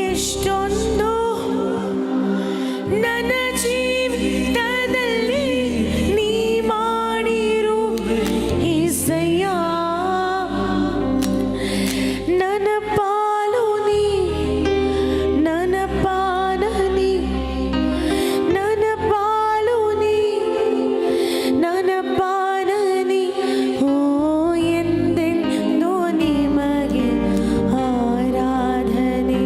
ಎಷ್ಟೊಂದು ನನ್ನ ಜೀವಿತದಲ್ಲಿ ನೀ ಮಾಡಿರು ಏಸಯ್ಯ, ನನ್ನ ಪಾಲು ನೀ, ನನ್ನ ಪಾನ ನೀ, ನನ್ನ ಪಾಲು ನೀ, ನನ್ನ ಪಾನ ನೀ. ಓ ಎಂದೆಂದೋ ನಿಮಗೆ ಆರಾಧನೆ,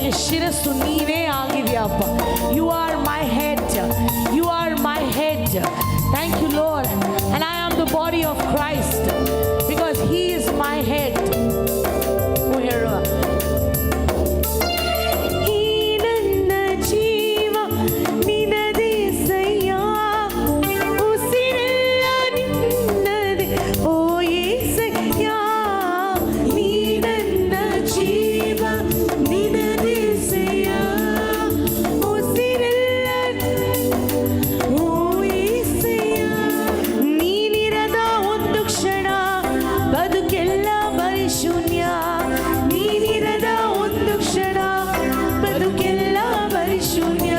ಅದಕ್ಕೆ ಶಿರಸ್ಸು ನೀವೇ ಆಗಿದೆಯಪ್ಪ. You are my head, you are my head. Thank you lord. And I am the body of Christ because he is my head. ಹೇಳುವ ಈ ನನ್ನ ಜೀವ ನಿನ್ನದೇಸಯ್ಯ, ಉಸಿರೆಲ್ಲ ನಿನ್ನದೇ ಓ ಏಸಯ್ಯ. ನೀ ನನ್ನ ಜೀವ ನಿನ್ನದೇಸಯ್ಯ, ಉಸಿರೆಲ್ಲ ಓ ಏಸಯ್ಯ. ನೀನಿರದ ಒಂದು ಕ್ಷಣ ಬದುಕೆಲ್ಲ ಬರೀ ಶೂನ್ಯ. ನೀನಿರದ ಒಂದು ಕ್ಷಣ ಬದುಕೆಲ್ಲ ಬರೀ ಶೂನ್ಯ.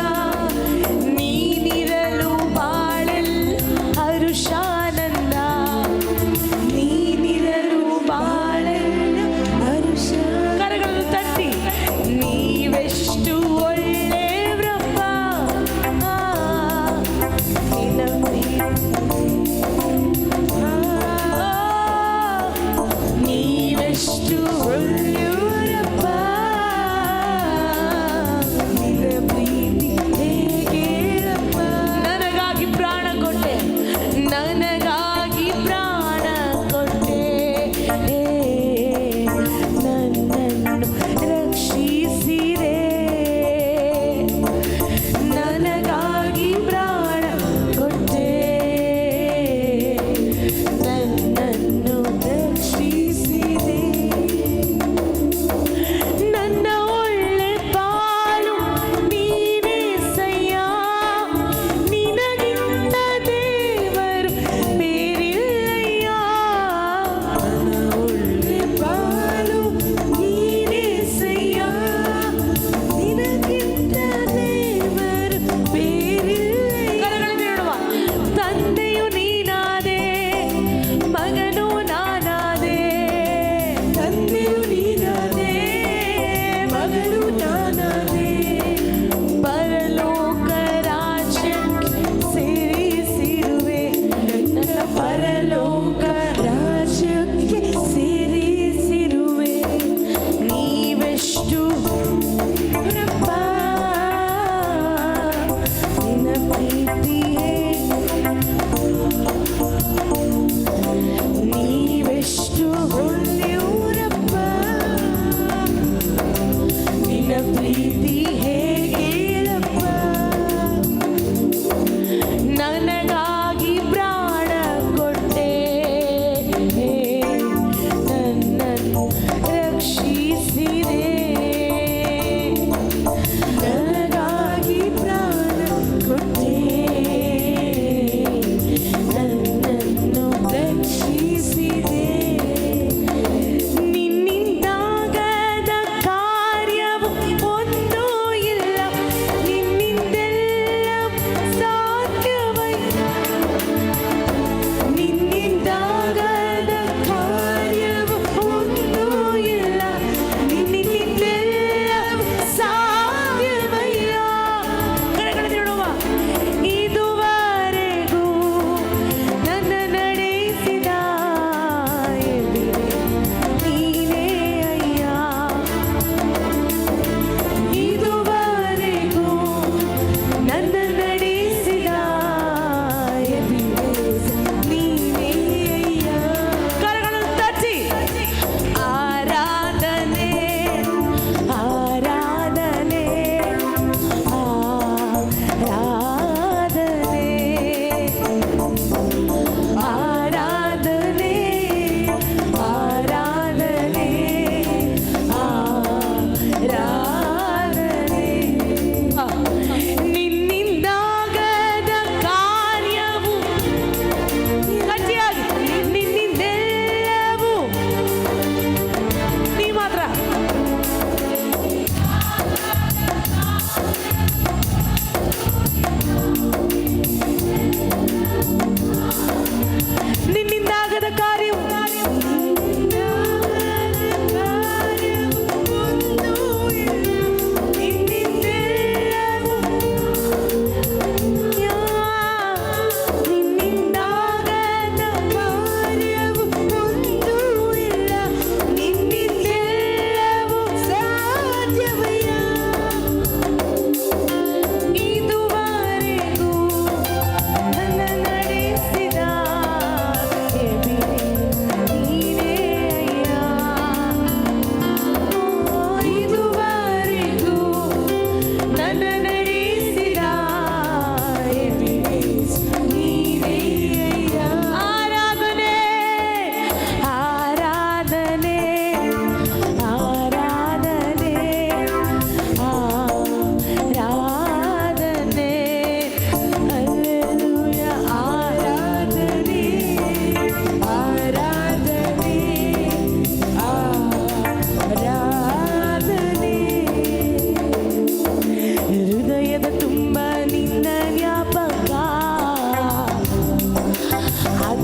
ನೀನಿರಲು ಬಾಳೆಲ್ಲ ಹರುಷಾನಂದ, ನೀನಿರಲು ಬಾಳೆಲ್ಲ ಹರುಷ. ಕರಗಳನ್ನು ತಟ್ಟಿ ನೀವೆಷ್ಟು ಒಳ್ಳೆಯವ್ರಪ್ಪ, ನಿನ್ನ ನೀವೆಷ್ಟು ಒಳ್ಳೆಯವರಪ್ಪ, ನಿನ್ನ ಪ್ರೀತಿ ಹೇಗೇರಪ್ಪ. ನನಗಾಗಿ ಪ್ರಾಣ ಕೊಟ್ಟೆ, ನನ್ನ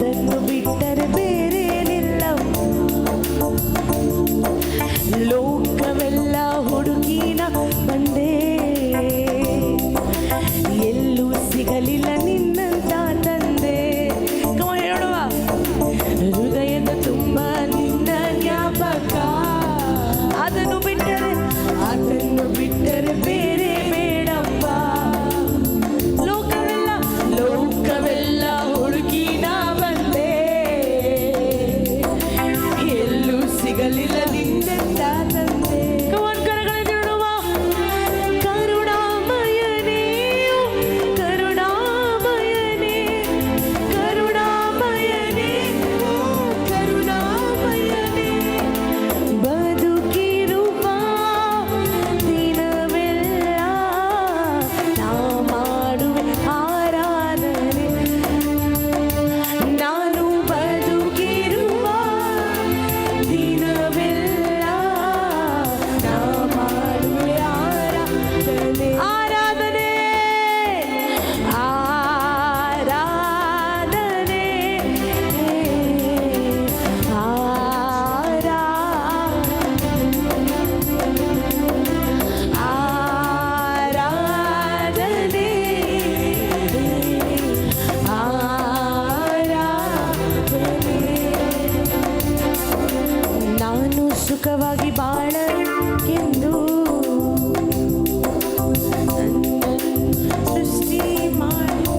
ಅದನ್ನು ಬಿಟ್ಟರೆ ಬೇರೇನಿಲ್ಲ. ಲೋಕವೆಲ್ಲ ಹುಡುಕಿನ ಬಂದೆ, ಎಲ್ಲೂ ಸಿಗಲಿಲ್ಲ ನಿನ್ನಂತ ತಂದೆ. ಹೇಳುವ ಹೃದಯದ ತುಂಬ ನಿನ್ನ ಜ್ಞಾಪಕ, ಅದನ್ನು ಬಿಟ್ಟರೆ ಬೇರೆ ಬೇಡಪ್ಪ. ಲೋಕವೆಲ್ಲ ಹುಡುಕಿ ನಾ ಬಂದೆ, ಎಲ್ಲೂ ಸಿಗಲಿಲ್ಲ ನಿನ್ನೆಂದ ತಂದೆ. ಕರಗಳಿಡುವ ಕರುಣಾಮಯನೇ, ಕರುಣಾಮಯನೇ, ಕರುಣಾಮಯನೇ, ಕರುಣಾಮಯನೇ. ಬದುಕಿರುವ ದಿನವೆಲ್ಲ ನಾ ಮಾಡುವೆ ಆರಾಧನೆ. ನಾನು ಬದುಕಿರುವ ದಿನವೆಲ್ಲ ನಾ ಮಾಡುವೆ ಆರಾಧನೆ. ಆರಾಧನೆ, ಆರಾಧನೆ, ಆರಾಧನೆ, ಆರಾಧನೆ. ನಾನು ಸುಖವಾಗಿ ಬಾಳಕೆಂದು ಸೃಷ್ಟಿ ಮಾಡಿ,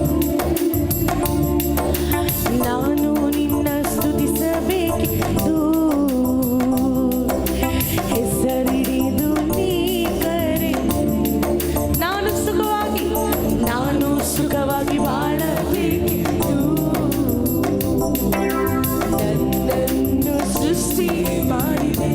ನಾನು ನಿನ್ನ ಸ್ತುತಿಸಬೇಕೆಂದು ಹೆಸರಿಡಿದು ನೀ ಕರೆ. ನಾನು ಸುಖವಾಗಿ ಬಾಳಬೇಕೆಂದು ನನ್ನನ್ನು ಸೃಷ್ಟಿ ಮಾಡಿದೆ.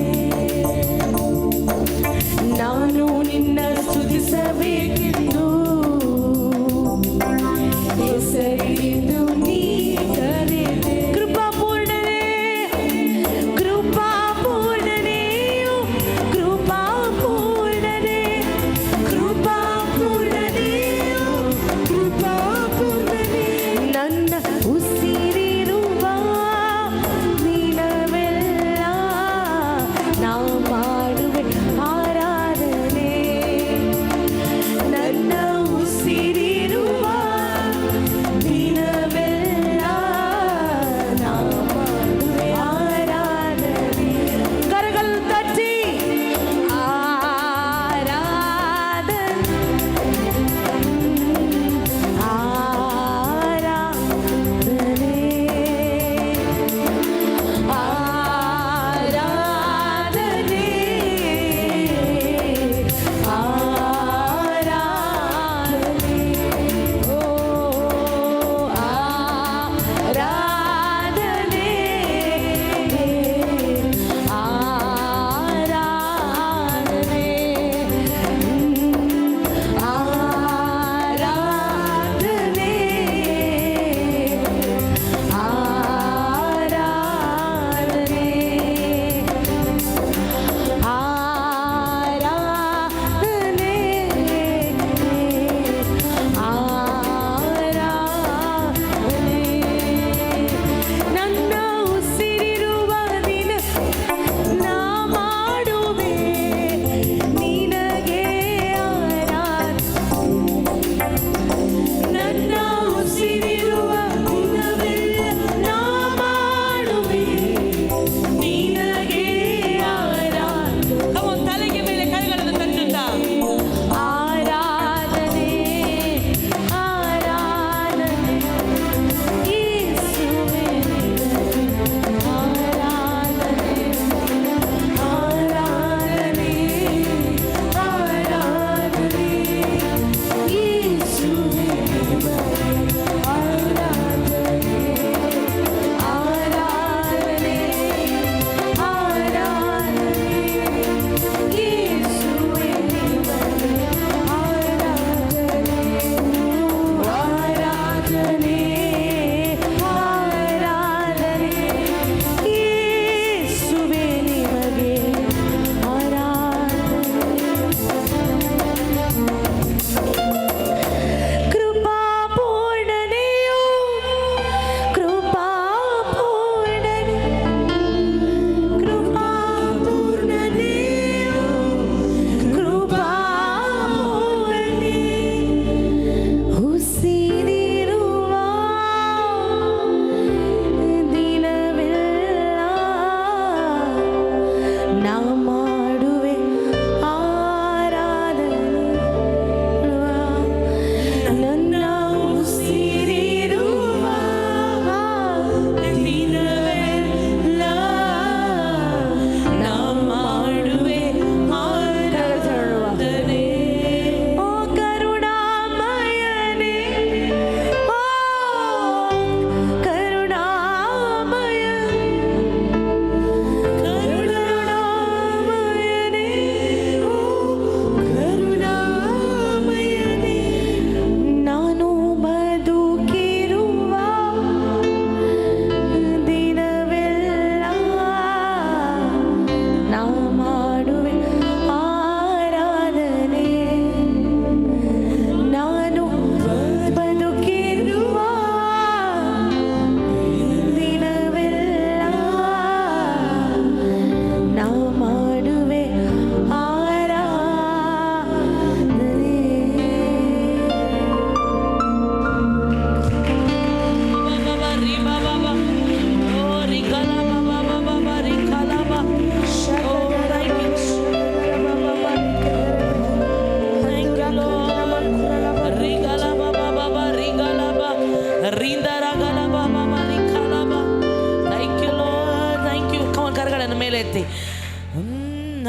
ಕರಗಳನ್ನೆತ್ತಿ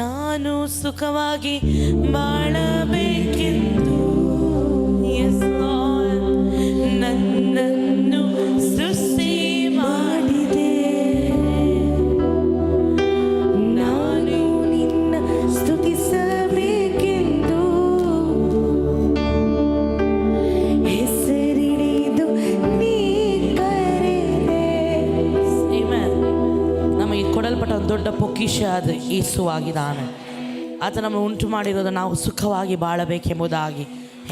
ನಾನು ಸುಖವಾಗಿ ಬಾಳಬೇಕೆಂದು ಎಸ್ ನನ್ನನ್ನು ಸೃಷ್ಟಿ ಮಾಡಿದೆ. ನಾನು ನಿನ್ನ ಸ್ತುತಿಸಬೇಕೆಂದು ಹೆಸರಿಡಿದು ನೀ ಕರೆದೆ. ನಮಗೆ ಕೊಡಲ್ಪಟ್ಟ ಒಂದು ದೊಡ್ಡ ಪೊಕ್ಕಿಷ ಅದು ಯೇಸುವಾಗಿದ್ದಾನೆ. ಆತ ನಮ್ಮ ಉಂಟು ಮಾಡಿರೋದು ನಾವು ಸುಖವಾಗಿ ಬಾಳಬೇಕೆಂಬುದಾಗಿ.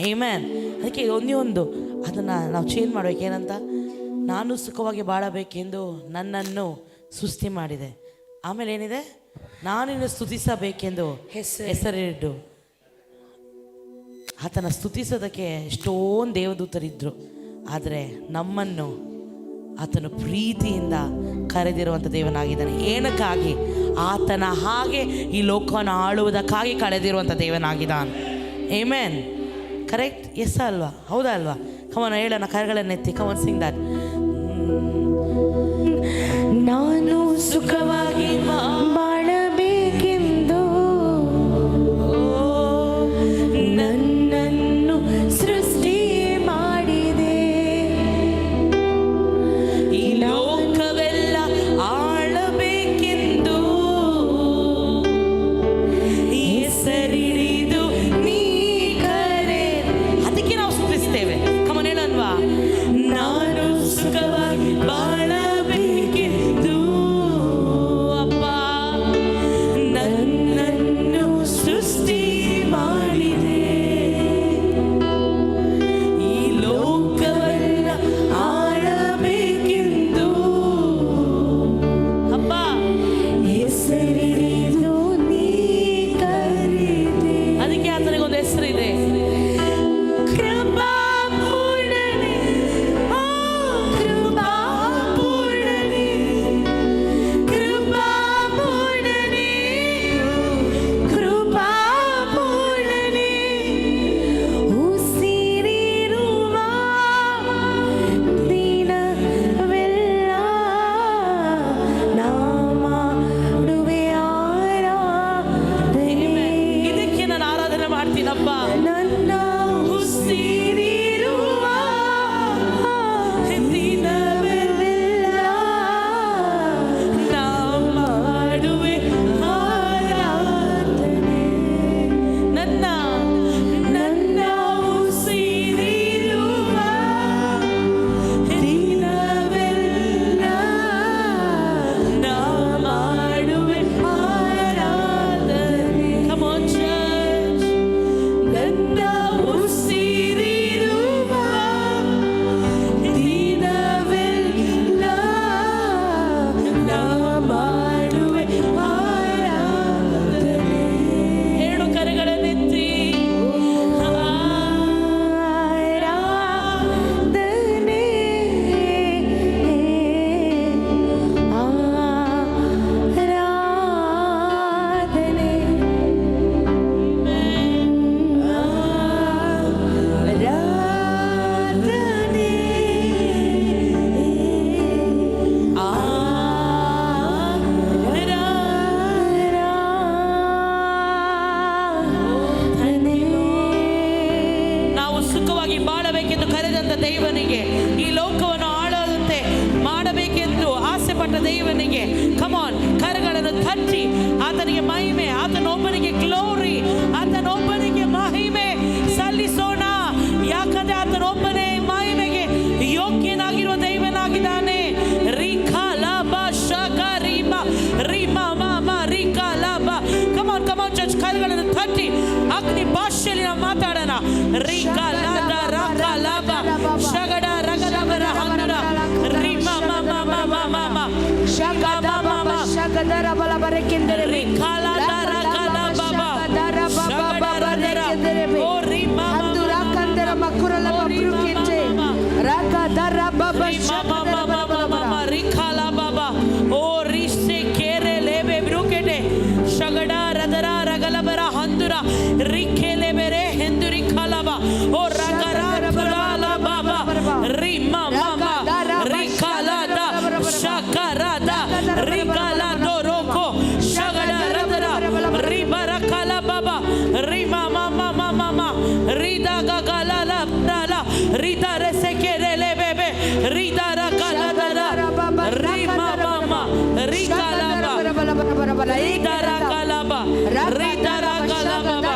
ಆಮೆನ್. ಅದಕ್ಕೆ ಒಂದು ಅದನ್ನು ನಾವು ಚೇಂಜ್ ಮಾಡಬೇಕು. ಏನಂತ? ನಾನು ಸುಖವಾಗಿ ಬಾಳಬೇಕೆಂದು ನನ್ನನ್ನು ಸೃಷ್ಟಿ ಮಾಡಿದೆ. ಆಮೇಲೆ ಏನಿದೆ? ನಾನಿನ್ನು ಸ್ತುತಿಸಬೇಕೆಂದು ಹೆಸರಿಟ್ಟು. ಆತನ ಸ್ತುತಿಸೋದಕ್ಕೆ ಎಷ್ಟೊಂದು ದೇವದೂತರಿದ್ದರು. ಆದರೆ ನಮ್ಮನ್ನು ಆತನು ಪ್ರೀತಿಯಿಂದ ಕರೆದಿರುವಂಥ ದೇವನಾಗಿದ್ದಾನೆ. ಏನಕ್ಕಾಗಿ? ಆತನ ಹಾಗೆ ಈ ಲೋಕವನ್ನು ಆಳುವುದಕ್ಕಾಗಿ ಕರೆದಿರುವಂಥ ದೇವನಾಗಿದ್ದಾನೆ. ಆಮೆನ್. ಕರೆಕ್ಟ್? ಎಸ್ ಅಲ್ವಾ? ಹೌದಾ ಅಲ್ವಾ? ಕಮನ ಹೇಳೋಣ, ಕರಗಳನ್ನೆತ್ತಿ. Come on Singh that. ನಾನು ಸುಖವಾಗಿ ಬಾಳಬೇಕೆಂದು ನನ್ನನ್ನು ಸೃಷ್ಟಿ ಮಾಡಿದೆ. ಈ ಲೋಕವೆಲ್ಲ ಆಳಬೇಕೆಂದು ಹೆಸರಿಡಿದು ನೀ ಕರೆ. ಅದಕ್ಕೆ ನಾವು ಸ್ತುತಿಸ್ತೇವೆ. ಕಮನ್ ಹೇಳೋಣವಾ? ನಾನು ಸುಖವಾಗಿ ಬಾಳಬೇಕೆಂದು ಅಪ್ಪ ನನ್ನನ್ನು ಸೃಷ್ಟಿ ಮಾಡಿದೆ. ಈ ಲೋಕವನ್ನ ಆಳಬೇಕೆಂದು ಅಪ್ಪ ಹೆಸರಿಡಿದು ನೀ ಕರೆದೆ. ಅದಕ್ಕೆ ಆತನಿಗೊಂದು ಹೆಸರಿದೆ, ಕೃಪಾಪೂರ್ಣನೇ. ಓ ಕೃಪಾಪೂರ್ಣನೇ, ಕೃಪಾಪೂರ್ಣನೇ, ಕೃಪಾಪೂರ್ಣನೇ. ಉಸಿರಿರುವ ದಿನವೆಲ್ಲ ನಾ ಮಾಡುವೆ ಆರಾಧನೆ. ಇದಕ್ಕೆ ನಾನು ಆರಾಧನೆ ಮಾಡ್ತೀನಪ್ಪ. ನನ್ನ ಉಸಿರಿರುವ ದಿನವೆಲ್ಲ ನಾ ಮಾಡುವೆ ಆರಾಧನೆ. ನನ್ನ ಉಸಿರಿರುವ ದಿನವೆಲ್ಲ ನಾ ಮಾಡುವೆ ಆರಾಧನೆ. Come on church. ನನ್ನ ಉಸಿರಿರುವ ದಿನವೆಲ್ಲ ನಾ ಮಾಡುವೆ ಆರಾಧನೆ. ಎರಡು ಕರಗಳನ್ನೆತ್ತಿ ಆರಾಧನೆ, ಆರಾಧನೆ, ನಾವು ಸುಖವಾಗಿ ಬಾಳಬೇಕೆಂದು ಕರೆದಂಥ ದೇವನಿಗೆ, ಈ ಲೋಕವನ್ನು ಆಳದಂತೆ ಮಾಡಬೇಕೆಂದು ಆಸೆ ಪಟ್ಟ ದೇವನಿಗೆ ಕಮಾನ್ ಕರಗಳನ್ನು ತಟ್ಟಿ ಆತನಿಗೆ ಮಹಿಮೆ, ಆತನೊಬ್ಬನಿಗೆ ಗ್ಲೋರಿ, ಆತನೊಬ್ಬನಿಗೆ ಮಹಿಮೆ ಸಲ್ಲಿಸೋಣ. ಯಾಕಂದ್ರೆ ಆತನೊಬ್ಬನೇ ಮಹಿಮೆಗೆ ಯೋಗ್ಯನಾಗಿರುವ ದೇವನಾಗಿದ್ದಾನೆ. ರಿಖಾ ಲಾಭ ಶಕ ರೀಮ ರೀಮ ಮಾಮ ರಿಖಾ ಲಾಭ. ಕಮಾನ್ ಕಮಾನ್ ಚರ್ಚ್, ಕರಗಳನ್ನು ತಟ್ಟಿ ಅಗ್ನಿ ಭಾಷೆಯಲ್ಲಿ ನಾವು ಮಾತಾಡೋಣ. ರಿಖಾ ಲಾದ ರಕ ಲಾಭ ಶಗಡ ರಗಲವರ ಹಂದರ ರೀಮ ಮಾಮ ಮಾಮ ಮಾಮ ಶಗ ಮಾಮ ಶಗದರ ಬಲ ಬರಕೆಂದರೆ ರಿಖಾ ಲಾದ ರಕ ಲಾಭ ಶಗದರ ಬಾಬಾ ಬರಕೆಂದರೆ ಓ ರೀಮ ಮಾಮ ಕಂದರ ಮಕುರಲ ಬಬ್ರುಕೆಂತೆ ರಕ ದರ ಬಾಬಾ ಶಗದರ ಬಲ ಮಾಮ ರಿಖಾ ಲಾಭ ಬಾಬಾ ಓ ರಿಸೆ ಕೇರೆ ಲೇಬೆ ಬ್ರುಕೆಟೆ ಶಗಡ ರದರ ರಗಲವರ ಹಂದುರ ರಿಖೆಲೆ ಬೆರೆ ಹೆಂದುರಿ ಖಲಬ ಓ ರಗರ ಫುಲಾಲ ಬಾಬಾ ರಿಮ ಮಾಮ ರಿಖಾಲದ ಶಕರದ ರಿಖಾಲ ದೊರೋಕೋ ರಿದರ ಸೆಕೆರೆಲೆ ಬೇಬೆ ರಿದರ ಕಲದರ ರಿಮ ಮಮ ರಿಕಲಬ ರಿದರ ಕಲಬ ರಿದರ ಕಲಬ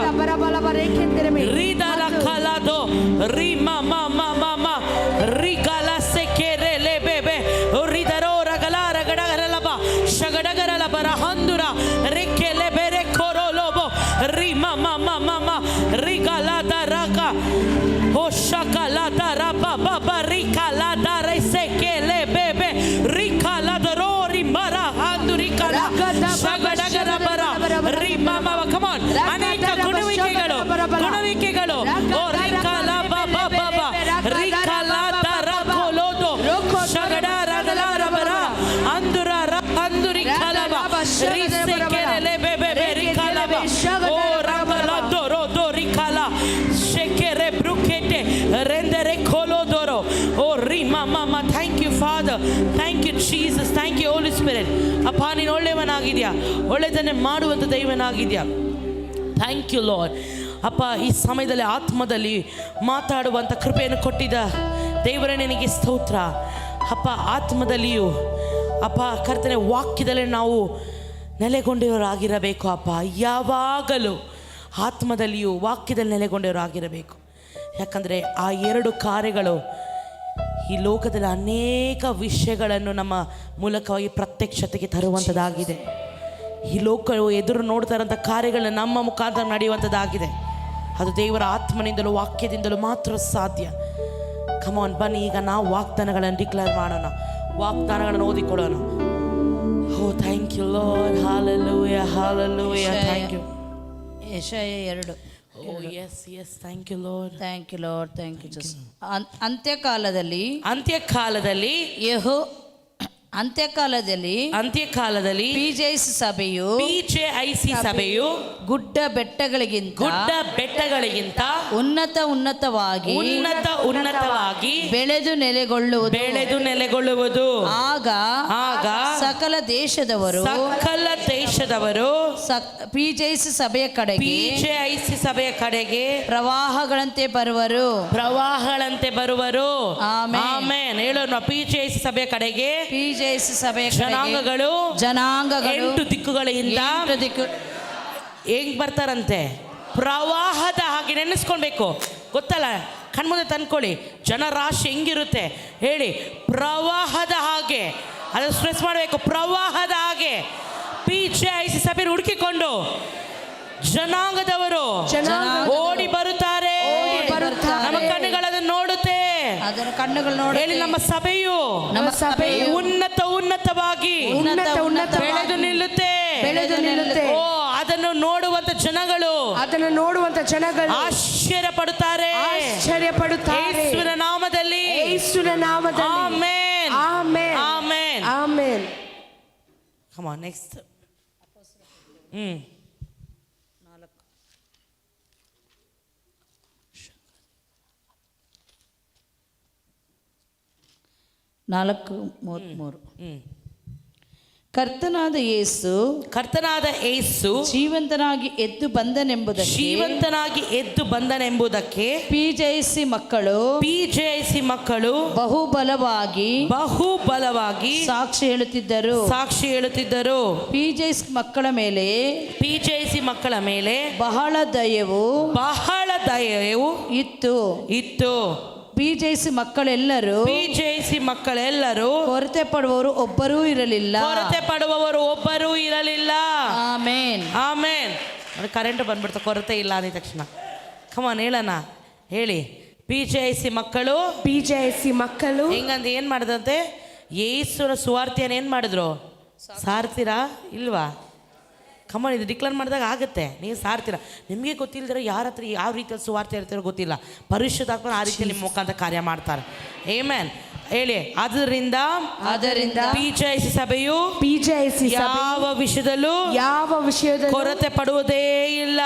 ರಿದರ ಕಲದೋ ರಿಮ ಮಮ ಮಮ ರಿಕಲ ಸೆಕೆರೆಲೆ ಬೇಬೆ ರಿದರೋ ರಗಲ ರಗಡಗರಲಬ ಶಗಡಗರಲಬ ರಹಂದುರ ರೆಕ್ಕೆಲೆ ಬೇರೆ ಕೊರೋಲೋಬೋ ರಿಮ ಮಮ ಮಮ ರಿಗಲದ ರಗ ಓ ಶಕಲದ ರಬ ಬಬ ರಿಕಲದ ರೆಸೆಕೆಲೆ ಬೇಬೆ ರಿಕಲದ ರೋರಿ ಮರ ಹಾಂದು ರಿಕಲ ಶಗಡಗರ ಬರ ರಿಮ ಮಮ ಕಮ್ ಆನ್ ಅನೇಕ ಗುಣವಿಕೆಗಳು ಓ ರಿಕಲ ಬಬ ಬಬ ರಿಕಲದ ರಕೋಲೋದೋ ಶಗಡ ರಗಲ ರಬರ ಅಂದುರ ರ ಅಂದುರಿ ಕಲಬ ರಿಸೆಕೆಲೆ ಬೇಬೆ ರಿಕಲಬ ಓ ರಬಲ ದೊರೋ ದೊರಿ ಕಲ ಶೆಕೆರೆ ಬ್ರುಕೆಟೆ ರೆಂದರೆ ಕೊಲೋದೊರೋ ಓ ರಿಮ ಮಮ. Thank you father, thank you Jesus, thank you holy spirit. ಅಪ್ಪ ನೀನು ಒಳ್ಳೆಯವನಾಗಿದ್ಯಾ, ಒಳ್ಳೆಯದನ್ನೇ ಮಾಡುವಂಥ ದೈವನಾಗಿದ್ಯಾ. Thank you lord. ಅಪ್ಪ ಈ ಸಮಯದಲ್ಲಿ ಆತ್ಮದಲ್ಲಿ ಮಾತಾಡುವಂಥ ಕೃಪೆಯನ್ನು ಕೊಟ್ಟಿದ್ದ ದೇವರೇ ನಿನಗೆ ಸ್ತೋತ್ರ. ಅಪ್ಪ ಆತ್ಮದಲ್ಲಿಯೂ ಅಪ್ಪ ಕರ್ತನೆ ವಾಕ್ಯದಲ್ಲಿ ನಾವು ನೆಲೆಗೊಂಡಿರೋರಾಗಿರಬೇಕು. ಅಪ್ಪ ಯಾವಾಗಲೂ ಆತ್ಮದಲ್ಲಿಯೂ ವಾಕ್ಯದಲ್ಲಿ ನೆಲೆಗೊಂಡಿರೋರಾಗಿರಬೇಕು. ಯಾಕಂದರೆ ಆ ಎರಡು ಕಾರ್ಯಗಳು ಈ ಲೋಕದಲ್ಲಿ ಅನೇಕ ವಿಷಯಗಳನ್ನು ನಮ್ಮ ಮೂಲಕವಾಗಿ ಪ್ರತ್ಯಕ್ಷತೆಗೆ ತರುವಂಥದ್ದಾಗಿದೆ. ಈ ಲೋಕವು ಎದುರು ನೋಡ್ತಾ ಇರೋಂಥ ಕಾರ್ಯಗಳನ್ನ ನಮ್ಮ ಮುಖಾಂತರ ನಡೆಯುವಂಥದ್ದಾಗಿದೆ. ಅದು ದೇವರ ಆತ್ಮನಿಂದಲೂ ವಾಕ್ಯದಿಂದಲೂ ಮಾತ್ರ ಸಾಧ್ಯ. ಕಮಾನ್, ಬನ್ನಿ ಈಗ ನಾವು ವಾಗ್ದಾನಗಳನ್ನು ಡಿಕ್ಲೇರ್ ಮಾಡೋಣ, ವಾಗ್ದಾನಗಳನ್ನು ಓದಿಕೊಡೋಣ. Oh thank you lord, hallelujah hallelujah, thank you. Yeshaya 2. Oh yes yes, thank you lord, thank you lord, thank you Jesus. ಅಂತ್ಯಕಾಲದಲ್ಲಿ ಅಂತ್ಯಕಾಲದಲ್ಲಿ ಪಿಜೆಐಸಿ ಸಭೆಯು ಗುಡ್ಡ ಬೆಟ್ಟಗಳಿಗಿಂತ ಉನ್ನತವಾಗಿ ಬೆಳೆದು ನೆಲೆಗೊಳ್ಳುವುದು. ಆಗ ಸಕಲ ದೇಶದವರು ಪಿಜೆಐಸಿ ಸಭೆಯ ಕಡೆಗೆ ಪ್ರವಾಹಗಳಂತೆ ಬರುವರು. ಆಮೆನ್. ಹೇಳೋಣ, ಪಿಜೆಐಸಿ ಸಭೆಯ ಕಡೆಗೆ ಜನಾಂಗಗಳು 8 ದಿಕ್ಕುಗಳಿಂದ ಹೆಂಗ್ ಬರ್ತಾರಂತೆ? ಪ್ರವಾಹದ ಹಾಗೆ. ನೆನೆಸ್ಕೊಳ್ಬೇಕು, ಗೊತ್ತಲ್ಲ, ಕಣ್ಮುಂದೆ ತಂದ್ಕೊಳ್ಳಿ. ಜನರಾಶಿ ಹೆಂಗಿರುತ್ತೆ ಹೇಳಿ? ಪ್ರವಾಹದ ಹಾಗೆ. ಅದು ಸ್ಟ್ರೆಸ್ ಮಾಡಬೇಕು, ಪ್ರವಾಹದ ಹಾಗೆ. ಪಿಜೆಐಸಿ ಸಭೆ ಹುಡುಕಿಕೊಂಡು ಜನಾಂಗದವರು ಓಡಿ ಬರುತ್ತಾರೆ. ನಮ್ಮ ಕಣ್ಣುಗಳನ್ನು ನೋಡುತ್ತೆ, ಅದರ ಕಣ್ಣುಗಳು ನೋಡಿ. ಹೇಳಿ, ನಮ್ಮ ಸಭೆಯು ಉನ್ನತವಾಗಿ ಬೆಳೆದು ನಿಲ್ಲುತ್ತೆ. ಓ, ಅದನ್ನು ನೋಡುವಂತ ಜನಗಳು ಆಶ್ಚರ್ಯ ಪಡುತ್ತಾರೆ. ಯೇಸುವಿನ ನಾಮದಲ್ಲಿ. Amen, amen, amen. Come on, next. 4:33. ಕರ್ತನಾದ ಯೇಸು ಜೀವಂತನಾಗಿ ಎದ್ದು ಬಂದನೆಂಬುದಕ್ಕೆ ಪಿಜೆಐಸಿ ಮಕ್ಕಳು ಬಹುಬಲವಾಗಿ ಸಾಕ್ಷಿ ಹೇಳುತ್ತಿದ್ದರು. ಪಿಜೆಐಸಿ ಮಕ್ಕಳ ಮೇಲೆ ಬಹಳ ದಯವು ಇತ್ತು. ಪಿಜೆಐಸಿ ಮಕ್ಕಳೆಲ್ಲರೂ ಕೊರತೆ ಪಡುವವರು ಒಬ್ಬರೂ ಇರಲಿಲ್ಲ. Amen, amen. ಕರೆಂಟ್ ಬಂದ್ಬಿಡ್ತು, ಕೊರತೆ ಇಲ್ಲ ಅಂದ ತಕ್ಷಣ. ಕಮಾನ್, ಹೇಳೋಣ, ಹೇಳಿ. ಪಿಜೆಐಸಿ ಮಕ್ಕಳು ಹಿಂಗಂದು ಏನು ಮಾಡಿದಂತೆ? ಯೇಸುವಿನ ಸುವಾರ್ತೆಯನ್ನು ಏನು ಮಾಡಿದ್ರು? ಸಾರ್ತೀರಾ ಇಲ್ವಾ? ಕಮಾನ್, ಇದು ಡಿಕ್ಲೇರ್ ಮಾಡಿದಾಗ ಆಗುತ್ತೆ. ನೀವು ಸಾರ್ತೀರ. ನಿಮಗೆ ಗೊತ್ತಿಲ್ಲದಿರೋ ಯಾರ ಹತ್ರ ಯಾವ ರೀತಿಯಲ್ಲಿ ಸುವಾರ್ತೆ ಇರ್ತಾರೋ ಗೊತ್ತಿಲ್ಲ. ಪರಿಶುದ್ಧಾತ್ಮ ಆ ರೀತಿಯಲ್ಲಿ ನಿಮ್ಮ ಮುಖಾಂತರ ಕಾರ್ಯ ಮಾಡ್ತಾರೆ. ಆಮೆನ್. ಹೇಳಿ, ಅದರಿಂದ ಪಿಜೆಐಸಿ ಸಭೆಯು ಯಾವ ವಿಷಯದಲ್ಲೂ ಕೊರತೆ ಪಡುವುದೇ ಇಲ್ಲ.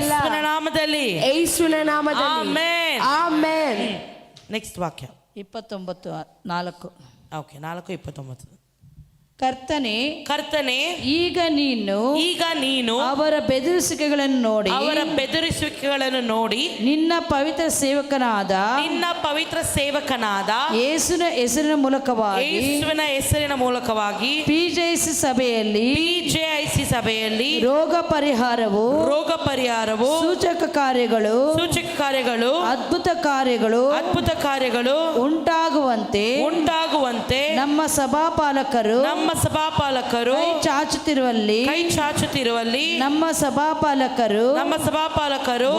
ಯೇಸುವಿನ ನಾಮದಲ್ಲಿ. ಆಮೆನ್. ನೆಕ್ಸ್ಟ್ ವಾಕ್ಯ 29:4. ಓಕೆ, 4:29. ಕರ್ತನೇ ಈಗ ನೀನು ಅವರ ಬೆದರಿಸುವಿಕೆಗಳನ್ನು ನೋಡಿ ನಿನ್ನ ಪವಿತ್ರ ಸೇವಕನಾದ ಯೇಸುವಿನ ಹೆಸರಿನ ಮೂಲಕವಾಗಿ PJIC ಸಭೆಯಲ್ಲಿ ರೋಗ ಪರಿಹಾರವು ಸೂಚಕ ಕಾರ್ಯಗಳು ಅದ್ಭುತ ಕಾರ್ಯಗಳು ಉಂಟಾಗುವಂತೆ ನಮ್ಮ ಸಭಾಪಾಲಕರು ಕೈ ಚಾಚುತ್ತಿರುವಲ್ಲಿ ನಮ್ಮ ಸಭಾಪಾಲಕರು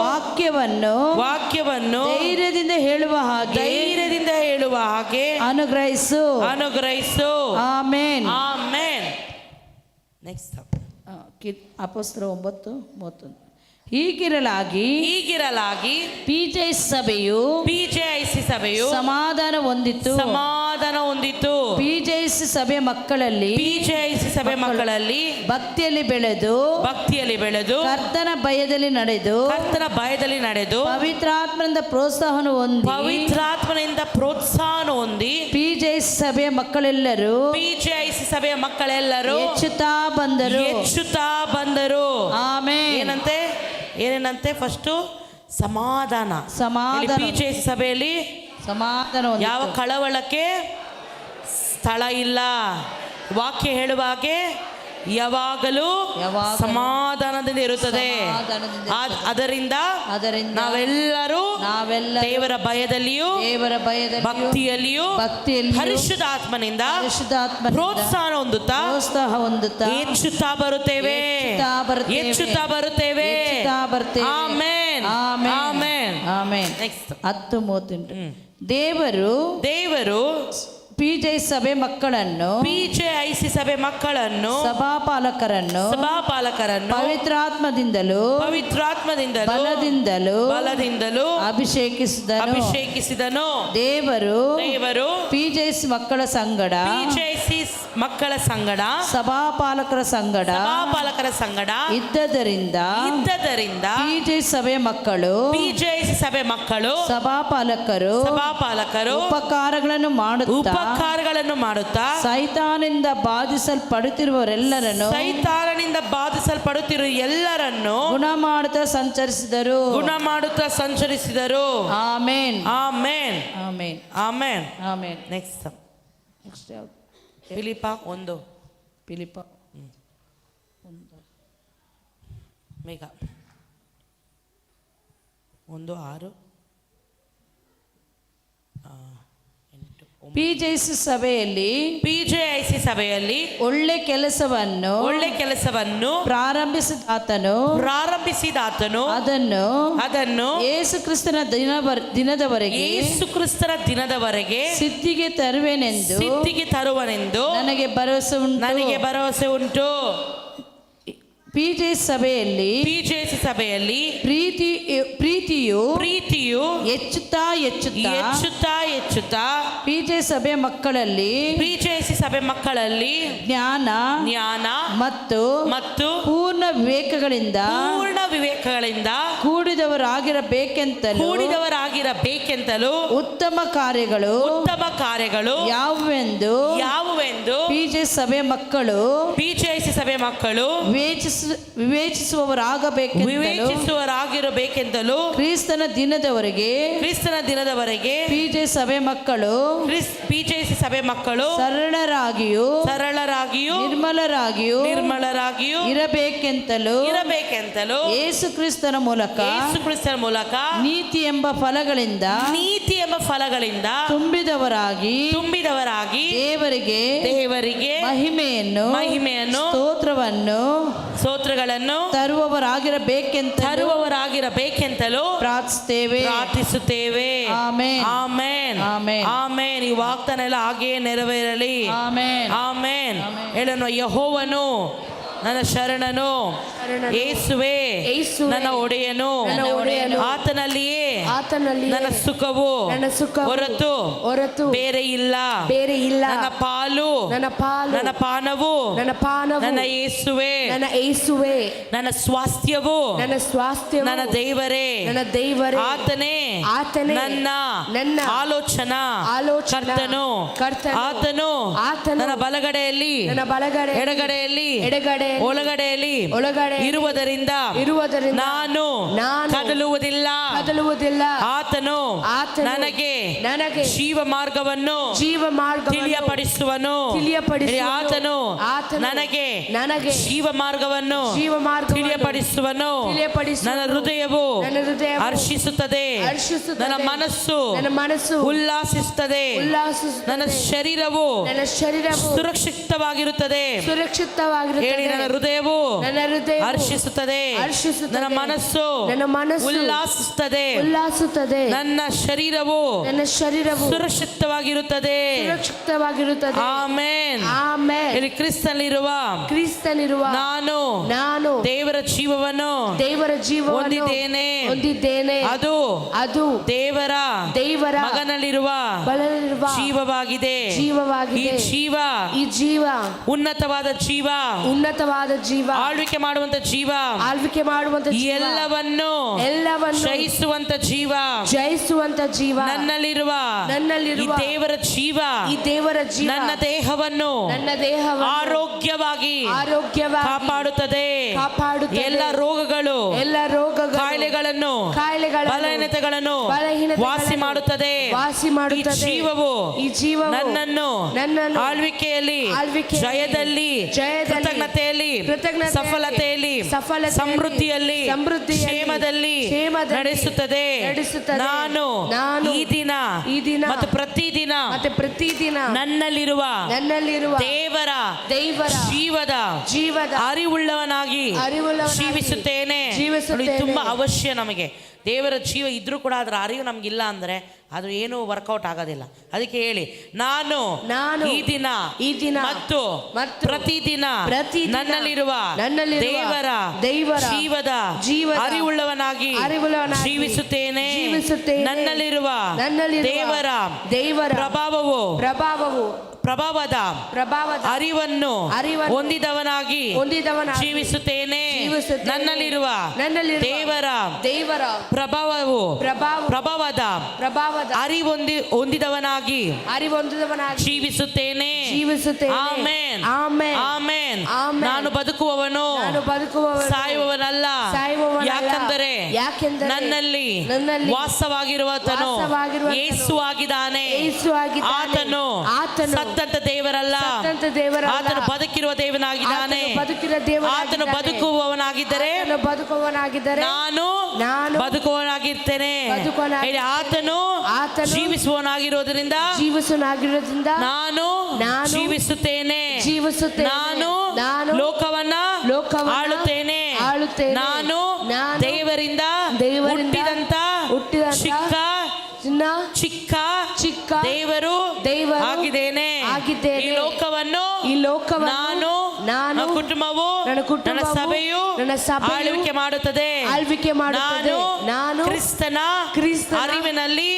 ವಾಕ್ಯವನ್ನು ಧೈರ್ಯದಿಂದ ಹೇಳುವ ಹಾಗೆ ಅನುಗ್ರಹಿಸು. ಆಮೆನ್. ನೆಕ್ಸ್ಟ್ ಅಪೊಸ್ತಲ 9:31. ಹೀಗಿರಲಾಗಿ PJIC ಸಭೆಯು ಸಮಾಧಾನ ಹೊಂದಿತು. PJIC ಸಭೆ ಮಕ್ಕಳಲ್ಲಿ ಭಕ್ತಿಯಲ್ಲಿ ಬೆಳೆದು ಕರ್ತನ ಭಯದಲ್ಲಿ ನಡೆದು ಪವಿತ್ರಾತ್ಮನಿಂದ ಪ್ರೋತ್ಸಾಹವನ್ನು ಹೊಂದಿ PJIC ಸಭೆಯ ಮಕ್ಕಳೆಲ್ಲರೂ ಹೆಚ್ಚುತ್ತಾ ಬಂದರು. ಆಮೆನ್. ಏನೇನಂತೆ ಫಸ್ಟು ಸಮಾಧಾನ. PJIC ಸಭೆಯಲ್ಲಿ ಸಮಾಧಾನ, ಯಾವ ಕಳವಳಕ್ಕೆ ಸ್ಥಳ ಇಲ್ಲ. ವಾಕ್ಯ ಹೇಳುವ ಹಾಗೆ ಯಾವಾಗಲೂ ಸಮಾಧಾನದಿಂದ ಇರುತ್ತದೆ. ಅದರಿಂದ ನಾವೆಲ್ಲರೂ ದೇವರ ಭಯದಲ್ಲಿಯೂ ಭಕ್ತಿಯಲ್ಲಿಯೂ ಪರಿಶುದ್ಧಾತ್ಮನಿಂದ ಪ್ರೋತ್ಸಾಹ ಹೊಂದುತ್ತಾ ಹೆಚ್ಚುತ್ತಾ ಬರುತ್ತೇವೆ. ಆಮೆನ್. ನೆಕ್ಸ್ಟ್ 10:38. ದೇವರು PJIC ಸಭೆ ಮಕ್ಕಳನ್ನು ಸಭಾಪಾಲಕರನ್ನು ಪವಿತ್ರಾತ್ಮದಿಂದಲೂ ಬಲದಿಂದಲೂ ಅಭಿಷೇಕಿಸಿದನು. ದೇವರು PJIC ಮಕ್ಕಳ ಸಂಗಡ ಸಭಾಪಾಲಕರ ಸಂಗಡ ಇದ್ದದರಿಂದ PJIC ಸಭೆ ಮಕ್ಕಳು ಸಭಾಪಾಲಕರು ಉಪಕಾರಗಳನ್ನು ಮಾಡುತ್ತಾ ಸೈತಾನನಿಂದ ಬಾಧಿಸಲ್ಪಡುತ್ತಿರುವ ಎಲ್ಲರನ್ನು ಗುಣಮಾಡುತ್ತಾ ಸಂಚರಿಸಿದರು. ಆಮೆನ್. ನೆಕ್ಸ್ಟ್ ಫಿಲಿಪ್ಪ 1 ಮೇಘ 1:6. PJIC ಸಭೆಯಲ್ಲಿ ಒಳ್ಳೆ ಕೆಲಸವನ್ನು ಪ್ರಾರಂಭಿಸಿದಾತನು ಅದನ್ನು ಯೇಸು ಕ್ರಿಸ್ತನ ದಿನದವರೆಗೆ ಸಿದ್ಧಿಗೆ ತರುವನೆಂದು ನನಗೆ ಭರವಸೆ ಉಂಟು. PJIC ಸಭೆಯಲ್ಲಿ ಪ್ರೀತಿಯು ಹೆಚ್ಚುತ್ತಾ PJIC ಸಭೆ ಮಕ್ಕಳಲ್ಲಿ ಜ್ಞಾನ ಮತ್ತು ಪೂರ್ಣ ವಿವೇಕಗಳಿಂದ ಕೂಡಿದವರಾಗಿರಬೇಕೆಂತಲೂ ಉತ್ತಮ ಕಾರ್ಯಗಳು ಯಾವುವೆಂದು PJIC ಸಭೆ ಮಕ್ಕಳು ವಿವೇಚಿಸುವವರಾಗಿರಬೇಕೆಂತಲೂ ಕ್ರಿಸ್ತನ ದಿನದವರೆಗೆ PJIC ಸಭೆ ಮಕ್ಕಳು ಸರಳರಾಗಿಯೂ ನಿರ್ಮಲರಾಗಿಯೂ ಇರಬೇಕೆಂತಲೂ ಯೇಸು ಕ್ರಿಸ್ತನ ಮೂಲಕ ನೀತಿ ಎಂಬ ಫಲಗಳಿಂದ ತುಂಬಿದವರಾಗಿ ದೇವರಿಗೆ ಮಹಿಮೆಯನ್ನು ಸ್ತೋತ್ರಗಳನ್ನು ತರುವವರಾಗಿರಬೇಕೆಂತಲೂ ಪ್ರಾರ್ಥಿಸುತ್ತೇವೆ. ಆಮೆನ್. ಈ ವಾಗ್ದಾನ ಎಲ್ಲ ಹಾಗೆಯೇ ನೆರವೇರಲಿ. ಆಮೆನ್. ಹೇಳೋಣ, ಯೆಹೋವನು ನನ್ನ ಶರಣನು, ಯೇಸುವೇ ನನ್ನ ಒಡೆಯನು, ಆತನಲ್ಲಿಯೇ ನನ್ನ ಸುಖವು ಹೊರತು ಬೇರೆ ಇಲ್ಲ. ನನ್ನ ಪಾಲು ನನ್ನ ಪಾನವು ನನ್ನ ಯೇಸುವೇ, ನನ್ನ ಸ್ವಾಸ್ಥ್ಯವು ನನ್ನ ದೇವರೇ, ಆತನೇ ಆತನೇ ನನ್ನ ಆಲೋಚನಾ ಕರ್ತನು. ಆತನು ನನ್ನ ಬಲಗಡೆಯಲ್ಲಿ ಎಡಗಡೆಯಲ್ಲಿ ಒಳಗಡೆಯಲ್ಲಿ ಇರುವುದರಿಂದ ನಾನು ಕದಲುವುದಿಲ್ಲ. ಆತನು ನನಗೆ ಜೀವ ಮಾರ್ಗವನ್ನು ತಿಳಿಯಪಡಿಸುವನು. ಆತನು ನನಗೆ ಜೀವ ಮಾರ್ಗವನ್ನು ತಿಳಿಯಪಡಿಸುವನು. ನನ್ನ ಹೃದಯವು ಹರ್ಷಿಸುತ್ತದೆ, ನನ್ನ ಮನಸ್ಸು ಉಲ್ಲಾಸಿಸುತ್ತದೆ, ನನ್ನ ಶರೀರವು ಸುರಕ್ಷಿತವಾಗಿರುತ್ತದೆ. ಹೇಳಿ, ನನ್ನ ಹೃದಯವು ಹರ್ಷಿಸುತ್ತದೆ, ನನ್ನ ಮನಸ್ಸು ಉಲ್ಲಾಸಿಸುತ್ತದೆ, ನನ್ನ ಶರೀರವು ಸುರಕ್ಷಿತವಾಗಿರುತ್ತದೆ. ಆಮೆನ್. ಇಲ್ಲಿ ಕ್ರಿಸ್ತನಲ್ಲಿರುವ ನಾನು ದೇವರ ಜೀವವನ್ನು ಹೊಂದಿದ್ದೇನೆ. ಅದು ದೇವರ ಮಗನಲ್ಲಿರುವ ಜೀವವಾಗಿದೆ. ಈ ಜೀವ ಉನ್ನತವಾದ ಜೀವ, ಆಳ್ವಿಕೆ ಮಾಡುವಂತ ಜೀವ, ಎಲ್ಲವನ್ನು ಜಯಿಸುವಂತ ಜೀವ ನನ್ನಲ್ಲಿರುವ ಈ ದೇವರ ಜೀವ ನನ್ನ ದೇಹವನ್ನು ಆರೋಗ್ಯವಾಗಿ ಕಾಪಾಡುತ್ತದೆ. ಎಲ್ಲ ರೋಗಗಳು ಕಾಯಿಲೆಗಳನ್ನು ಬಲಹೀನತೆಗಳನ್ನು ವಾಸಿ ಮಾಡುತ್ತದೆ. ಈ ಜೀವವು ನನ್ನನ್ನು ಆಳ್ವಿಕೆಯಲ್ಲಿ, ಜಯದಲ್ಲಿ, ಕೃತಜ್ಞತೆಯಲ್ಲಿ, ಸಫಲತೆಯಲ್ಲಿ, ಸಮೃದ್ಧಿಯಲ್ಲಿ, ಕ್ಷೇಮದಲ್ಲಿ ನಡೆಸುತ್ತದೆ. ನಾನು ಈ ದಿನ ಮತ್ತು ಪ್ರತಿದಿನ ನನ್ನಲ್ಲಿರುವ ದೇವರ ಜೀವದ ಅರಿವುಳ್ಳವನಾಗಿ ಜೀವಿಸುತ್ತೇನೆ. ತುಂಬಾ ಅವಶ್ಯ ನಮಗೆ. ದೇವರ ಜೀವ ಇದ್ರೂ ಕೂಡ ಅದರ ಅರಿವು ನಮ್ಗಿಲ್ಲ ಅಂದ್ರೆ ಅದು ಏನು ವರ್ಕೌಟ್ ಆಗೋದಿಲ್ಲ. ಅದಕ್ಕೆ ಹೇಳಿ, ನಾನು ಈ ದಿನ ಮತ್ತು ಪ್ರತಿದಿನ ನನ್ನಲ್ಲಿರುವ ದೇವರ ಜೀವದ ಅರಿವುಳ್ಳವನಾಗಿ ಜೀವಿಸುತ್ತೇನೆ. ನನ್ನಲ್ಲಿರುವ ದೇವರ ಪ್ರಭಾವದ ಅರಿವನ್ನು ಹೊಂದಿದವನಾಗಿ ಜೀವಿಸುತ್ತೇನೆ. ನನ್ನಲ್ಲಿರುವ ದೇವರ ಪ್ರಭಾವದ ಹೊಂದಿದವನಾಗಿ ಜೀವಿಸುತ್ತೇನೆ. ಆಮೆನ್. ಆಮೆನ್. ನಾನು ಬದುಕುವವನು ಸಾಯುವವನಲ್ಲ, ಯಾಕೆಂದರೆ ನನ್ನಲ್ಲಿ ವಾಸವಾಗಿರುವತನು ಯೇಸು ಆಗಿದ್ದಾನೆ. ಆತನು ಸತ್ತಂತ ದೇವರಲ್ಲ, ಆತನು ಬದುಕಿರುವ ದೇವನಾಗಿದ್ದಾನೆ. ಆತನು ಬದುಕುವವನಾಗಿದ್ದರೆ ನಾನು ಬದುಕುವವನಾಗಿರ್ತೇನೆ. ಆತನು ಜೀವಿಸುವವನಾಗಿರೋದ್ರಿಂದ ನಾನು ಜೀವಿಸುತ್ತೇನೆ. ನಾನು ಲೋಕವನ್ನ ಆಳುತ್ತೇನೆ. ನಾನು ದೇವರಿಂದ ಹುಟ್ಟಿದಂತ ಚಿಕ್ಕ ದೇವರು ಆಗಿದ್ದೇನೆ. ಈ ಲೋಕವನ್ನು ನಾನು, ನನ್ನ ಕುಟುಂಬವು, ನನ್ನ ಸಭೆಯು ಆಳ್ವಿಕೆ ಮಾಡುತ್ತದೆ. ನಾನು ಕ್ರಿಸ್ತನ ಅರಿವಿನಲ್ಲಿ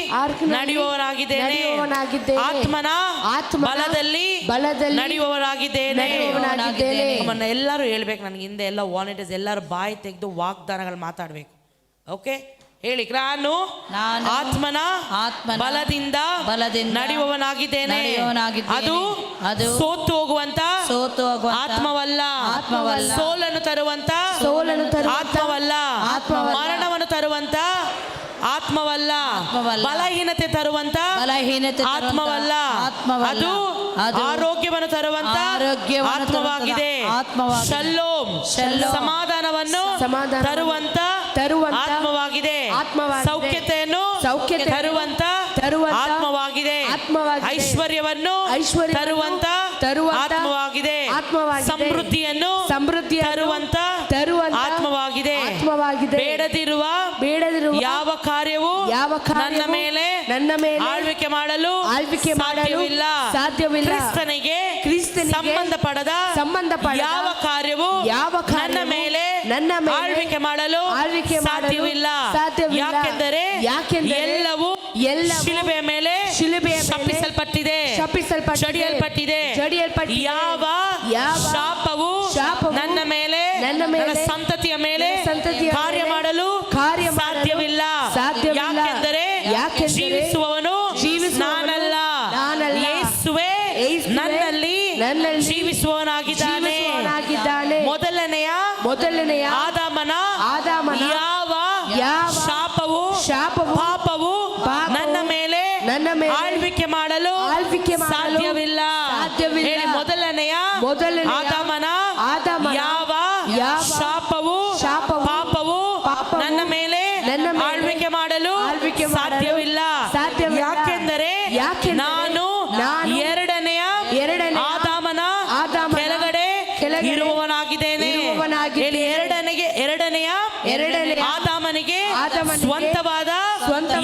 ನಡೆಯುವವನಾಗಿದ್ದೇನೆ. ಆತ್ಮನ ಬಲದಲ್ಲಿ ನಡೆಯುವವರಾಗಿದ್ದೇನೆ. ಎಲ್ಲರೂ ಹೇಳ್ಬೇಕು. ನನಗೆ ಹಿಂದೆ ಎಲ್ಲ ವಾಲಂಟಿಯರ್ಸ್ ಎಲ್ಲರೂ ಬಾಯಿ ತೆಗೆದು ವಾಗ್ದಾನಗಳು ಮಾತಾಡ್ಬೇಕು. ಓಕೆ, ಹೇಳಿ, ನಾನು ಆತ್ಮನ ಬಲದಿಂದ ನಡೆಯುವವನಾಗಿದ್ದೇನೆ. ಅದು ಸೋತು ಹೋಗುವಂತ ಆತ್ಮವಲ್ಲ, ಸೋಲನ್ನು ತರುವಂತ ಆತ್ಮವಲ್ಲ, ಮರಣವನ್ನು ತರುವಂತ ಆತ್ಮವಲ್ಲ, ಬಲಹೀನತೆ ತರುವಂತ ಆತ್ಮವಲ್ಲ, ಅದು ಆರೋಗ್ಯವನ್ನು ತರುವಂತ ಆತ್ಮವಾಗಿದೆ. ಶಲ್ಲೋಮ್, ಸಮಾಧಾನವನ್ನು ತರುವಂತ ಆತ್ಮವಾಗಿದೆ. ಸೌಖ್ಯತೆಯನ್ನು ತರುವಂತ ಆತ್ಮವಾಗಿದೆ. ಐಶ್ವರ್ಯವನ್ನು ತರುವಂತ ಆತ್ಮವಾಗಿದೆ. ಸಮೃದ್ಧಿಯನ್ನು ತರುವಂತ ಆತ್ಮವಾಗಿದೆ. ಬೇಡದಿರುವ ಯಾವ ಕಾರ್ಯವು ನನ್ನ ಮೇಲೆ ಆಳ್ವಿಕೆ ಮಾಡಲು ಸಾಧ್ಯವಿಲ್ಲ. ಕ್ರಿಸ್ತನಿಗೆ ಸಂಬಂಧಪಡದ ಯಾವ ಕಾರ್ಯವು ನನ್ನ ಮೇಲೆ ಆಳ್ವಿಕೆ ಮಾಡಲು ಸಾಧ್ಯವಿಲ್ಲ. ಯಾಕೆಂದರೆ ಎಲ್ಲವೂ ಶಿಲುಬೆಯ ಮೇಲೆ ಶಪಿಸಲ್ಪಟ್ಟಿದೆ, ಜಡಿಯಲ್ಪಟ್ಟಿದೆ. ಯಾವ ಶಾಪವು ನನ್ನ ಮೇಲೆ, ನನ್ನ ಸಂತತಿಯ ಮೇಲೆ ಕಾರ್ಯ ಮಾಡಲು ಸಾಧ್ಯವಿಲ್ಲ. ಯಾಕೆಂದರೆ ಯಾಕೆಂದರೆ ಜೀವಿಸುವವನು ನಾನಲ್ಲ, ಯೇಸುವೇ ನನ್ನಲ್ಲಿ ಜೀವಿಸುವವನಾಗಿದ್ದಾನೆ. ಮೊದಲನೆಯ ಆದಾಮನ ಯಾವ ಶಾಪವು ಪಾಪವು ನನ್ನ ಮೇಲೆ ಆಳ್ವಿಕೆ ಮಾಡಲು ಸಾಧ್ಯವಿಲ್ಲ. ಹೇಳಿ, ಮೊದಲನೆಯ ಆದಾಮನ ಯಾವ ಶಾಪವು ಪಾಪವು ನನ್ನ ಮೇಲೆ ಆಳ್ವಿಕೆ ಮಾಡಲು ಸಾಧ್ಯವಿಲ್ಲ. ಯಾಕೆಂದರೆ ನಾನು ಎರಡನೆಯ ಆದಾಮನ ಕೆಳಗಡೆ ಇರುವವನಾಗಿದ್ದೇನೆ. ಹೇಳಿ, ಎರಡನೆಯ ಆದಾಮನಿಗೆ ಸ್ವಂತವಾದ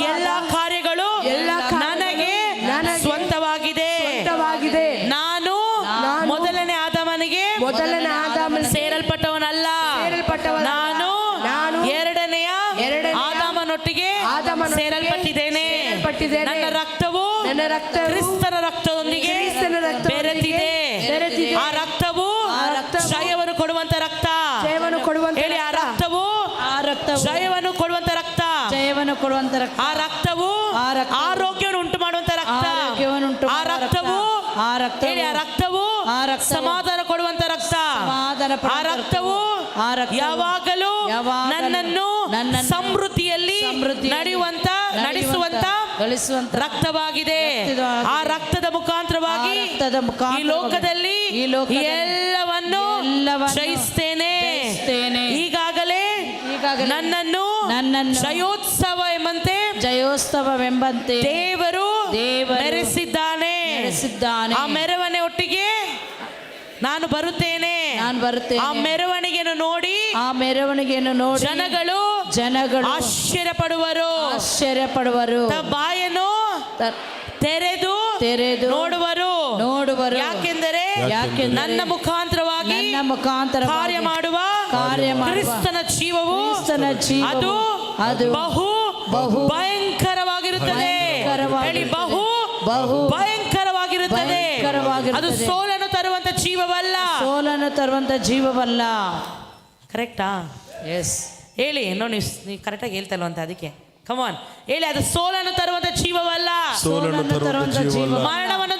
ಎಲ್ಲ ಕಾರ್ಯಗಳು ನನಗೆ ಸ್ವಂತವಾಗಿದೆ. ನಾನು ಮೊದಲನೇ ಆದಾಮನಿಗೆ ಸೇರಲ್ಪಟ್ಟವನಲ್ಲ, ನಾನು ಎರಡನೆಯ ಆದಾಮನೊಟ್ಟಿಗೆ ಸೇರಲ್ಪಟ್ಟಿದ್ದೇನೆ. ನನ್ನ ರಕ್ತವು ಕ್ರಿಸ್ತನ ರಕ್ತದೊಂದಿಗೆ ಬೆರೆತಿದೆ. ಆ ರಕ್ತವು ಜಯವನ್ನು ಕೊಡುವಂತ ರಕ್ತ. ಹೇಳಿ, ಆ ರಕ್ತವು ಜಯವನ್ನು ಕೊಡುವಂತ ರಕ್ತ. ಆ ರಕ್ತವು ಆರೋಗ್ಯವನ್ನು ಉಂಟು ಮಾಡುವಂತ ರಕ್ತ. ಆ ರಕ್ತವು ಹೇಳಿ, ಆ ರಕ್ತವು ಸಮಾಧಾನ ಕೊಡುವಂತ ರಕ್ತ. ಆ ರಕ್ತವು ಯಾವಾಗಲೂ ನನ್ನನ್ನು ಸಮೃದ್ಧಿಯಲ್ಲಿ ನಡೆಸುವಂತ ರಕ್ತವಾಗಿದೆ. ಆ ರಕ್ತದ ಮುಖಾಂತರವಾಗಿ ಈ ಲೋಕದಲ್ಲಿ ಎಲ್ಲವನ್ನು ಜಯಿಸ್ತೇನೆ. ಈಗಾಗಲೇ ನನ್ನನ್ನು ಜಯೋತ್ಸವವೆಂಬಂತೆ ದೇವರು ಮೆರೆಸಿದ್ದಾನೆ. ಆ ಮೆರವಣಿಗೆ ಒಟ್ಟಿಗೆ ನಾನು ಬರುತ್ತೇನೆ. ಆ ಮೆರವಣಿಗೆಯನ್ನು ನೋಡಿ ಜನಗಳು ಆಶ್ಚರ್ಯಪಡುವರು. ಬಾಯನ್ನು ತೆರೆದು ನೋಡುವರು. ಯಾಕೆಂದರೆ ನನ್ನ ಮುಖಾಂತರವಾಗಿ ಕಾರ್ಯ ಮಾಡುವ ಕ್ರಿಸ್ತನ ಜೀವವು ಅದು ಬಹು ಭಯಂಕರವಾಗಿರುತ್ತದೆ. ಹೇಳಿ, ಬಹು ಭಯಂಕರವಾಗಿರುತ್ತದೆ. ಅದು ಸೋಲನ್ನು ತರುವಂತ ಜೀವವಲ್ಲ. ಕರೆಕ್ಟಾ? ಎಸ್. ಹೇಳಿ, ನೋಡಿ, ನೀವು ಕರೆಕ್ಟಾಗಿ ಹೇಳ್ತಾ ಇಲ್ವಂತ, ಅದಕ್ಕೆ ಕಮಾನ್ ಹೇಳಿ. ಅದು ಸೋಲನ್ನು ತರುವಂತ ಜೀವವಲ್ಲ, ಮರಣವನ್ನು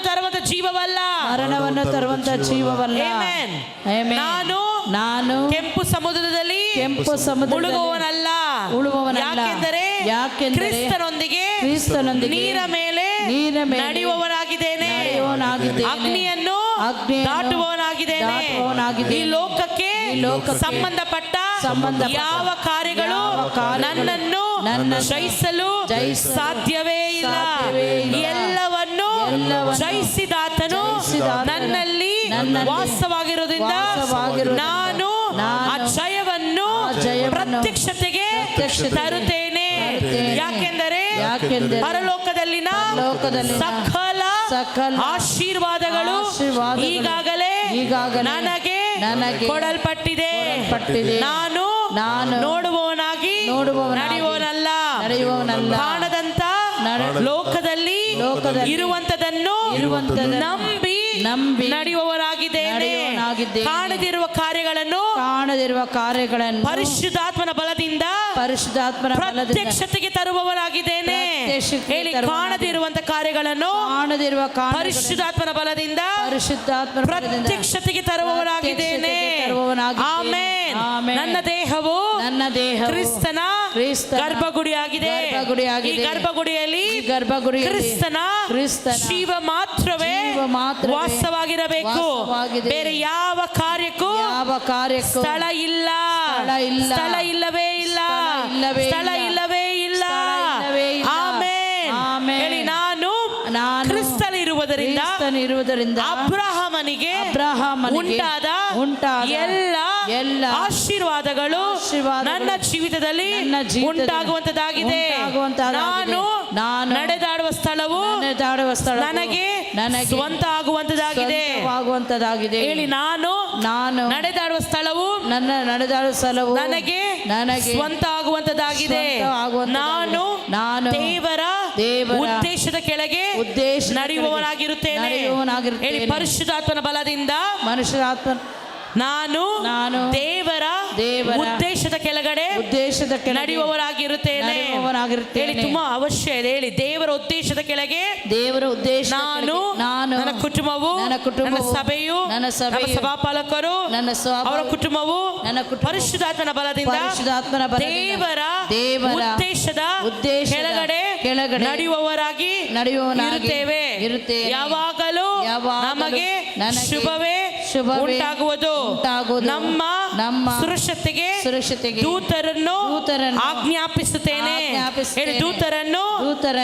ತರುವಂತ ಜೀವವಲ್ಲ. ನಾನು ಕೆಂಪು ಸಮುದ್ರದಲ್ಲಿ ಮುಳುಗುವವನಲ್ಲ. ಯಾಕೆಂದರೆ ಕ್ರಿಸ್ತನೊಂದಿಗೆ ನೀರ ಮೇಲೆ ನಡೆಯುವವನಾಗಿದ್ದೇನೆ. ಅಗ್ನಿಯನ್ನು ದಾಟುವವನಾಗಿದ್ದೇನೆ. ಈ ಲೋಕಕ್ಕೆ ಸಂಬಂಧಪಟ್ಟ ಯಾವ ಕಾರ್ಯಗಳು ನನ್ನನ್ನು ಜಯಿಸಲು ಸಾಧ್ಯವೇ ಇಲ್ಲ. ಎಲ್ಲವನ್ನು ಜಯಿಸಿದಾತನು ನನ್ನಲ್ಲಿ ವಾಸವಾಗಿರುವುದರಿಂದ ನಾನು ಆ ಜಯವನ್ನು ಪ್ರತ್ಯಕ್ಷತೆಗೆ ತರುತ್ತೇನೆ. ಯಾಕೆಂದರೆ ಪರಲೋಕದಲ್ಲಿನ ಸಕಲ ಆಶೀರ್ವಾದಗಳು ಈಗಾಗಲೇ ನನಗೆ ಕೊಡಲ್ಪಟ್ಟಿದೆ. ನಾನು ನೋಡುವವನಾಗಿ ನಡೆಯುವವನಲ್ಲ. ಕಾಣದಂತ ಲೋಕದಲ್ಲಿ ಇರುವಂತದನ್ನು ನಂಬಿ ನಡೆಯುವವನಾಗಿದ್ದೇನೆ. ಕಾಣದಿರುವ ಕಾರ್ಯಗಳನ್ನು ಪರಿಶುದ್ಧಾತ್ಮನ ಬಲದಿಂದ ಪ್ರತ್ಯಕ್ಷತೆಗೆ ತರುವವನಾಗಿದ್ದೇನೆ. ಹೇಳಿ, ಕಾಣದಿರುವಂತ ಕಾರ್ಯಗಳನ್ನು ಪರಿಶುದ್ಧಾತ್ಮನ ಬಲದಿಂದ ಪ್ರತ್ಯಕ್ಷತೆಗೆ ತರುವವನಾಗಿದ್ದೇನೆ. ಆಮೆನ್. ನನ್ನ ದೇಹವು ಕ್ರಿಸ್ತನ ಗರ್ಭಗುಡಿಯಾಗಿದೆ. ಈ ಗರ್ಭಗುಡಿಯಲ್ಲಿ ಕ್ರಿಸ್ತನ ಜೀವ ಮಾತ್ರವೇ ವಾಸವಾಗಿರಬೇಕು. ಬೇರೆ ಯಾವ ಕಾರ್ಯಕ್ಕೂ ಸ್ಥಳ ಇಲ್ಲವೇ ಇಲ್ಲ. ಆಮೆನ್. ಹೇಳಿ, ನಾನು ಕ್ರಿಸ್ತನಿರುವುದರಿಂದ ಅಬ್ರಹಾಮನಿಗೆ ಉಂಟಾದ ಎಲ್ಲ ಆಶೀರ್ವಾದಗಳು ನನ್ನ ಜೀವಿತದಲ್ಲಿ ಉಂಟಾಗುವಂತದ್ದಾಗಿದೆ. ನಾನು ನಡೆದಾಡುವ ಸ್ಥಳವು ನನಗೆ ಸ್ವಂತ ಆಗುವಂತದ್ದಾಗಿದೆ. ಹೇಳಿ, ನಾನು ನಡೆದಾಡುವ ಸ್ಥಳವು ನನಗೆ ಸ್ವಂತ ಆಗುವಂತದ್ದಾಗಿದೆ. ನಾನು ದೇವರ ಉದ್ದೇಶದ ಕೆಳಗೆ ನಡೆಯುವವನಾಗಿರುತ್ತೇನೆ. ಹೇಳಿ, ಪರಿಶುದ್ಧಾತ್ಮನ ಬಲದಿಂದ ನಾನು ದೇವರ ಉದ್ದೇಶದ ಕೆಳಗಡೆ ನಡೆಯುವವರಾಗಿರುತ್ತೇನೆ. ಹೇಳಿ, ತುಂಬಾ ಅವಶ್ಯ ಇದೆ. ಹೇಳಿ, ದೇವರ ಉದ್ದೇಶದ ಕೆಳಗೆ ನಾನು, ನನ್ನ ಕುಟುಂಬವು, ನನ್ನ ಸಭೆಯು, ನನ್ನ ಸಭಾಪಾಲಕರು, ಅವರ ಕುಟುಂಬವು ಪರಿಶುದ್ಧಾತ್ಮನ ಬಲದಿಂದ ದೇವರ ಉದ್ದೇಶದ ಕೆಳಗಡೆ ನಡೆಯುವವರಾಗಿ ಇರುತ್ತೇವೆ. ಯಾವಾಗಲೂ ನಮಗೆ ಶುಭವೇ ಉಂಟಾಗುವುದು. ನಮ್ಮ ಸುರಕ್ಷತೆಗೆ ದೂತರನ್ನು ಆಜ್ಞಾಪಿಸುತ್ತೇನೆ. ಹೇಳಿ, ದೂತರನ್ನು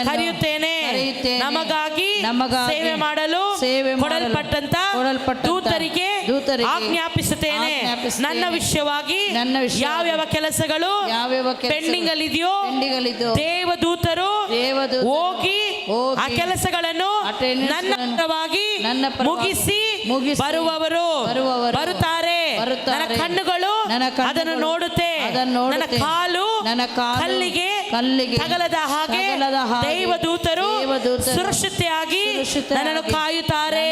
ಕರೆಯುತ್ತೇನೆ. ನಮಗಾಗಿ ಸೇವೆ ಮಾಡಲು ಕೊಡಲ್ಪಟ್ಟಂತ ದೂತರಿಗೆ ಆಜ್ಞಾಪಿಸುತ್ತೇನೆ. ನನ್ನ ವಿಷಯವಾಗಿ ಯಾವ್ಯಾವ ಕೆಲಸಗಳು ಪೆಂಡಿಂಗ್ ಅಲ್ಲಿದೆಯೋ ದೇವದೂತರು ಹೋಗಿ ಆ ಕೆಲಸಗಳನ್ನು ನನ್ನ ಪರವಾಗಿ ಮುಗಿಸಿ ಬರುತ್ತಾರೆ. ನನ್ನ ಕಣ್ಣುಗಳು ಅದನ್ನು ನೋಡುತ್ತೆ. ನನ್ನ ಕಾಲು ಕಲ್ಲಿಗೆ ತಗಲದ ಹಾಗೆ ದೇವದೂತರು ಸುರಕ್ಷತೆಯಾಗಿ ನನ್ನನ್ನು ಕಾಯುತ್ತಾರೆ.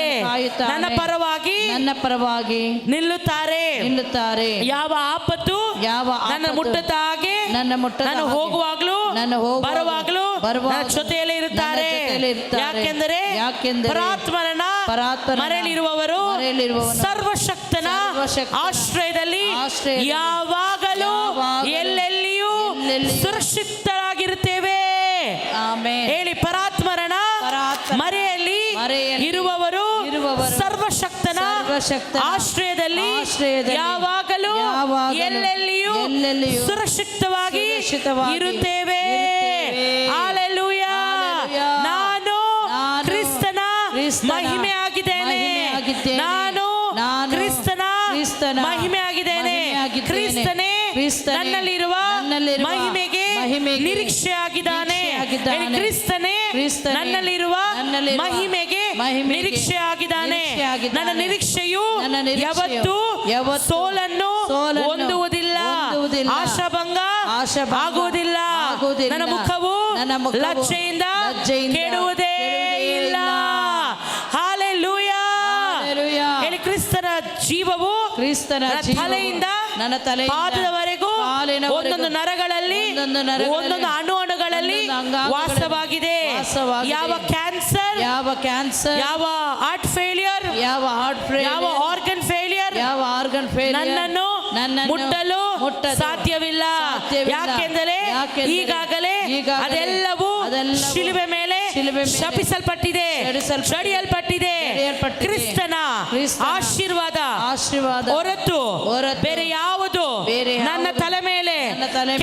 ನನ್ನ ಪರವಾಗಿ ನಿಲ್ಲುತ್ತಾರೆ. ಯಾವ ಆಪತ್ತು ನನ್ನ ಮುಟ್ಟದ ಹಾಗೆ ನಾನು ಹೋಗುವಾಗ್ಲೂ ಬರುವಾಗ್ಲೂ ನನ್ನ ಜೊತೆಯಲ್ಲೇ ಇರುತ್ತಾರೆ. ಯಾಕೆಂದರೆ ಪರಾತ್ಮನ ಮರೆಯಲಿರುವವರು ಸರ್ವಶಕ್ತನ ಆಶ್ರಯದಲ್ಲಿ ಯಾವಾಗಲೂ ಎಲ್ಲೆಲ್ಲಿಯೂ ಸುರಕ್ಷಿತರಾಗಿರುತ್ತೇವೆ. ಹೇಳಿ, ಪರಾತ್ಮರನ ಮರೆಯಲ್ಲಿ ಇರುವವರು ಸರ್ವಶಕ್ತನ ಆಶ್ರಯದಲ್ಲಿ ಯಾವಾಗಲೂ ಎಲ್ಲೆಲ್ಲಿಯೂ ಸುರಕ್ಷಿತವಾಗಿ ಇರುತ್ತೇವೆ. ಹಲ್ಲೆಲೂಯಾ. ನಾನು ಕ್ರಿಸ್ತನ ಮಹಿಮೆ ಆಗಿದ್ದೇನೆ. ನಾನು ಕ್ರಿಸ್ತನ ಮಹಿಮೆ ಆಗಿದ್ದೇನೆ. ಕ್ರಿಸ್ತನೇ ನನ್ನಲ್ಲಿರುವ ಮಹಿಮೆಗೆ ನಿರೀಕ್ಷೆ ಆಗಿದ್ದಾನೆ. ಕ್ರಿಸ್ತನೇ ನನ್ನಲ್ಲಿರುವ ಮಹಿಮೆಗೆ ನಿರೀಕ್ಷೆ ಆಗಿದ್ದಾನೆ. ನನ್ನ ನಿರೀಕ್ಷೆಯು ಯಾವತ್ತೂ ಸೋಲನ್ನು ಹೊಂದುವುದಿಲ್ಲ, ಆಶಾಭಂಗ ಆಗುವುದಿಲ್ಲ. ನನ್ನ ಮುಖವು ಲಜ್ಜೆಯಿಂದ ಕೆಡುವುದೇ ಇಲ್ಲ. ಹಲ್ಲೆಲೂಯಾ. ಹೇಳಿ, ಕ್ರಿಸ್ತನ ಜೀವವು ತಲೆಯಿಂದ ನನ್ನ ಪಾದದವರೆಗೂ ಒಂದೊಂದು ನರಗಳಲ್ಲಿ ಒಂದೊಂದು ಅಣುಗಳಲ್ಲಿ ವಾಸವಾಗಿದೆ. ಯಾವ ಕ್ಯಾನ್ಸರ್, ಯಾವ ಹಾರ್ಟ್ ಫೇಲಿಯರ್, ಯಾವ ಆರ್ಗನ್ ಫೇಲಿಯರ್ ನನ್ನನ್ನು ಮುಟ್ಟಲು ಸಾಧ್ಯವಿಲ್ಲ. ಯಾಕೆಂದರೆ ಈಗಾಗಲೇ ಅದೆಲ್ಲವೂ ಶಿಲುಬೆ ಮೇಲೆ ಶಪಿಸಲ್ಪಟ್ಟಿದೆ, ಜಡಿಯಲ್ಪಟ್ಟಿದೆ. ಕ್ರಿಸ್ತನ ಆಶೀರ್ವಾದ ಹೊರತು ಬೇರೆ ಯಾವುದು ನನ್ನ ತಲೆ ಮೇಲೆ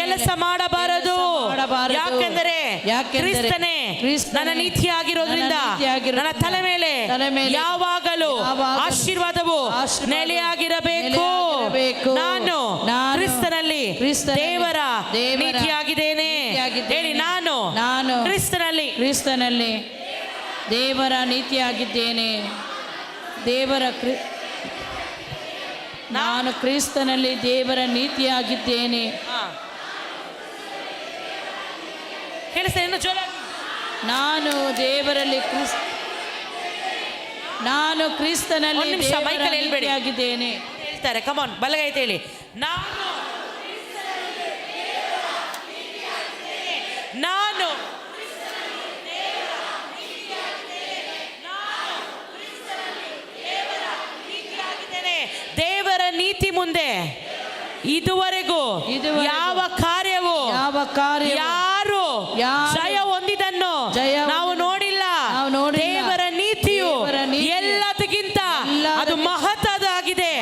ಕೆಲಸ ಮಾಡಬಾರದು. ಯಾಕೆಂದರೆ ಕ್ರಿಸ್ತನೇ ನನ್ನ ನೀತಿಯಾಗಿರೋದ್ರಿಂದ ನನ್ನ ತಲೆ ಮೇಲೆ ಯಾವಾಗಲೂ ಆಶೀರ್ವಾದವು ನೆಲೆಯಾಗಿರಬೇಕು. ನಾನು ಕ್ರಿಸ್ತನಲ್ಲಿ ದೇವರ ನೀತಿಯಾಗಿದ್ದೇನೆ. ಹೇಳಿ, ನಾನು ಕ್ರಿಸ್ತನಲ್ಲಿ ದೇವರ ನೀತಿಯಾಗಿದ್ದೇನೆ. ನಾನು ಕ್ರಿಸ್ತನಲ್ಲಿ ದೇವರ ನೀತಿಯಾಗಿದ್ದೇನೆ. ನಾನು ದೇವರಲ್ಲಿ ನಾನು ಕ್ರಿಸ್ತನಲ್ಲಿ ದೇವರ ನೀತಿಯಾಗಿದ್ದೇನೆ. ಹೇಳ್ತಾರೆ, ಕಮಾನ್, ಬಲಗೈ ಹೇಳಿ. ನಾನು ದೇವರ ನೀತಿ ಮುಂದೆ ಇದುವರೆಗೂ ಯಾವ ಕಾರ್ಯವು ಯಾರು ಜಯ ಹೊಂದಿದನ್ನು ನಾವು ನೋಡಿಲ್ಲ. ದೇವರ ನೀತಿಯು ಎಲ್ಲದಕ್ಕಿಂತ ಅದು ಮಹತ್ವದಾಗಿದೆ,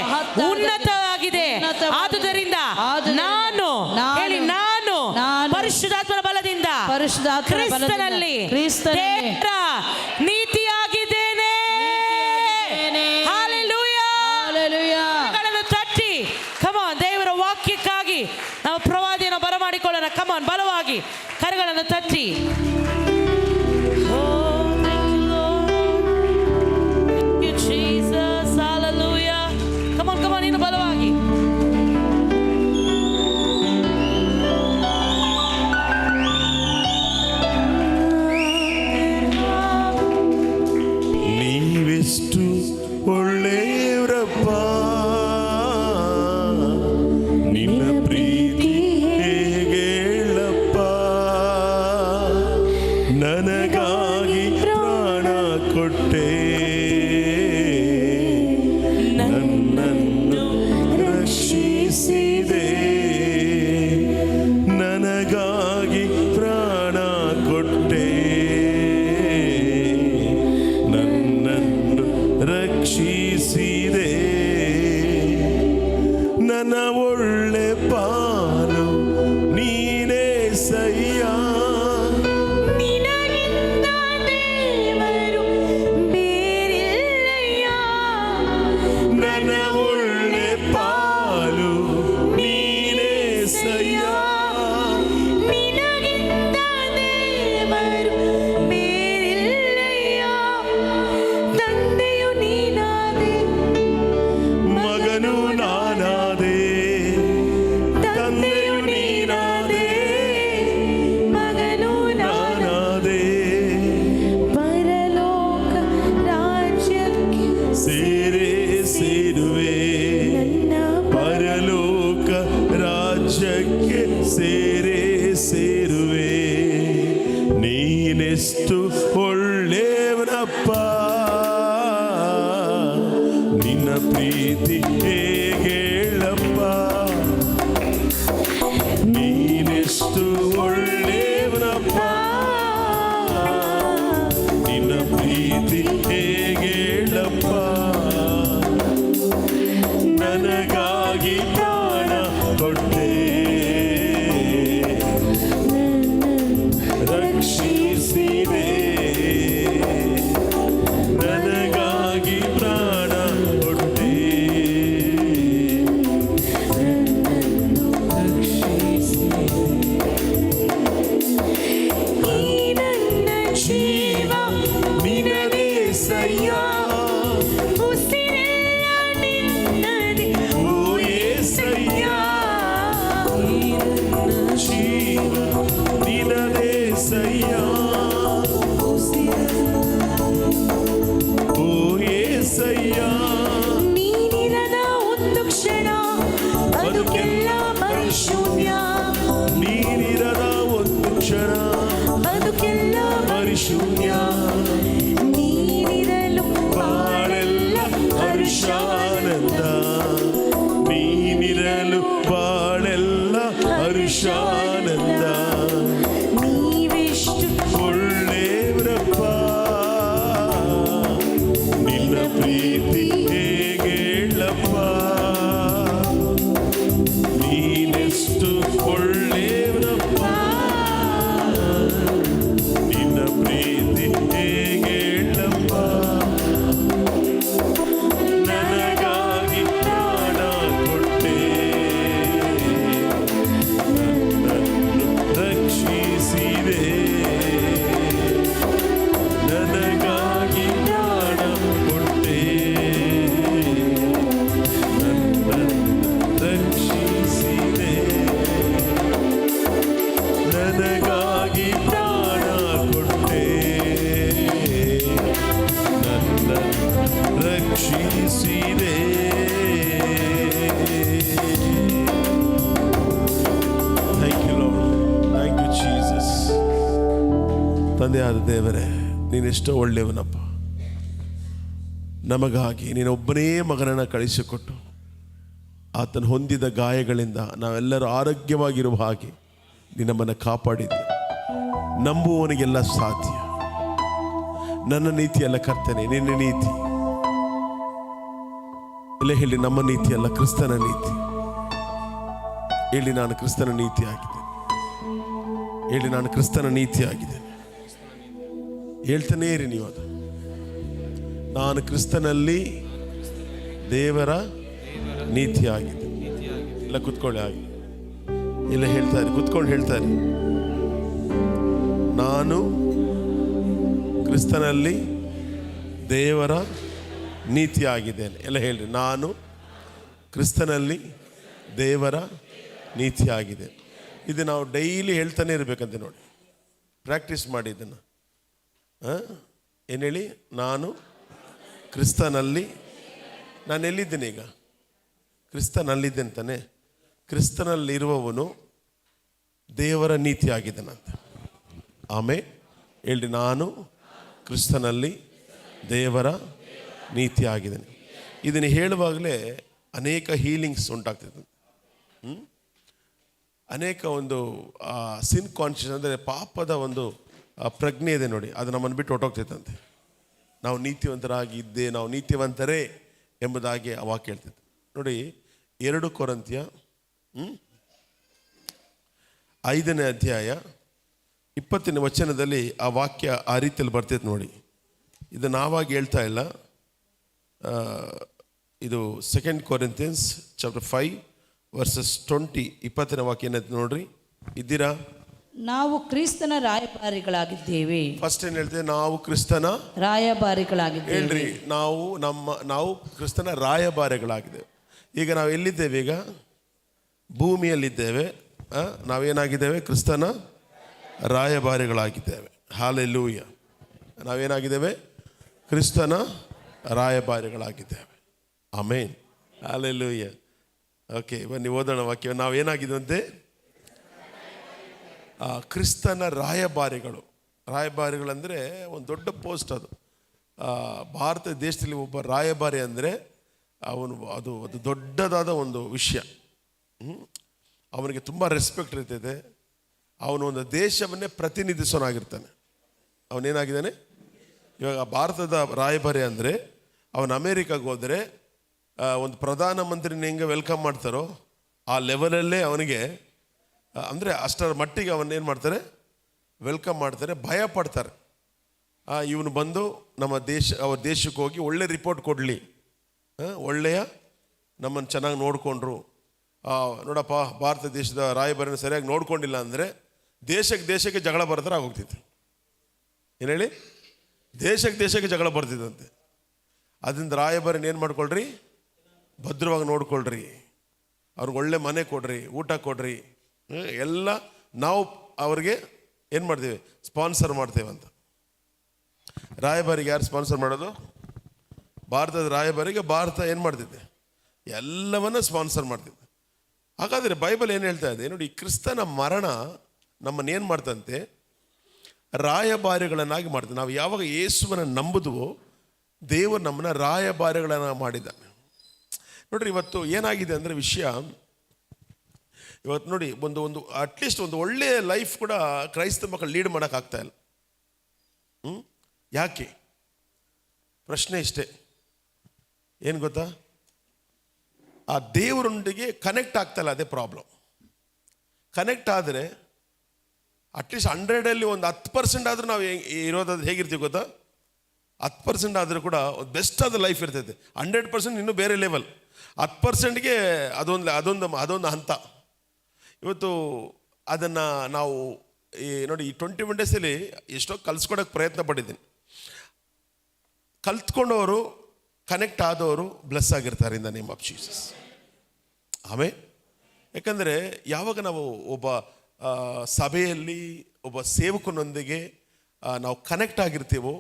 ಉನ್ನತವಾಗಿದೆ. ಆದುದರಿಂದ ನಾನು ಪರಿಶುದ್ಧಾತ್ಮನ ಬಲದಿಂದ ಕ್ರಿಸ್ತನಲ್ಲಿ ದೇವರ ನೀತಿಯಾಗಿದ್ದೇನೆ. ತಟ್ಟಿ ಕಮಾನ್, ದೇವರ ವಾಕ್ಯಕ್ಕಾಗಿ ನಾವು ಪ್ರವಾದಿಯನ್ನು ಬರಮಾಡಿಕೊಳ್ಳೋಣ. ಕಮಾನ್, ಬಲವಾಗಿ ಕರಗಳನ್ನು ತಟ್ಟಿ. ಕಮಾನ್, ನೀನು ಬಲವಾಗಿ. ನೀವೆಷ್ಟು ಒಳ್ಳೆಯವರಪ್ಪ, ನನಗಾಗಿ ಪ್ರಾಣ ಕೊಟ್ಟೆ, ನನ್ನನ್ನು ರಕ್ಷಿಸಿದೆ. ನನಗಾಗಿ ಪ್ರಾಣ ಕೊಟ್ಟೆ, ನನ್ನನ್ನು ರಕ್ಷಿಸಿದೆ. ನನ್ನ ಒಳ್ಳೆ ಪಾಲು ನೀನೇ ಸಯ್ಯ, ನಿನಗಿಂತ ದೇವರು ಬೇರಿಲ್ಲಯ್ಯ. ನನ್ನ ಒಳ್ಳೆ ಪಾಲು ನೀನೇ ಸಯ್ಯ. ನಿನಗಿಂತ ದೇವರು ಬೇರಿಲ್ಲಯ್ಯ. ತಂದೆಯು ನೀನಾದೆ, ಮಗನು ನಾನಾದೆ, ತಂದೆಯು ನೀನಾದೆ, ಮಗನು ನಾನಾದೆ. ಪರಲೋಕ ರಾಜ್ಯಕ್ಕೆ ಸೇರುವೆ, ನನ್ನ ಪರಲೋಕ ರಾಜ್ಯಕ್ಕೆ ಸೇರುವೆ. ನೀನೆಷ್ಟು ಒಳ್ಳೆಯವನಪ್ಪ, ನಿನ್ನ ಪ್ರೀತಿ ಹೇಗೇಳಪ್ಪ. ನೀನೆಷ್ಟು ಒಳ್ಳೆಯವನಪ್ಪ, ನಿನ್ನ ಪ್ರೀತಿ ಹೇಗೇಳಪ್ಪ. ನನಗಾಗಿ ಪ್ರಾಣ ಕೊಟ್ಟೆ, ರಕ್ಷಿಸಿದೆ. ನನಗಾಗಿ ಪ್ರಾಣ ಕೊಟ್ಟೆ, ಈ ನನ್ನ ಜೀವ ನಿನದೇ ಸಯ್ಯ. ಉಸಿರೆಲ್ಲ ನಿನ್ನದೇ ಓ యేసయ్య, ಜೀವ ನಿನದೇ ಸಯ್ಯ. ಓ యేసయ్య, ನೀನಿರದ ಒಂದು ಕ್ಷಣ ಬದುಕೆಲ್ಲ ಪರಿಶೂನ್ಯ. ನೀನಿರದ ಒಂದು ಕ್ಷಣ ಬದುಕೆಲ್ಲ ಪರಿಶೂನ್ಯ. ನೀನಿರಲು ಬಾಳೆಲ್ಲ ಹರುಷಾನಂದ, ನೀನಿರಲು ಬಾಳೆಲ್ಲ ಹರುಷಾನಂದ. ನೀವೆಷ್ಟು ಒಳ್ಳೆಯವರಪ್ಪ, ನಿನ್ನ ಪ್ರೀತಿ ಹೇಗೇಳಪ್ಪ. ನೀನೆಷ್ಟು ಒಳ್ಳೆಯವರಪ್ಪ, ನಿನ್ನ ಪ್ರೀತಿ ಹೇಗೇಳಪ್ಪ. ನನಗಾಗಿ ಪ್ರಾಣ ಕೊಟ್ಟೆ, ನನ್ನನ್ನು ರಕ್ಷಿಸಿದೆ. ನನಗಾಗಿ ಪ್ರಾಣ ಕೊಟ್ಟೆ, ನನ್ನನ್ನು ರಕ್ಷಿಸಿದೆ. ನನಗಾಗಿ ಪ್ರಾಣ ಕೊಟ್ಟೆ, ನನ್ನನ್ನು ರಕ್ಷಿಸಿದೆ. Thank you lord, thank you Jesus. ತಂದೆಯಾದ ದೇವರೇ, ನೀನೆಷ್ಟೋ ಒಳ್ಳೆಯವನಪ್ಪ. ನಮಗಾಗಿ ನೀನೊಬ್ಬನೇ ಮಗನನ್ನು ಕಳಿಸಿಕೊಟ್ಟು ಆತನು ಹೊಂದಿದ ಗಾಯಗಳಿಂದ ನಾವೆಲ್ಲರೂ ಆರೋಗ್ಯವಾಗಿರುವ ಹಾಗೆ ನೀನು ನಮ್ಮನ್ನು ಕಾಪಾಡಿದ್ದೆ. ನಂಬುವವನಿಗೆಲ್ಲ ಸಾಧ್ಯ. ನನ್ನ ನೀತಿ ಅಲ್ಲ ಕರ್ತನೆ, ನಿನ್ನ ನೀತಿ. ಇಲ್ಲ ಹೇಳಿ, ನಮ್ಮ ನೀತಿ ಅಲ್ಲ, ಕ್ರಿಸ್ತನ ನೀತಿ. ಹೇಳಿ, ನಾನು ಕ್ರಿಸ್ತನ ನೀತಿ ಆಗಿದೆ. ಹೇಳಿ, ನಾನು ಕ್ರಿಸ್ತನ ನೀತಿ ಆಗಿದೆ. ಹೇಳ್ತಾನೇ ಇರಿ ನೀವು. ಅದು ನಾನು ಕ್ರಿಸ್ತನಲ್ಲಿ ದೇವರ ನೀತಿ ಆಗಿದೆ. ಇಲ್ಲ ಕೂತ್ಕೊಳ್ಳಿ, ಆಗಿ ಇಲ್ಲ ಹೇಳ್ತಾರೆ, ಕೂತ್ಕೊಂಡು ಹೇಳ್ತಾರೆ, ನಾನು ಕ್ರಿಸ್ತನಲ್ಲಿ ದೇವರ ನೀತಿ ಆಗಿದ್ದೇನೆ. ಎಲ್ಲ ಹೇಳ್ರಿ, ನಾನು ಕ್ರಿಸ್ತನಲ್ಲಿ ದೇವರ ನೀತಿ ಆಗಿದೆ. ಇದು ನಾವು ಡೈಲಿ ಹೇಳ್ತಾನೆ ಇರಬೇಕಂತೆ. ನೋಡಿ, ಪ್ರಾಕ್ಟೀಸ್ ಮಾಡಿ ಇದನ್ನು. ಏನು ಹೇಳಿ, ನಾನು ಕ್ರಿಸ್ತನಲ್ಲಿ, ನಾನು ಎಲ್ಲಿದ್ದೇನೆ ಈಗ? ಕ್ರಿಸ್ತನಲ್ಲಿದ್ದೇನೆ ತಾನೆ. ಕ್ರಿಸ್ತನಲ್ಲಿರುವವನು ದೇವರ ನೀತಿ ಆಗಿದ್ದಾನಂತೆ. ಆಮೇಲೆ ಹೇಳಿ, ನಾನು ಕ್ರಿಸ್ತನಲ್ಲಿ ದೇವರ ನೀತಿಯಾಗಿದ್ದೇನೆ. ಇದನ್ನು ಹೇಳುವಾಗಲೇ ಅನೇಕ ಹೀಲಿಂಗ್ಸ್ ಉಂಟಾಗ್ತದೆ. ಅನೇಕ ಒಂದು ಸಿನ್ ಕಾನ್ಷಿಯಸ್ ಅಂದರೆ ಪಾಪದ ಒಂದು ಪ್ರಜ್ಞೆ ಇದೆ ನೋಡಿ, ಅದು ನಮ್ಮನ್ನು ಬಿಟ್ಟು ಹೊಟ್ಟೋಗ್ತೈತಂತೆ. ನಾವು ನೀತಿವಂತರಾಗಿದ್ದೆ, ನಾವು ನೀತಿವಂತರೇ ಎಂಬುದಾಗಿ ಆ ವಾಕ್ಯ ಹೇಳ್ತೈತೆ ನೋಡಿ. 2 ಕೊರಿಂಥಿಯ 5ನೇ ಅಧ್ಯಾಯ 20ನೇ ವಚನದಲ್ಲಿ ಆ ವಾಕ್ಯ ಆ ರೀತಿಯಲ್ಲಿ ಬರ್ತೈತೆ ನೋಡಿ. ಇದು ನಾವಾಗಿ ಹೇಳ್ತಾ ಇಲ್ಲ, ಇದು 2 Corinthians chapter 5 verses 20 20ನೇ ವಾಕ್ಯ ಏನಂತ ನೋಡ್ರಿ. ಇದ್ದೀರಾ? ನಾವು ಕ್ರಿಸ್ತನ ರಾಯಭಾರಿಗಳಾಗಿದ್ದೇವೆ. ಫಸ್ಟ್ ಏನು ಹೇಳ್ತೇವೆ? ನಾವು ಕ್ರಿಸ್ತನ ರಾಯಭಾರಿಗಳಾಗಿದ್ದೇವೆ. ಹೇಳ್ರಿ, ನಾವು ಕ್ರಿಸ್ತನ ರಾಯಭಾರಿಗಳಾಗಿದ್ದೇವೆ. ಈಗ ನಾವು ಎಲ್ಲಿದ್ದೇವೆ? ಈಗ ಭೂಮಿಯಲ್ಲಿದ್ದೇವೆ. ನಾವೇನಾಗಿದ್ದೇವೆ? ಕ್ರಿಸ್ತನ ರಾಯಭಾರಿಗಳಾಗಿದ್ದೇವೆ. ಹಾಲೆಲೂಯ. ನಾವೇನಾಗಿದ್ದೇವೆ? ಕ್ರಿಸ್ತನ ರಾಯಭಾರಿಗಳಾಗಿದ್ದೇವೆ. ಆಮೇನ್. ಹಾಲೆಲೂಯ. ಓಕೆ, ಬನ್ನಿ ಓದೋಣ ವಾಕ್ಯ. ನಾವೇನಾಗಿದ್ದಂತೆ? ಕ್ರಿಸ್ತನ ರಾಯಭಾರಿಗಳು. ರಾಯಭಾರಿಗಳಂದರೆ ಒಂದು ದೊಡ್ಡ ಪೋಸ್ಟ್ ಅದು. ಭಾರತ ದೇಶದಲ್ಲಿ ಒಬ್ಬ ರಾಯಭಾರಿ ಅಂದರೆ ಅದು ದೊಡ್ಡದಾದ ಒಂದು ವಿಷಯ. ಅವನಿಗೆ ತುಂಬ ರೆಸ್ಪೆಕ್ಟ್ ಇರ್ತೈತೆ. ಅವನು ಒಂದು ದೇಶವನ್ನೇ ಪ್ರತಿನಿಧಿಸೋನಾಗಿರ್ತಾನೆ. ಅವನೇನಾಗಿದ್ದಾನೆ? ಇವಾಗ ಭಾರತದ ರಾಯಭಾರಿ ಅಂದರೆ ಅವನು ಅಮೇರಿಕಾಗೆ ಹೋದರೆ ಒಂದು ಪ್ರಧಾನಮಂತ್ರಿನ ಹೆಂಗೆ ವೆಲ್ಕಮ್ ಮಾಡ್ತಾರೋ ಆ ಲೆವೆಲಲ್ಲೇ ಅವನಿಗೆ, ಅಂದರೆ ಅಷ್ಟರ ಮಟ್ಟಿಗೆ ಅವನ್ನೇನು ಮಾಡ್ತಾರೆ? ವೆಲ್ಕಮ್ ಮಾಡ್ತಾರೆ, ಭಯ ಪಡ್ತಾರೆ. ಇವನು ಬಂದು ಅವ್ರ ದೇಶಕ್ಕೆ ಹೋಗಿ ಒಳ್ಳೆ ರಿಪೋರ್ಟ್ ಕೊಡಲಿ, ಒಳ್ಳೆಯ ನಮ್ಮನ್ನು ಚೆನ್ನಾಗಿ ನೋಡಿಕೊಂಡ್ರು. ನೋಡಪ್ಪ, ಭಾರತ ದೇಶದ ರಾಯಭಾರಿನ ಸರಿಯಾಗಿ ನೋಡ್ಕೊಂಡಿಲ್ಲ ಅಂದರೆ ದೇಶಕ್ಕೆ ಜಗಳ ಬರ್ತಾರೆ ಆಗೋಗ್ತಿತ್ತು. ಏನು ಹೇಳಿ? ದೇಶಕ್ಕೆ ಜಗಳ ಬರ್ತಿದ್ದಂತೆ. ಅದರಿಂದ ರಾಯಭಾರಿನ ಏನು ಮಾಡ್ಕೊಳ್ರಿ? ಭದ್ರವಾಗಿ ನೋಡ್ಕೊಳ್ರಿ, ಅವ್ರಿಗೆ ಒಳ್ಳೆ ಮನೆ ಕೊಡ್ರಿ, ಊಟ ಕೊಡ್ರಿ, ಎಲ್ಲ ನಾವು ಅವ್ರಿಗೆ ಏನು ಮಾಡ್ತೀವಿ? ಸ್ಪಾನ್ಸರ್ ಮಾಡ್ತೇವೆ ಅಂತ. ರಾಯಭಾರಿಗೆ ಯಾರು ಸ್ಪಾನ್ಸರ್ ಮಾಡೋದು? ಭಾರತದ ರಾಯಭಾರಿಗೆ ಭಾರತ ಏನು ಮಾಡ್ತಿದ್ದೆ? ಎಲ್ಲವನ್ನ ಸ್ಪಾನ್ಸರ್ ಮಾಡ್ತಿದ್ದೆ. ಹಾಗಾದರೆ ಬೈಬಲ್ ಏನು ಹೇಳ್ತಾ ಇದೆ ನೋಡಿ, ಕ್ರಿಸ್ತನ ಮರಣ ನಮ್ಮನ್ನೇನು ಮಾಡ್ತಂತೆ? ರಾಯಭಾರಿಗಳನ್ನಾಗಿ ಮಾಡ್ತದೆ. ನಾವು ಯಾವಾಗ ಯೇಸುವನ್ನು ನಂಬುದುವೋ ದೇವರು ನಮ್ಮನ್ನ ರಾಯಭಾರಿಗಳನ್ನು ಮಾಡಿದ್ದಾನೆ. ನೋಡ್ರಿ, ಇವತ್ತು ಏನಾಗಿದೆ ಅಂದರೆ ವಿಷಯ, ಇವತ್ತು ನೋಡಿ ಒಂದು ಅಟ್ಲೀಸ್ಟ್ ಒಂದು ಒಳ್ಳೆಯ ಲೈಫ್ ಕೂಡ ಕ್ರೈಸ್ತ ಮಕ್ಕಳು ಲೀಡ್ ಮಾಡೋಕ್ಕಾಗ್ತಾ ಇಲ್ಲ. ಯಾಕೆ? ಪ್ರಶ್ನೆ ಇಷ್ಟೇ. ಏನು ಗೊತ್ತಾ? ಆ ದೇವರೊಂದಿಗೆ ಕನೆಕ್ಟ್ ಆಗ್ತಾಯಿಲ್ಲ, ಅದೇ ಪ್ರಾಬ್ಲಮ್. ಕನೆಕ್ಟ್ ಆದರೆ ಅಟ್ಲೀಸ್ಟ್ 100ಲ್ಲಿ ಒಂದು 10% ಆದರೂ ನಾವು ಇರೋದಾದ್ರೆ ಹೇಗಿರ್ತೀವಿ ಗೊತ್ತಾ? 10% ಆದರೂ ಕೂಡ ಒಂದು ಬೆಸ್ಟ್ ಆದ ಲೈಫ್ ಇರ್ತೈತೆ. 100% ಇನ್ನೂ ಬೇರೆ ಲೆವೆಲ್. 10%ಗೆ ಅದೊಂದು ಹಂತ. ಇವತ್ತು ಅದನ್ನು ನಾವು ನೋಡಿ, ಈ 21 ಡೇಸಲ್ಲಿ ಎಷ್ಟೋ ಕಲಿಸ್ಕೊಡೋಕ್ಕೆ ಪ್ರಯತ್ನ ಪಟ್ಟಿದ್ದೀನಿ. ಕಲ್ತ್ಕೊಂಡವರು, ಕನೆಕ್ಟ್ ಆದವರು ಬ್ಲೆಸ್ ಆಗಿರ್ತಾರೆ ಇನ್ ದ ನೇಮ್ ಆಫ್ ಜೀಸಸ್. ಆಮೇಲೆ ಯಾಕಂದರೆ ಯಾವಾಗ ನಾವು ಒಬ್ಬ ಸಭೆಯಲ್ಲಿ ಒಬ್ಬ ಸೇವಕನೊಂದಿಗೆ ನಾವು ಕನೆಕ್ಟ್ ಆಗಿರ್ತೀವೋ,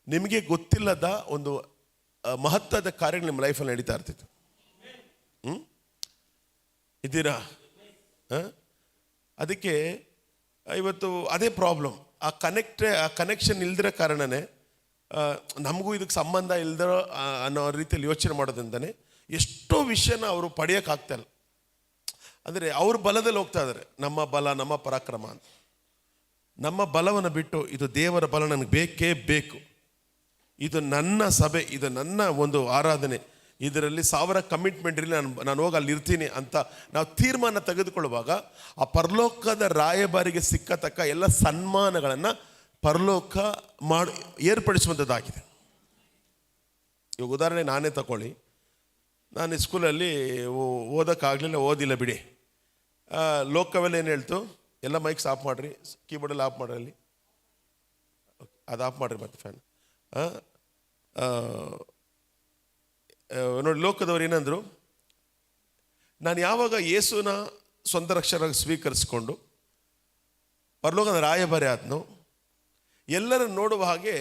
ನಿಮಗೆ ಗೊತ್ತಿಲ್ಲದ ಒಂದು ಮಹತ್ವದ ಕಾರ್ಯಗಳು ನಿಮ್ಮ ಲೈಫಲ್ಲಿ ನಡೀತಾ ಇರ್ತಿತ್ತು. ಇದ್ದೀರಾ? ಅದಕ್ಕೆ ಇವತ್ತು ಅದೇ ಪ್ರಾಬ್ಲಮ್. ಆ ಕನೆಕ್ಷನ್ ಇಲ್ದಿರೋ ಕಾರಣನೇ ನಮಗೂ ಇದಕ್ಕೆ ಸಂಬಂಧ ಇಲ್ದಿರೋ ಅನ್ನೋ ರೀತಿಯಲ್ಲಿ ಯೋಚನೆ ಮಾಡೋದ್ರಿಂದನೇ ಎಷ್ಟೋ ವಿಷಯನ ಅವರು ಪಡೆಯೋಕ್ಕಾಗ್ತಾಯಿಲ್ಲ. ಅಂದರೆ ಅವ್ರ ಬಲದಲ್ಲಿ ಹೋಗ್ತಾ ಇದ್ದಾರೆ. ನಮ್ಮ ಬಲ, ನಮ್ಮ ಪರಾಕ್ರಮ ಅಂತ. ನಮ್ಮ ಬಲವನ್ನು ಬಿಟ್ಟು ಇದು ದೇವರ ಬಲ ನನಗೆ ಬೇಕೇ ಬೇಕು, ಇದು ನನ್ನ ಸಭೆ, ಇದು ನನ್ನ ಒಂದು ಆರಾಧನೆ, ಇದರಲ್ಲಿ 1000 ಕಮಿಟ್ಮೆಂಟ್ ಇರಲಿ, ನಾನು ಹೋಗಿ ಅಲ್ಲಿ ಇರ್ತೀನಿ ಅಂತ ನಾವು ತೀರ್ಮಾನ ತೆಗೆದುಕೊಳ್ಳುವಾಗ ಆ ಪರಲೋಕದ ರಾಯಭಾರಿಗೆ ಸಿಕ್ಕತಕ್ಕ ಎಲ್ಲ ಸನ್ಮಾನಗಳನ್ನು ಪರಲೋಕ ಏರ್ಪಡಿಸುವಂಥದ್ದಾಗಿದೆ. ಇವಾಗ ಉದಾಹರಣೆ ನಾನೇ ತಗೊಳ್ಳಿ. ನಾನು ಸ್ಕೂಲಲ್ಲಿ ಓದೋಕ್ಕಾಗಲಿಲ್ಲ, ಓದಿಲ್ಲ ಬಿಡಿ. ಲೋಕವೆಲ್ಲ ಏನು ಹೇಳ್ತು? ಎಲ್ಲ ಮೈಕ್ಸ್ ಆಫ್ ಮಾಡಿರಿ, ಕೀಬೋರ್ಡಲ್ಲಿ ಆಫ್ ಮಾಡ್ರಿ, ಅಲ್ಲಿ ಅದು ಆಫ್ ಮಾಡಿರಿ, ಮತ್ತೆ ಫ್ಯಾನ್. ನೋಡಿ, ಲೋಕದವ್ರು ಏನಂದರು, ನಾನು ಯಾವಾಗ ಯೇಸುನ ಸ್ವಂತ ರಕ್ಷಕರಾಗಿ ಸ್ವೀಕರಿಸಿಕೊಂಡು ಪರಲೋಕದ ರಾಯಭಾರಿ ಆದನು, ಎಲ್ಲರನ್ನು ನೋಡುವ ಹಾಗೆ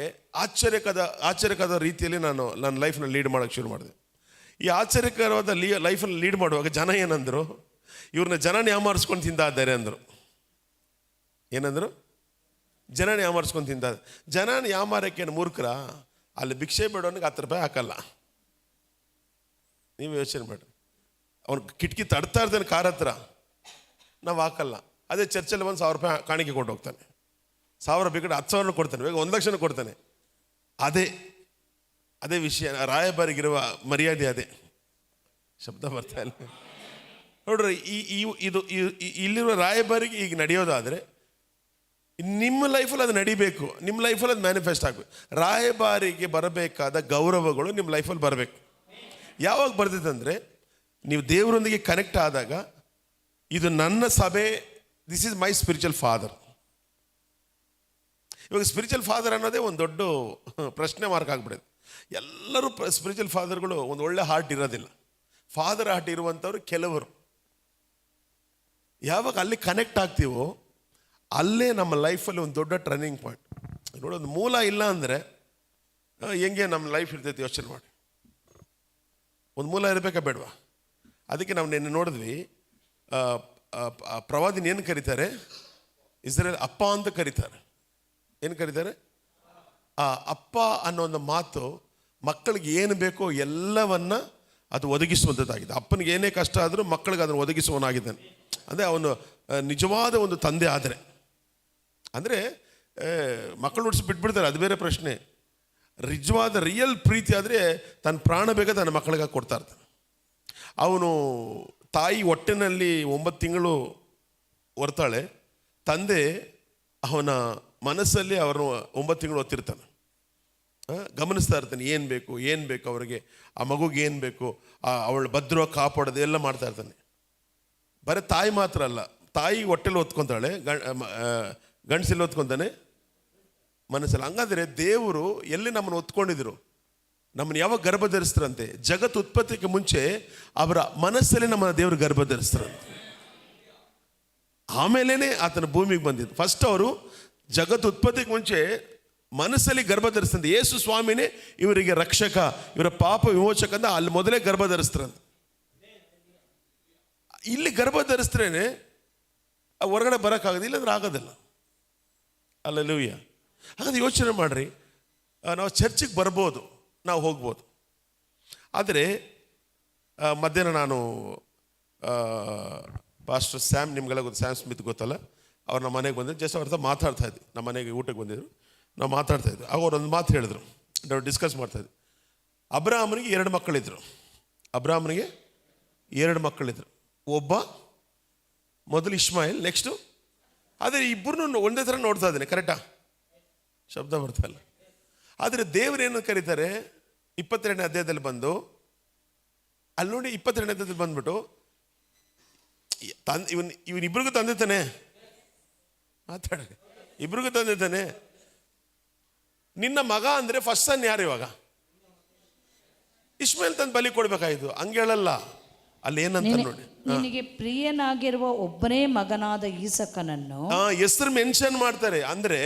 ಆಶ್ಚರ್ಯಕರ ರೀತಿಯಲ್ಲಿ ನನ್ನ ಲೈಫ್ನ ಲೀಡ್ ಮಾಡೋಕ್ಕೆ ಶುರು ಮಾಡಿದೆ. ಈ ಆಶ್ಚರ್ಯಕರವಾದ ಲೈಫನ್ನು ಲೀಡ್ ಮಾಡುವಾಗ ಜನ ಏನಂದರು? ಇವ್ರನ್ನ ಜನ ಯಾಮಾರಿಸ್ಕೊಂಡು ತಿಂತಾ ಇದ್ದಾರೆ ಅಂದರು. ಏನಂದರು? ಜನನ ಯಾಮಾರಿಸ್ಕೊಂಡು ತಿಂದ. ಜನನ ಯಾಮಾರಕ್ಕೆ ಮೂರ್ಖರ, ಅಲ್ಲಿ ಭಿಕ್ಷೆ ಬೇಡವನಿಗೆ 10 ರೂಪಾಯಿ ಹಾಕಲ್ಲ. ನೀವು ಯೋಚನೆ ಮಾಡಿ, ಅವ್ನು ಕಿಟಕಿ ತಡ್ತಾ ಇರ್ತಾನೆ ಕಾರ್ ಹತ್ರ, ನಾವು ಹಾಕಲ್ಲ. ಅದೇ ಚರ್ಚಲ್ಲಿ ಒಂದು 1000 ರೂಪಾಯಿ ಕಾಣಿಕೆ ಕೊಟ್ಟು ಹೋಗ್ತಾನೆ. 1000 ಬೇಕಾದ್ರೆ 10,000 ಕೊಡ್ತಾನೆ, ಬೇಗ 1,00,000 ಕೊಡ್ತಾನೆ. ಅದೇ ವಿಷಯ. ರಾಯಭಾರಿಗಿರುವ ಮರ್ಯಾದೆ ಅದೇ. ಶಬ್ದ ಬರ್ತಾ ಇಲ್ಲ ನೋಡ್ರಿ. ಇದು ಇಲ್ಲಿರುವ ರಾಯಭಾರಿಗೆ ಈಗ ನಡೆಯೋದಾದರೆ ನಿಮ್ಮ ಲೈಫಲ್ಲಿ ಅದು ನಡಿಬೇಕು, ನಿಮ್ಮ ಲೈಫಲ್ಲಿ ಅದು ಮ್ಯಾನಿಫೆಸ್ಟ್ ಆಗಬೇಕು. ರಾಯಭಾರಿಗೆ ಬರಬೇಕಾದ ಗೌರವಗಳು ನಿಮ್ಮ ಲೈಫಲ್ಲಿ ಬರಬೇಕು. ಯಾವಾಗ ಬರ್ತೈತೆ ನೀವು ದೇವರೊಂದಿಗೆ ಕನೆಕ್ಟ್ ಆದಾಗ, ಇದು ನನ್ನ ಸಭೆ, this is my spiritual father. ಇವಾಗ ಸ್ಪಿರಿಚುವಲ್ ಫಾದರ್ ಅನ್ನೋದೇ ಒಂದು ದೊಡ್ಡ ಪ್ರಶ್ನೆ ಮಾರ್ಕ್ ಆಗಿಬಿಡುತ್ತೆ. ಎಲ್ಲರೂ ಸ್ಪಿರಿಚುವಲ್ ಫಾದರ್ಗಳು ಒಂದು ಒಳ್ಳೆ ಹಾರ್ಟ್ ಇರೋದಿಲ್ಲ. ಫಾದರ್ ಹಾರ್ಟ್ ಇರುವಂಥವ್ರು ಕೆಲವರು. ಯಾವಾಗ ಅಲ್ಲಿ ಕನೆಕ್ಟ್ ಆಗ್ತೀವೋ ಅಲ್ಲೇ ನಮ್ಮ ಲೈಫಲ್ಲಿ ಒಂದು ದೊಡ್ಡ ಟರ್ನಿಂಗ್ ಪಾಯಿಂಟ್. ನೋಡಿ, ಒಂದು ಮೂಲ ಇಲ್ಲ ಅಂದರೆ ಹೆಂಗೆ ನಮ್ಮ ಲೈಫ್ ಇರ್ತೈತಿ ಯೋಚನೆ ಮಾಡಿ. ಒಂದು ಮೂಲ ಇರಬೇಕಾ ಬೇಡವಾ? ಅದಕ್ಕೆ ನಾವು ನಿನ್ನೆ ನೋಡಿದ್ವಿ, ಪ್ರವಾದಿನ ಏನು ಕರೀತಾರೆ? ಇಸ್ರೇಲ್ ಅಪ್ಪ ಅಂತ ಕರೀತಾರೆ. ಏನು ಕರೀತಾರೆ? ಆ ಅಪ್ಪ ಅನ್ನೋ ಒಂದು ಮಾತು ಮಕ್ಕಳಿಗೆ ಏನು ಬೇಕೋ ಎಲ್ಲವನ್ನ ಅದು ಒದಗಿಸುವಂಥದ್ದಾಗಿದೆ. ಅಪ್ಪನಿಗೆ ಏನೇ ಕಷ್ಟ ಆದರೂ ಮಕ್ಕಳಿಗೆ ಅದನ್ನು ಒದಗಿಸುವವನಾಗಿದ್ದಾನೆ. ಅಂದರೆ ಅವನು ನಿಜವಾದ ಒಂದು ತಂದೆ. ಅಂದರೆ ಮಕ್ಕಳು ಉಡಿಸಿ ಬಿಟ್ಬಿಡ್ತಾರೆ, ಅದು ಬೇರೆ ಪ್ರಶ್ನೆ. ನಿಜವಾದ ರಿಯಲ್ ಪ್ರೀತಿ ಆದರೆ ತನ್ನ ಪ್ರಾಣ ಬೇಗ ತನ್ನ ಮಕ್ಕಳಿಗೆ ಕೊಡ್ತಾ ಇರ್ತಾನೆ. ಅವನು ತಾಯಿ ಹೊಟ್ಟೆನಲ್ಲಿ 9 ತಿಂಗಳು ಹೊರ್ತಾಳೆ, ತಂದೆ ಅವನ ಮನಸ್ಸಲ್ಲಿ ಅವನು 9 ತಿಂಗಳು ಹೊತ್ತಿರ್ತಾನೆ. ಗಮನಿಸ್ತಾ ಇರ್ತಾನೆ, ಏನು ಬೇಕು ಅವರಿಗೆ, ಆ ಮಗುಗೆ ಏನು ಬೇಕು, ಅವಳು ಭದ್ರವಾಗಿ ಕಾಪಾಡೋದು ಎಲ್ಲ ಮಾಡ್ತಾ ಇರ್ತಾನೆ. ಬರೀ ತಾಯಿ ಮಾತ್ರ ಅಲ್ಲ, ತಾಯಿ ಹೊಟ್ಟೆಲಿ ಹೊತ್ಕೊತಾಳೆ, ಗಂಡಸಲ್ಲಿ ಹೊತ್ಕೊತಾನೆ, ಮನಸ್ಸಲ್ಲಿ. ಹಂಗಾದ್ರೆ ದೇವರು ಎಲ್ಲಿ ನಮ್ಮನ್ನು ಹೊತ್ಕೊಂಡಿದ್ರು? ನಮ್ಮನ್ನು ಯಾವಾಗ ಗರ್ಭ ಧರಿಸ್ತಾರಂತೆ? ಜಗತ್ತು ಉತ್ಪತ್ತಿಗೆ ಮುಂಚೆ ಅವರ ಮನಸ್ಸಲ್ಲಿ ನಮ್ಮನ್ನು ದೇವರು ಗರ್ಭ ಧರಿಸ್ತಾರಂತೆ. ಆಮೇಲೆ ಆತನ ಭೂಮಿಗೆ ಬಂದಿದ್ದು. ಫಸ್ಟ್ ಅವರು ಜಗತ್ತು ಉತ್ಪತ್ತಿಗೆ ಮುಂಚೆ ಮನಸ್ಸಲ್ಲಿ ಗರ್ಭ ಧರಿಸ್ತಂತೆ. ಯೇಸು ಸ್ವಾಮಿನೇ ಇವರಿಗೆ ರಕ್ಷಕ, ಇವರ ಪಾಪ ವಿಮೋಚಕ ಅಂತ ಅಲ್ಲಿ ಮೊದಲೇ ಗರ್ಭ ಧರಿಸ್ತಾರಂತೆ. ಇಲ್ಲಿ ಗರ್ಭ ಧರಿಸ್ತ್ರೇನೆ ಹೊರಗಡೆ ಬರೋಕ್ಕಾಗೋದು, ಇಲ್ಲಾಂದ್ರೆ ಆಗೋದಿಲ್ಲ. ಅಲ್ಲೆಲೂಯ. ಹಾಗಾದ್ರೆ ಯೋಚನೆ ಮಾಡ್ರಿ, ನಾವು ಚರ್ಚಿಗೆ ಬರ್ಬೋದು, ನಾವು ಹೋಗ್ಬೋದು. ಆದರೆ ಮಧ್ಯಾಹ್ನ ನಾನು ಪಾಸ್ಟರ್ ಸ್ಯಾಮ್, ನಿಮಗೆಲ್ಲ ಗೊತ್ತು, ಸ್ಯಾಮ್ ಸ್ಮಿತ್ ಗೊತ್ತಲ್ಲ, ಅವ್ರು ನಮ್ಮ ಮನೆಗೆ ಬಂದಿದ್ದು. ಜಸ್ಟ್ ಅವ್ರ ಹತ್ರ ಮಾತಾಡ್ತಾ ಇದ್ವಿ. ನಮ್ಮ ಮನೆಗೆ ಊಟಕ್ಕೆ ಬಂದಿದ್ರು, ನಾವು ಮಾತಾಡ್ತಾ ಇದ್ವಿ. ಆಗ ಅವ್ರು ಒಂದು ಮಾತು ಹೇಳಿದ್ರು, ನಾವು ಡಿಸ್ಕಸ್ ಮಾಡ್ತಾಯಿದ್ವಿ. ಅಬ್ರಾಹ್ಮನಿಗೆ 2 ಮಕ್ಕಳಿದ್ರು. ಅಬ್ರಾಹ್ಮನಿಗೆ 2 ಮಕ್ಕಳಿದ್ರು. ಒಬ್ಬ ಮೊದಲು ಇಷ್ಮಾಯೇಲ್, ನೆಕ್ಸ್ಟು. ಆದರೆ ಇಬ್ಬರು ಒಂದೇ ಥರ ನೋಡ್ತಾ ಇದ್ದೇನೆ, ಕರೆಕ್ಟಾ? ಶಬ್ದ ಬರ್ತಾ ಇಲ್ಲ. ಆದರೆ ದೇವರೇನು ಕರೀತಾರೆ? 22ನೇ ಅಧ್ಯಾಯದಲ್ಲಿ ಬಂದು ಅಲ್ಲಿ ನೋಡಿ, 22ನೇ ಅಧ್ಯಾಯದಲ್ಲಿ ಬಂದ್ಬಿಟ್ಟು ಇವನಿಬ್ಬರಿಗೂ ತಂದೆ ತಾನೆ, ಮಾತಾಡ್ರಿ, ಇಬ್ರಿಗೂ ತಂದೆ ತಾನೆ. ನಿನ್ನ ಮಗ ಅಂದರೆ ಫಸ್ಟ್ ಸನ್ ಯಾರು? ಇವಾಗ ಇಷ್ಮಾಯೇಲ್ ತಂದು ಬಲಿ ಕೊಡ್ಬೇಕಾಯ್ತು. ಹಂಗೆ ಹೇಳಲ್ಲ, ಅಲ್ಲಿ ಏನಂತ ನೋಡಿ, ನಿನಗೆ ಪ್ರಿಯನಾಗಿರುವ ಒಬ್ಬನೇ ಮಗನಾದ ಈಸಕನನ್ನು ಹೆಸರು ಮೆನ್ಷನ್ ಮಾಡ್ತಾರೆ. ಅಂದ್ರೆ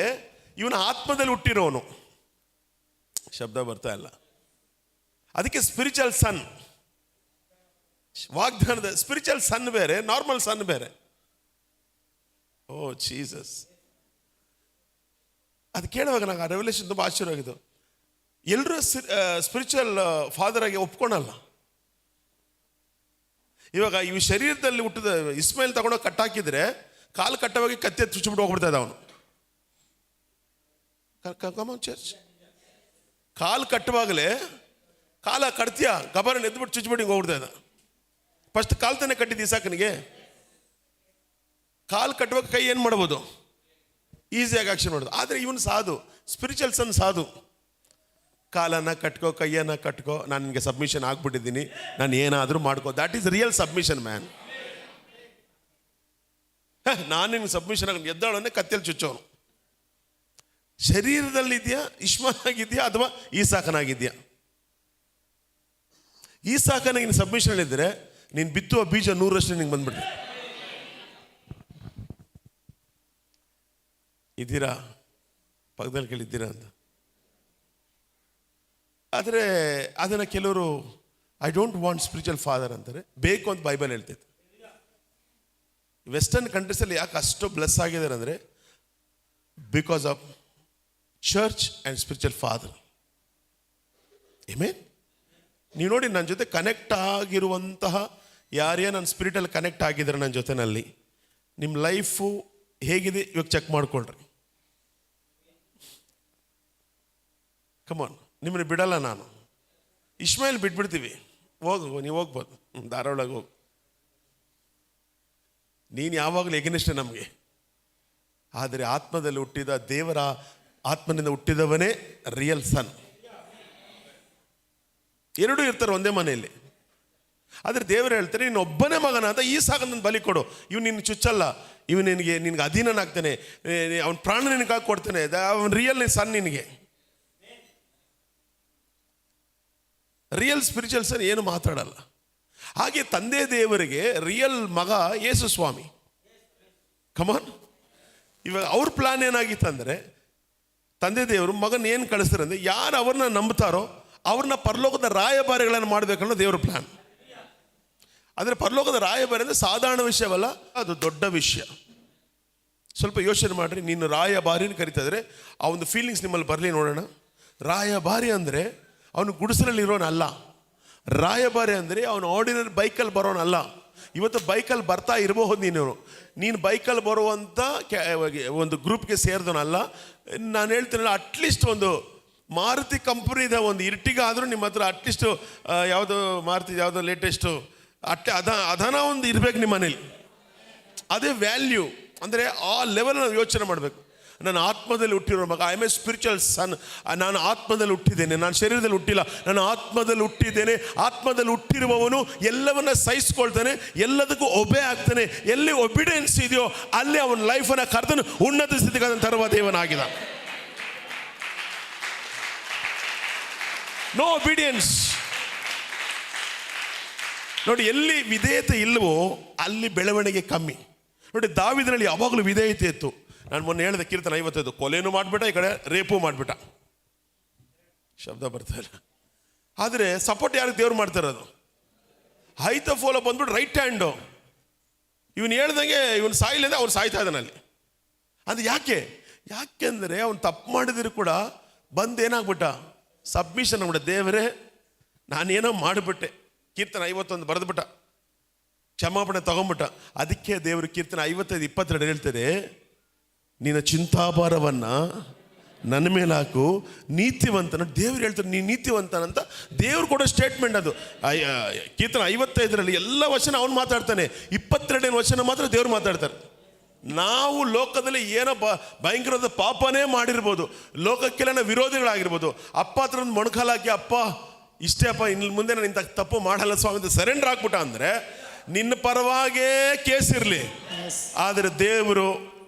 ಇವನ ಆತ್ಮದಲ್ಲಿ ಹುಟ್ಟಿರೋನು. ಶಬ್ದ ಬರ್ತಾ ಇಲ್ಲ. ಅದಕ್ಕೆ ಸ್ಪಿರಿಚುವಲ್ ಸನ್, ವಾಗ್ದಾನದ ಸ್ಪಿರಿಚುವಲ್ ಸನ್ ಬೇರೆ, ನಾರ್ಮಲ್ ಸನ್ ಬೇರೆ. ಓ ಜೀಸಸ್. ಅದು ಕೇಳುವಾಗ ನಂಗೆ ಆ ರೆವಲ್ಯೂಷನ್ ತುಂಬ ಆಶ್ಚರ್ಯ ಆಗಿದ್ದು. ಎಲ್ಲರೂ ಸ್ಪಿರಿಚುವಲ್ ಫಾದರ್ ಆಗಿ ಒಪ್ಕೊಳಲ್ಲ. ಇವಾಗ ಇವು ಶರೀರದಲ್ಲಿ ಹುಟ್ಟಿದ ಇಸ್ಮಾಯಿಲ್ ತಗೊಂಡೋಗಿ ಕಟ್ಟಾಕಿದ್ರೆ ಕಾಲು ಕಟ್ಟವಾಗಿ ಕತ್ತೆ ಚುಚ್ಚಿಬಿಟ್ಟು ಹೋಗ್ಬಿಡ್ತಾ ಇದ್ದ ಅವನು. ಚರ್ಚ್ ಕಾಲು ಕಟ್ಟುವಾಗಲೇ ಕಾಲ ಕಟ್ತೀಯ ಗಬರನ್ನು ಎದ್ಬಿಟ್ಟು ಚುಚ್ಚಿಬಿಟ್ಟು ಹಿಂಗೆ ಹೋಗ್ಬಿಡ್ತಾ ಇದ್ದ. ಫಸ್ಟ್ ಕಾಲು ತಾನೇ ಕಟ್ಟಿದ್ದು ಇಸಾಕನಿಗೆ. ಕಾಲು ಕಟ್ಟುವಾಗ ಕೈ ಏನು ಮಾಡ್ಬೋದು? ಈಸಿಯಾಗಿ ಆಕ್ಷನ್ ಮಾಡೋದು. ಆದರೆ ಇವನು ಸಾಧು, ಸ್ಪಿರಿಚುವಲ್ ಸನ್ ಸಾಧು. ಕಾಲನ್ನು ಕಟ್ಕೋ, ಕೈಯನ್ನು ಕಟ್ಕೋ, ನಾನು ನಿನಗೆ ಸಬ್ಮಿಷನ್ ಆಗ್ಬಿಟ್ಟಿದ್ದೀನಿ, ನಾನು ಏನಾದರೂ ಮಾಡ್ಕೋ. That is real submission man. ನಾನು ನಿನ್ಗೆ ಸಬ್ಮಿಷನ್ ಆಗಿ ಎದ್ದಾಳನ್ನೇ ಕತ್ತಲ್ಲಿ ಚುಚ್ಚೋನು. ಶರೀರದಲ್ಲಿದೆಯಾ, ಇಷ್ಮಾನಾಗಿದೆಯಾ ಅಥವಾ ಈಸಾಕನಾಗಿದೆಯಾ? ಈಸಾಕನಿಗೆ ನೀನು ಸಬ್ಮಿಷನ್ ಇದ್ದರೆ ನೀನು ಬಿತ್ತುವ ಬೀಜ 100ರಷ್ಟು ನಿಂಗೆ ಬಂದ್ಬಿಡ್ತು. ಇದ್ದೀರಾ? ಪಕ್ಕದಲ್ಲಿ ಕೇಳಿದ್ದೀರಾ ಅಂತ. ಆದರೆ ಅದನ್ನು ಕೆಲವರು I don't want spiritual father ಅಂತಾರೆ. ಬೇಕು ಅಂತ ಬೈಬಲ್ ಹೇಳ್ತೈತೆ. ವೆಸ್ಟರ್ನ್ ಕಂಟ್ರೀಸಲ್ಲಿ ಯಾಕೆ ಅಷ್ಟು ಬ್ಲೆಸ್ ಆಗಿದ್ದಾರೆ ಅಂದರೆ because of church and spiritual father. Amen. ನೀವು ನೋಡಿ, ನನ್ನ ಜೊತೆ ಕನೆಕ್ಟ್ ಆಗಿರುವಂತಹ ಯಾರೇ ನನ್ನ ಸ್ಪಿರಿಟಲ್ಲಿ ಕನೆಕ್ಟ್ ಆಗಿದ್ದಾರೆ ನನ್ನ ಜೊತೆನಲ್ಲಿ, ನಿಮ್ಮ ಲೈಫು ಹೇಗಿದೆ ಇವಾಗ ಚೆಕ್ ಮಾಡ್ಕೊಳ್ರಿ. ಕಮಾನ್, ನಿಮ್ಮನ್ನು ಬಿಡಲ್ಲ ನಾನು. ಇಷ್ಮಾಯಿಲ್ ಬಿಟ್ಬಿಡ್ತೀವಿ, ಹೋಗು, ನೀವು ಹೋಗ್ಬೋದು, ಧಾರಾವಾಳಗೆ ಹೋಗು. ನೀನು ಯಾವಾಗಲೂ ಎಗನಿಷ್ಠ ನಮಗೆ. ಆದರೆ ಆತ್ಮದಲ್ಲಿ ಹುಟ್ಟಿದ ದೇವರ ಆತ್ಮನಿಂದ ಹುಟ್ಟಿದವನೇ ರಿಯಲ್ ಸನ್. ಎರಡೂ ಇರ್ತಾರೆ ಒಂದೇ ಮನೆಯಲ್ಲಿ. ಆದರೆ ದೇವರು ಹೇಳ್ತಾರೆ, ನೀನು ಒಬ್ಬನೇ ಮಗನಾದ ಈ ಸಾಗನ್ನು ಬಲಿ ಕೊಡು. ಇವ್ನು ನಿನ್ನ ಚುಚ್ಚಲ್ಲ, ಇವ್ ನಿನಗೆ ಅಧೀನನಾಗ್ತಾನೆ, ಅವನ ಪ್ರಾಣ ನಿನಗಾಗಿ ಕೊಡ್ತಾನೆ. ಅವನ ರಿಯಲ್ ಸನ್ ನಿನಗೆ. ರಿಯಲ್ ಸ್ಪಿರಿಚುವಲ್ ಸನ್ ಏನು ಮಾತಾಡಲ್ಲ. ಹಾಗೆ ತಂದೆ ದೇವರಿಗೆ ರಿಯಲ್ ಮಗ ಯೇಸು ಸ್ವಾಮಿ. ಕಮಾನ್. ಇವಾಗ ಅವ್ರ ಪ್ಲಾನ್ ಏನಾಗಿತ್ತಂದರೆ, ತಂದೆ ದೇವರು ಮಗನ ಏನು ಕಳಿಸ್ತಾರೆ ಅಂದರೆ, ಯಾರು ಅವ್ರನ್ನ ನಂಬ್ತಾರೋ ಅವ್ರನ್ನ ಪರಲೋಕದ ರಾಯಭಾರಿಗಳನ್ನು ಮಾಡಬೇಕನ್ನೋ ದೇವ್ರ ಪ್ಲಾನ್. ಆದರೆ ಪರಲೋಕದ ರಾಯಭಾರಿ ಅಂದರೆ ಸಾಧಾರಣ ವಿಷಯವಲ್ಲ, ಅದು ದೊಡ್ಡ ವಿಷಯ. ಸ್ವಲ್ಪ ಯೋಚನೆ ಮಾಡಿರಿ. ನೀನು ರಾಯಭಾರಿನ ಕರಿತಾ ಇದ್ರೆ ಆ ಒಂದು ಫೀಲಿಂಗ್ಸ್ ನಿಮ್ಮಲ್ಲಿ ಬರಲಿ ನೋಡೋಣ. ರಾಯಭಾರಿ ಅಂದರೆ ಅವನು ಗುಡಿಸಲಲ್ಲಿ ಇರೋನಲ್ಲ. ರಾಯಭಾರಿ ಅಂದರೆ ಅವನು ಆರ್ಡಿನರಿ ಬೈಕಲ್ಲಿ ಬರೋನಲ್ಲ. ಇವತ್ತು ಬೈಕಲ್ಲಿ ಬರ್ತಾ ಇರಬಹುದು ನೀನು ಬೈಕಲ್ಲಿ ಬರುವಂಥ ಒಂದು ಗ್ರೂಪ್ಗೆ ಸೇರಿದವನಲ್ಲ. ನಾನು ಹೇಳ್ತೀನಲ್ಲ, ಅಟ್ಲೀಸ್ಟ್ ಒಂದು ಮಾರುತಿ ಕಂಪ್ನಿದ ಒಂದು ಇರ್ಟಿಗ ಆದರೂ ನಿಮ್ಮ ಹತ್ರ ಅಟ್ಲೀಸ್ಟು ಯಾವುದೋ ಮಾರುತಿ ಯಾವುದೋ ಲೇಟೆಸ್ಟು ಅದನ್ನ ಒಂದು ಇರಬೇಕು ನಿಮ್ಮ ಮನೇಲಿ. ಅದೇ ವ್ಯಾಲ್ಯೂ. ಅಂದರೆ ಆ ಲೆವೆಲ್ ನಾವು ಯೋಚನೆ ಮಾಡಬೇಕು. ನಾನು ಆತ್ಮದಲ್ಲಿ ಹುಟ್ಟಿರೋ ಮಗ, ಐ ಆಮ್ ಎ ಸ್ಪಿರಿಚುವಲ್ ಸನ್. ನಾನು ಆತ್ಮದಲ್ಲಿ ಹುಟ್ಟಿದ್ದೇನೆ, ನಾನು ಶರೀರದಲ್ಲಿ ಹುಟ್ಟಿಲ್ಲ, ನಾನು ಆತ್ಮದಲ್ಲಿ ಹುಟ್ಟಿದ್ದೇನೆ. ಆತ್ಮದಲ್ಲಿ ಹುಟ್ಟಿರುವವನು ಎಲ್ಲವನ್ನ ಸಹಿಸ್ಕೊಳ್ತಾನೆ, ಎಲ್ಲದಕ್ಕೂ ಒಬೆ ಆಗ್ತಾನೆ. ಎಲ್ಲಿ ಒಬಿಡಿಯನ್ಸ್ ಇದೆಯೋ ಅಲ್ಲಿ ಅವನ ಲೈಫನ್ನು ಕರ್ತನು ಉನ್ನತ ಸ್ಥಿತಿಗೆ ತರುವ ದೇವನಾಗಿದ. No obedience. ನೋಡಿ, ಎಲ್ಲಿ ವಿಧೇಯತೆ ಇಲ್ಲವೋ ಅಲ್ಲಿ ಬೆಳವಣಿಗೆ ಕಮ್ಮಿ. ನೋಡಿ, ದಾವೀದನಲ್ಲಿ ಯಾವಾಗಲೂ ವಿಧೇಯತೆ ಇತ್ತು. ನಾನು ಮೊನ್ನೆ ಹೇಳಿದೆ ಕೀರ್ತನೆ 55, ಕೊಲೆನೂ ಮಾಡಿಬಿಟ್ಟ, ಈ ಕಡೆ ರೇಪು ಮಾಡಿಬಿಟ್ಟ. ಶಬ್ದ ಬರ್ತಾ ಇಲ್ಲ. ಆದರೆ ಸಪೋರ್ಟ್ ಯಾರಿಗೆ ದೇವ್ರು ಮಾಡ್ತಾರದು? ಹೈತಫೋಲ ಬಂದ್ಬಿಟ್ಟು ರೈಟ್ ಹ್ಯಾಂಡು. ಇವನು ಹೇಳ್ದಂಗೆ ಇವನು ಸಾಯಿಲ್ಲದೆ ಅವ್ನು ಸಾಯ್ತಾ ಇದ್ದಾನಲ್ಲಿ. ಅದು ಯಾಕೆಂದರೆ ಅವನು ತಪ್ಪು ಮಾಡಿದ್ರು ಕೂಡ ಬಂದು ಏನಾಗ್ಬಿಟ್ಟ, ಸಬ್ಮಿಷನ್ ಆಗ್ಬಿಟ್ಟ. ದೇವರೇ, ನಾನೇನೋ ಮಾಡಿಬಿಟ್ಟೆ. ಕೀರ್ತನೆ 51 ಬರೆದ್ಬಿಟ್ಟ, ಕ್ಷಮಾಪಣೆ ತಗೊಂಡ್ಬಿಟ್ಟ. ಅದಕ್ಕೆ ದೇವರು ಕೀರ್ತನೆ 55:22 ಹೇಳ್ತಾರೆ, ನಿನ್ನ ಚಿಂತಾಭಾರವನ್ನು ನನ್ನ ಮೇಲೆ ಹಾಕು, ನೀತಿವಂತನ. ದೇವ್ರು ಹೇಳ್ತಾರೆ ನೀನು ನೀತಿವಂತನಂತ. ದೇವ್ರು ಕೊಡೋ ಸ್ಟೇಟ್ಮೆಂಟ್ ಅದು. ಕೀರ್ತನೆ 55 ಎಲ್ಲ ವಚನ ಅವನು ಮಾತಾಡ್ತಾನೆ, 22 ವಚನ ಮಾತ್ರ ದೇವ್ರು ಮಾತಾಡ್ತಾರೆ. ನಾವು ಲೋಕದಲ್ಲಿ ಏನೋ ಭಯಂಕರವಾದ ಪಾಪನೇ ಮಾಡಿರ್ಬೋದು, ಲೋಕಕ್ಕೆಲ್ಲ ವಿರೋಧಿಗಳಾಗಿರ್ಬೋದು. ಅಪ್ಪ ಹತ್ರ ಒಂದು ಮೊಣಕಾಲಾಕಿ, ಅಪ್ಪ ಇಷ್ಟೇ ಅಪ್ಪ, ಇನ್ನು ಮುಂದೆ ನಾನು ಇಂಥ ತಪ್ಪು ಮಾಡಲ್ಲ ಸ್ವಾಮಿ ಅಂತ ಸರೆಂಡರ್ ಆಗ್ಬಿಟ್ಟ ಅಂದರೆ ನಿನ್ನ ಪರವಾಗೇ ಕೇಸ್ ಇರಲಿ, ಆದರೆ ದೇವರು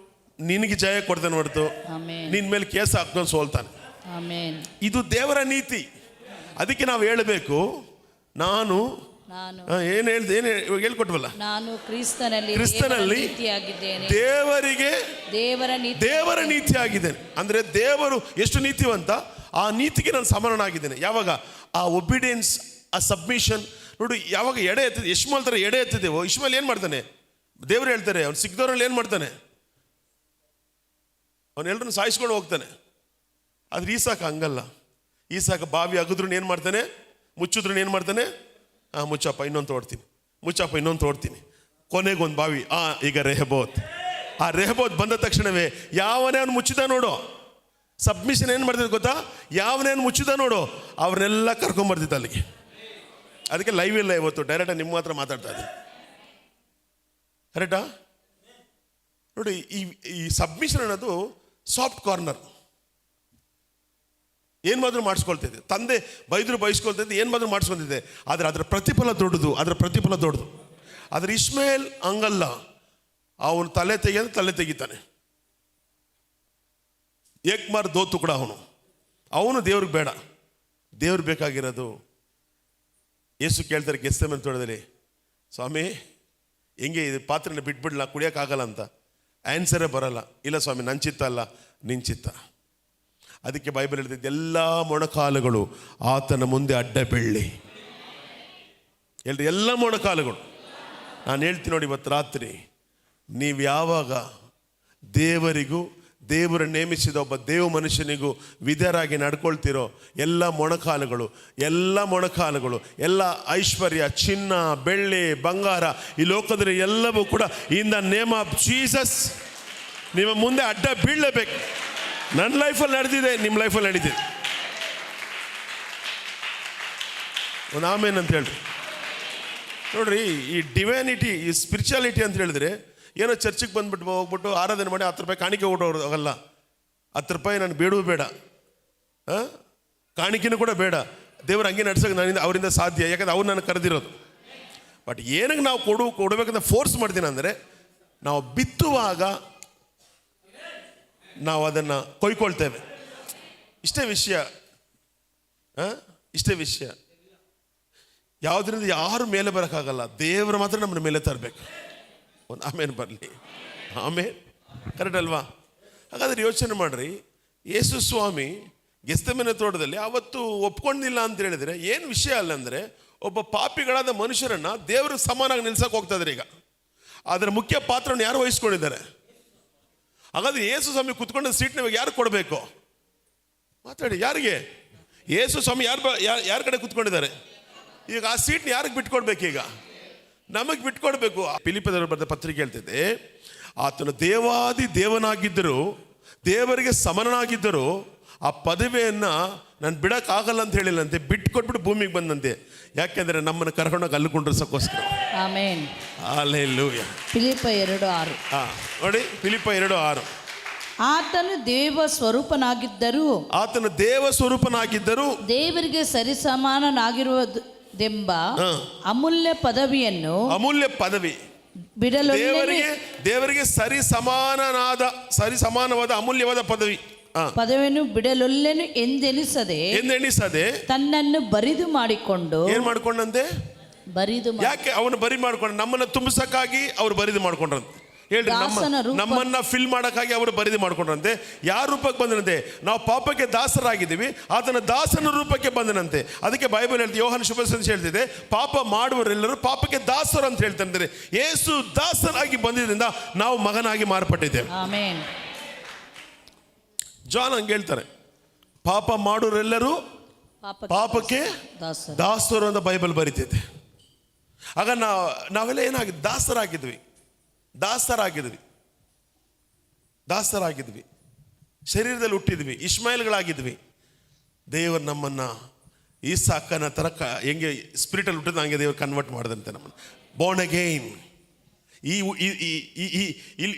ನಿನಗೆ ಜಯ ಕೊಡ್ತಾನೆ ಹೊರತು ನಿನ್ನ ಮೇಲೆ ಕೇಸ್ ಹಾಕ್ಕೊಂಡು ಸೋಲ್ತಾನೆ. ಇದು ದೇವರ ನೀತಿ. ಅದಕ್ಕೆ ನಾವು ಹೇಳಬೇಕು, ನಾನು ಏನು ಹೇಳ್ಕೊಟ್ವಲ್ಲ, ನಾನು ಕ್ರಿಸ್ತನಲ್ಲಿ ದೇವರಿಗೆ ದೇವರ ನೀತಿ ಆಗಿದ್ದೇನೆ. ಅಂದರೆ ದೇವರು ಎಷ್ಟು ನೀತಿವಂತ, ಆ ನೀತಿಗೆ ನಾನು ಸಮರನಾಗಿದ್ದೇನೆ. ಯಾವಾಗ ಆ ಒಬಿಡಿಯನ್ಸ್, ಆ ಸಬ್ಮಿಷನ್. ನೋಡಿ, ಯಾವಾಗ ಎಡೆ ಎತ್ತಿದೆ, ಇಷ್ಮಾಲ್ ಥರ ಎಡೆ ಎತ್ತಿದ್ದೇವೋ, ಇಷ್ಮಾಲ್ ಏನು ಮಾಡ್ತಾನೆ? ದೇವರು ಹೇಳ್ತಾರೆ, ಅವ್ನು ಸಿಕ್ದವ್ರಲ್ಲಿ ಏನು ಮಾಡ್ತಾನೆ? ಅವನೆಲ್ಲರನ್ನು ಸಾಯಿಸ್ಕೊಂಡು ಹೋಗ್ತಾನೆ. ಆದರೆ ಈಸಾಕ ಹಂಗಲ್ಲ. ಈಸಾಕ ಬಾವಿ ಅಗದ್ರೂ ಏನು ಮಾಡ್ತಾನೆ? ಮುಚ್ಚಿದ್ರೂ ಏನು ಮಾಡ್ತಾನೆ? ಮುಚ್ಚಪ್ಪ ಇನ್ನೊಂದು ತೋಡ್ತೀನಿ, ಮುಚ್ಚಪ್ಪ ಇನ್ನೊಂದು ತೋಡ್ತೀನಿ. ಕೊನೆಗೊಂದು ಬಾವಿ, ಈಗ ರೆಹಬೋತ್. ಆ ರೆಹಬೋತ್ ಬಂದ ತಕ್ಷಣವೇ ಯಾವನೇ ಅವನು ಮುಚ್ಚಿದ ನೋಡು, ಸಬ್ಮಿಷನ್ ಏನು ಮಾಡ್ತಿದ್ದೆ ಗೊತ್ತಾ? ಯಾವನೇನು ಮುಚ್ಚಿದ ನೋಡು, ಅವ್ರನ್ನೆಲ್ಲ ಕರ್ಕೊಂಬರ್ತಿದ್ದ ಅಲ್ಲಿಗೆ. ಅದಕ್ಕೆ ಲೈವ್ ಇಲ್ಲ ಇವತ್ತು, ಡೈರೆಕ್ಟಾಗಿ ನಿಮ್ಮ ಹತ್ರ ಮಾತಾಡ್ತಾ ಇದ್ದೀನಿ. ಕರೆಕ್ಟಾ? ನೋಡಿ, ಈ ಸಬ್ಮಿಷನ್ ಅನ್ನೋದು ಸಾಫ್ಟ್ ಕಾರ್ನರ್. ಏನು ಮಾತ್ರ ಮಾಡಿಸ್ಕೊಳ್ತಿದ್ದೆ, ತಂದೆ ಬೈದ್ರು ಬಯಸ್ಕೊಳ್ತಿದ್ದೆ, ಏನು ಮಾತ್ರ ಮಾಡಿಸ್ಕೊಳ್ತಿದ್ದೆ. ಆದರೆ ಅದರ ಪ್ರತಿಫಲ ದೊಡ್ಡದು, ಆದರೆ ಇಷ್ಮಾಯೇಲ್ ಹಂಗಲ್ಲ. ಅವನು ತಲೆ ತೆಗಿತಾನೆ. ಏಕ್ಮಾರ್ ದೋತು ಕೂಡ ಅವನು ದೇವ್ರಿಗೆ ಬೇಡ. ದೇವ್ರು ಬೇಕಾಗಿರೋದು, ಯೇಸು ಕೇಳ್ತಾರೆ ಗೆತ್ಸೆಮನೆ ತೋಟದಲ್ಲಿ, ಸ್ವಾಮಿ ಹೆಂಗೆ ಇದು ಪಾತ್ರೆನ ಬಿಟ್ಬಿಡ್ಲ, ಕುಡಿಯೋಕ್ಕಾಗಲ್ಲ ಅಂತ. ಆನ್ಸರೇ ಬರಲ್ಲ. ಇಲ್ಲ ಸ್ವಾಮಿ, ನನ್ನ ಚಿತ್ತ ಅಲ್ಲ, ನಿನ್ನ ಚಿತ್ತ. ಅದಕ್ಕೆ ಬೈಬಲ್ ಹೇಳ್ತಿದ್ದೆ, ಎಲ್ಲ ಮೊಣಕಾಲುಗಳು ಆತನ ಮುಂದೆ ಅಡ್ಡ ಬೀಳಲಿ. ಹೇಳ್ರಿ, ಎಲ್ಲ ಮೊಣಕಾಲುಗಳು. ನಾನು ಹೇಳ್ತೀನಿ ನೋಡಿ, ಇವತ್ತು ರಾತ್ರಿ ನೀವು ಯಾವಾಗ ದೇವರಿಗೂ ದೇವರು ನೇಮಿಸಿದ ಒಬ್ಬ ದೇವ ಮನುಷ್ಯನಿಗೂ ವಿಧೇಯರಾಗಿ ನಡ್ಕೊಳ್ತಿರೋ ಎಲ್ಲ ಮೊಣಕಾಲುಗಳು ಎಲ್ಲ ಐಶ್ವರ್ಯ, ಚಿನ್ನ, ಬೆಳ್ಳಿ, ಬಂಗಾರ, ಈ ಲೋಕದಲ್ಲಿ ಎಲ್ಲವೂ ಕೂಡ ಇನ್ ದ ನೇಮ್ ಆಫ್ ಜೀಸಸ್ ನಿಮ್ಮ ಮುಂದೆ ಅಡ್ಡ ಬೀಳಲೇಬೇಕು. ನನ್ನ ಲೈಫಲ್ಲಿ ನಡೆದಿದೆ, ನಿಮ್ಮ ಲೈಫಲ್ಲಿ ನಡೀತಿದೆ. ಒಂದು ಆಮೇನ್ ಅಂತ ಹೇಳ್ರಿ. ನೋಡ್ರಿ, ಈ ಡಿವೈನಿಟಿ, ಈ ಸ್ಪಿರಿಚುಯಾಲಿಟಿ ಅಂತ ಹೇಳಿದ್ರೆ ಏನೋ ಚರ್ಚಿಗೆ ಬಂದ್ಬಿಟ್ಟು ಹೋಗ್ಬಿಟ್ಟು ಆರಾಧನೆ ಮಾಡಿ 10 ರೂಪಾಯಿ ಕಾಣಿಕೆ ಕೊಡೋರು ಆಗಲ್ಲ. 10 ರೂಪಾಯಿ ನಾನು ಬೇಡವೂ ಬೇಡ, ಕಾಣಿಕೆನೂ ಕೂಡ ಬೇಡ. ದೇವ್ರು ಹಂಗೆ ನಡ್ಸೋಕೆ ಅವರಿಂದ ಸಾಧ್ಯ, ಯಾಕಂದ್ರೆ ಅವ್ರು ನಾನು ಕರೆದಿರೋದು. ಬಟ್ ಏನಕ್ಕೆ ನಾವು ಕೊಡಬೇಕಂತ ಫೋರ್ಸ್ ಮಾಡ್ತೀನಿ ಅಂದರೆ, ನಾವು ಬಿತ್ತುವಾಗ ನಾವು ಅದನ್ನು ಕೊಯ್ಕೊಳ್ತೇವೆ. ಇಷ್ಟೇ ವಿಷಯ. ಯಾವುದರಿಂದ ಯಾರು ಮೇಲೆ ಬರೋಕ್ಕಾಗಲ್ಲ, ದೇವರು ಮಾತ್ರ ನಮ್ಮನ್ನ ಮೇಲೆ ತರಬೇಕು. ಒಂದು ಆಮೇಲೆ ಬರಲಿ. ಆಮೇಲೆ ಕರೆಕ್ಟ್ ಅಲ್ವಾ? ಹಾಗಾದ್ರೆ ಯೋಚನೆ ಮಾಡ್ರಿ, ಯೇಸು ಸ್ವಾಮಿ ಗೆಸ್ತಮನೆ ತೋಟದಲ್ಲಿ ಅವತ್ತು ಒಪ್ಕೊಂಡಿಲ್ಲ ಅಂತ ಹೇಳಿದ್ರೆ ಏನು ವಿಷಯ ಅಲ್ಲ ಅಂದರೆ, ಒಬ್ಬ ಪಾಪಿಗಳಾದ ಮನುಷ್ಯರನ್ನ ದೇವರು ಸಮಾನಾಗಿ ನಿಲ್ಸಕ್ಕೆ ಹೋಗ್ತಾ ಇದ್ದಾರೆ. ಈಗ ಅದರ ಮುಖ್ಯ ಪಾತ್ರವನ್ನು ಯಾರು ವಹಿಸ್ಕೊಂಡಿದ್ದಾರೆ? ಹಾಗಾದ್ರೆ ಯೇಸು ಸ್ವಾಮಿ ಕುತ್ಕೊಂಡ ಸೀಟ್ನ ಯಾರು ಕೊಡಬೇಕು? ಮಾತಾಡಿ. ಯಾರಿಗೆ? ಯೇಸು ಸ್ವಾಮಿ ಯಾರ ಕಡೆ ಕುತ್ಕೊಂಡಿದ್ದಾರೆ? ಈಗ ಆ ಸೀಟ್ನ ಯಾರಿಗೆ ಬಿಟ್ಕೊಡ್ಬೇಕು? ಈಗ ನಮಗೆ ಬಿಟ್ಕೊಡ್ಬೇಕು. ಫಿಲಿಪ್ಪದವರು ಬರೆದ ಪತ್ರಿಕೆ ಹೇಳ್ತಿದ್ದೆ, ಆತನು ದೇವಾದಿ ದೇವನಾಗಿದ್ದರು, ದೇವರಿಗೆ ಸಮನಾಗಿದ್ದರು, ಆ ಪದವಿಯನ್ನು ನಾನು ಬಿಡೋಕ್ಕಾಗಲ್ಲ ಅಂತ ಹೇಳಿಲ್ಲಂತೆ, ಬಿಟ್ಕೊಟ್ಬಿಟ್ಟು ಭೂಮಿಗೆ ಬಂದಂತೆ. ಯಾಕೆಂದರೆ ನಮ್ಮನ್ನು ಕರ್ಕೊಂಡೋಗಿ ಅಲ್ಲುಕೊಂಡಿಸೋಕ್ಕೋಸ್ಕರ. ಆಮೆನ್. ಹಲ್ಲೆಲೂಯಾ. ಫಿಲಿಪ್ಪ 2:6. ನೋಡಿ, ಫಿಲಿಪ್ಪ 2:6. ಆತನು ದೇವ ಸ್ವರೂಪನಾಗಿದ್ದರು, ದೇವರಿಗೆ ಸರಿಸಮಾನನಾಗಿರುವುದೆಂಬ ಅಮೂಲ್ಯ ಪದವಿ ಬಿಡಲು ದೇವರಿಗೆ ಸರಿಸಮಾನವಾದ ಅಮೂಲ್ಯವಾದ ಪದವಿಯನ್ನು ಬಿಡಲೊಲ್ಲೆನು ಎಂದೆನಿಸದೆ ತನ್ನನ್ನು ಬರಿದು ಮಾಡಿಕೊಂಡು. ಏನ್ ಮಾಡ್ಕೊಂಡಂತೆ? ಯಾಕೆ ಅವನು ಬರಿ ಮಾಡ್ಕೊಂಡು? ನಮ್ಮನ್ನ ತುಂಬಿಸಕ್ಕಾಗಿ ಅವ್ರು ಬರಿದು ಮಾಡ್ಕೊಂಡ್ರಂತೆ. ಹೇಳ್ರಿ, ನಮ್ಮನ್ನ ಫಿಲ್ ಮಾಡಕ್ಕಾಗಿ ಅವರು ಬರಿದು ಮಾಡ್ಕೊಂಡ್ರಂತೆ. ಯಾರ ರೂಪಕ್ಕೆ ಬಂದನಂತೆ? ನಾವು ಪಾಪಕ್ಕೆ ದಾಸರಾಗಿದ್ದೀವಿ, ಆತನ ದಾಸನ ರೂಪಕ್ಕೆ ಬಂದನಂತೆ. ಅದಕ್ಕೆ ಬೈಬಲ್ ಹೇಳ್ತೀವಿ, ಯೋಹಾನ ಶುಭ ಸಂದೇಶ ಹೇಳ್ತಿದೆ, ಪಾಪ ಮಾಡುವವರೆಲ್ಲರೂ ಪಾಪಕ್ಕೆ ದಾಸರು ಅಂತ ಹೇಳ್ತಾರೆ. ಯೇಸು ದಾಸನಾಗಿ ಬಂದಿದ್ದರಿಂದ ನಾವು ಮಗನಾಗಿ ಮಾರ್ಪಟ್ಟಿದ್ದೇವೆ. ಆಮೆನ್. ಜಾನ್ ಹಂಗೆ ಹೇಳ್ತಾರೆ, ಪಾಪ ಮಾಡೋರೆಲ್ಲರೂ ಪಾಪಕ್ಕೆ ದಾಸರು ಅಂತ ಬೈಬಲ್ ಬರೀತಿದೆ. ಆಗ ನಾವೆಲ್ಲ ಏನಾಗಿದ್ವಿ? ದಾಸರಾಗಿದ್ವಿ, ಶರೀರದಲ್ಲಿ ಹುಟ್ಟಿದ್ವಿ, ಇಸ್ಮಾಯಿಲ್ಗಳಾಗಿದ್ವಿ. ದೇವರು ನಮ್ಮನ್ನು ಈಸಾಕನ ಥರ ಹೆಂಗೆ ಸ್ಪಿರಿಟಲ್ಲಿ ಹುಟ್ಟಿದ ಹಂಗೆ ದೇವರು ಕನ್ವರ್ಟ್ ಮಾಡಿದಂತೆ ನಮ್ಮನ್ನು. Born again.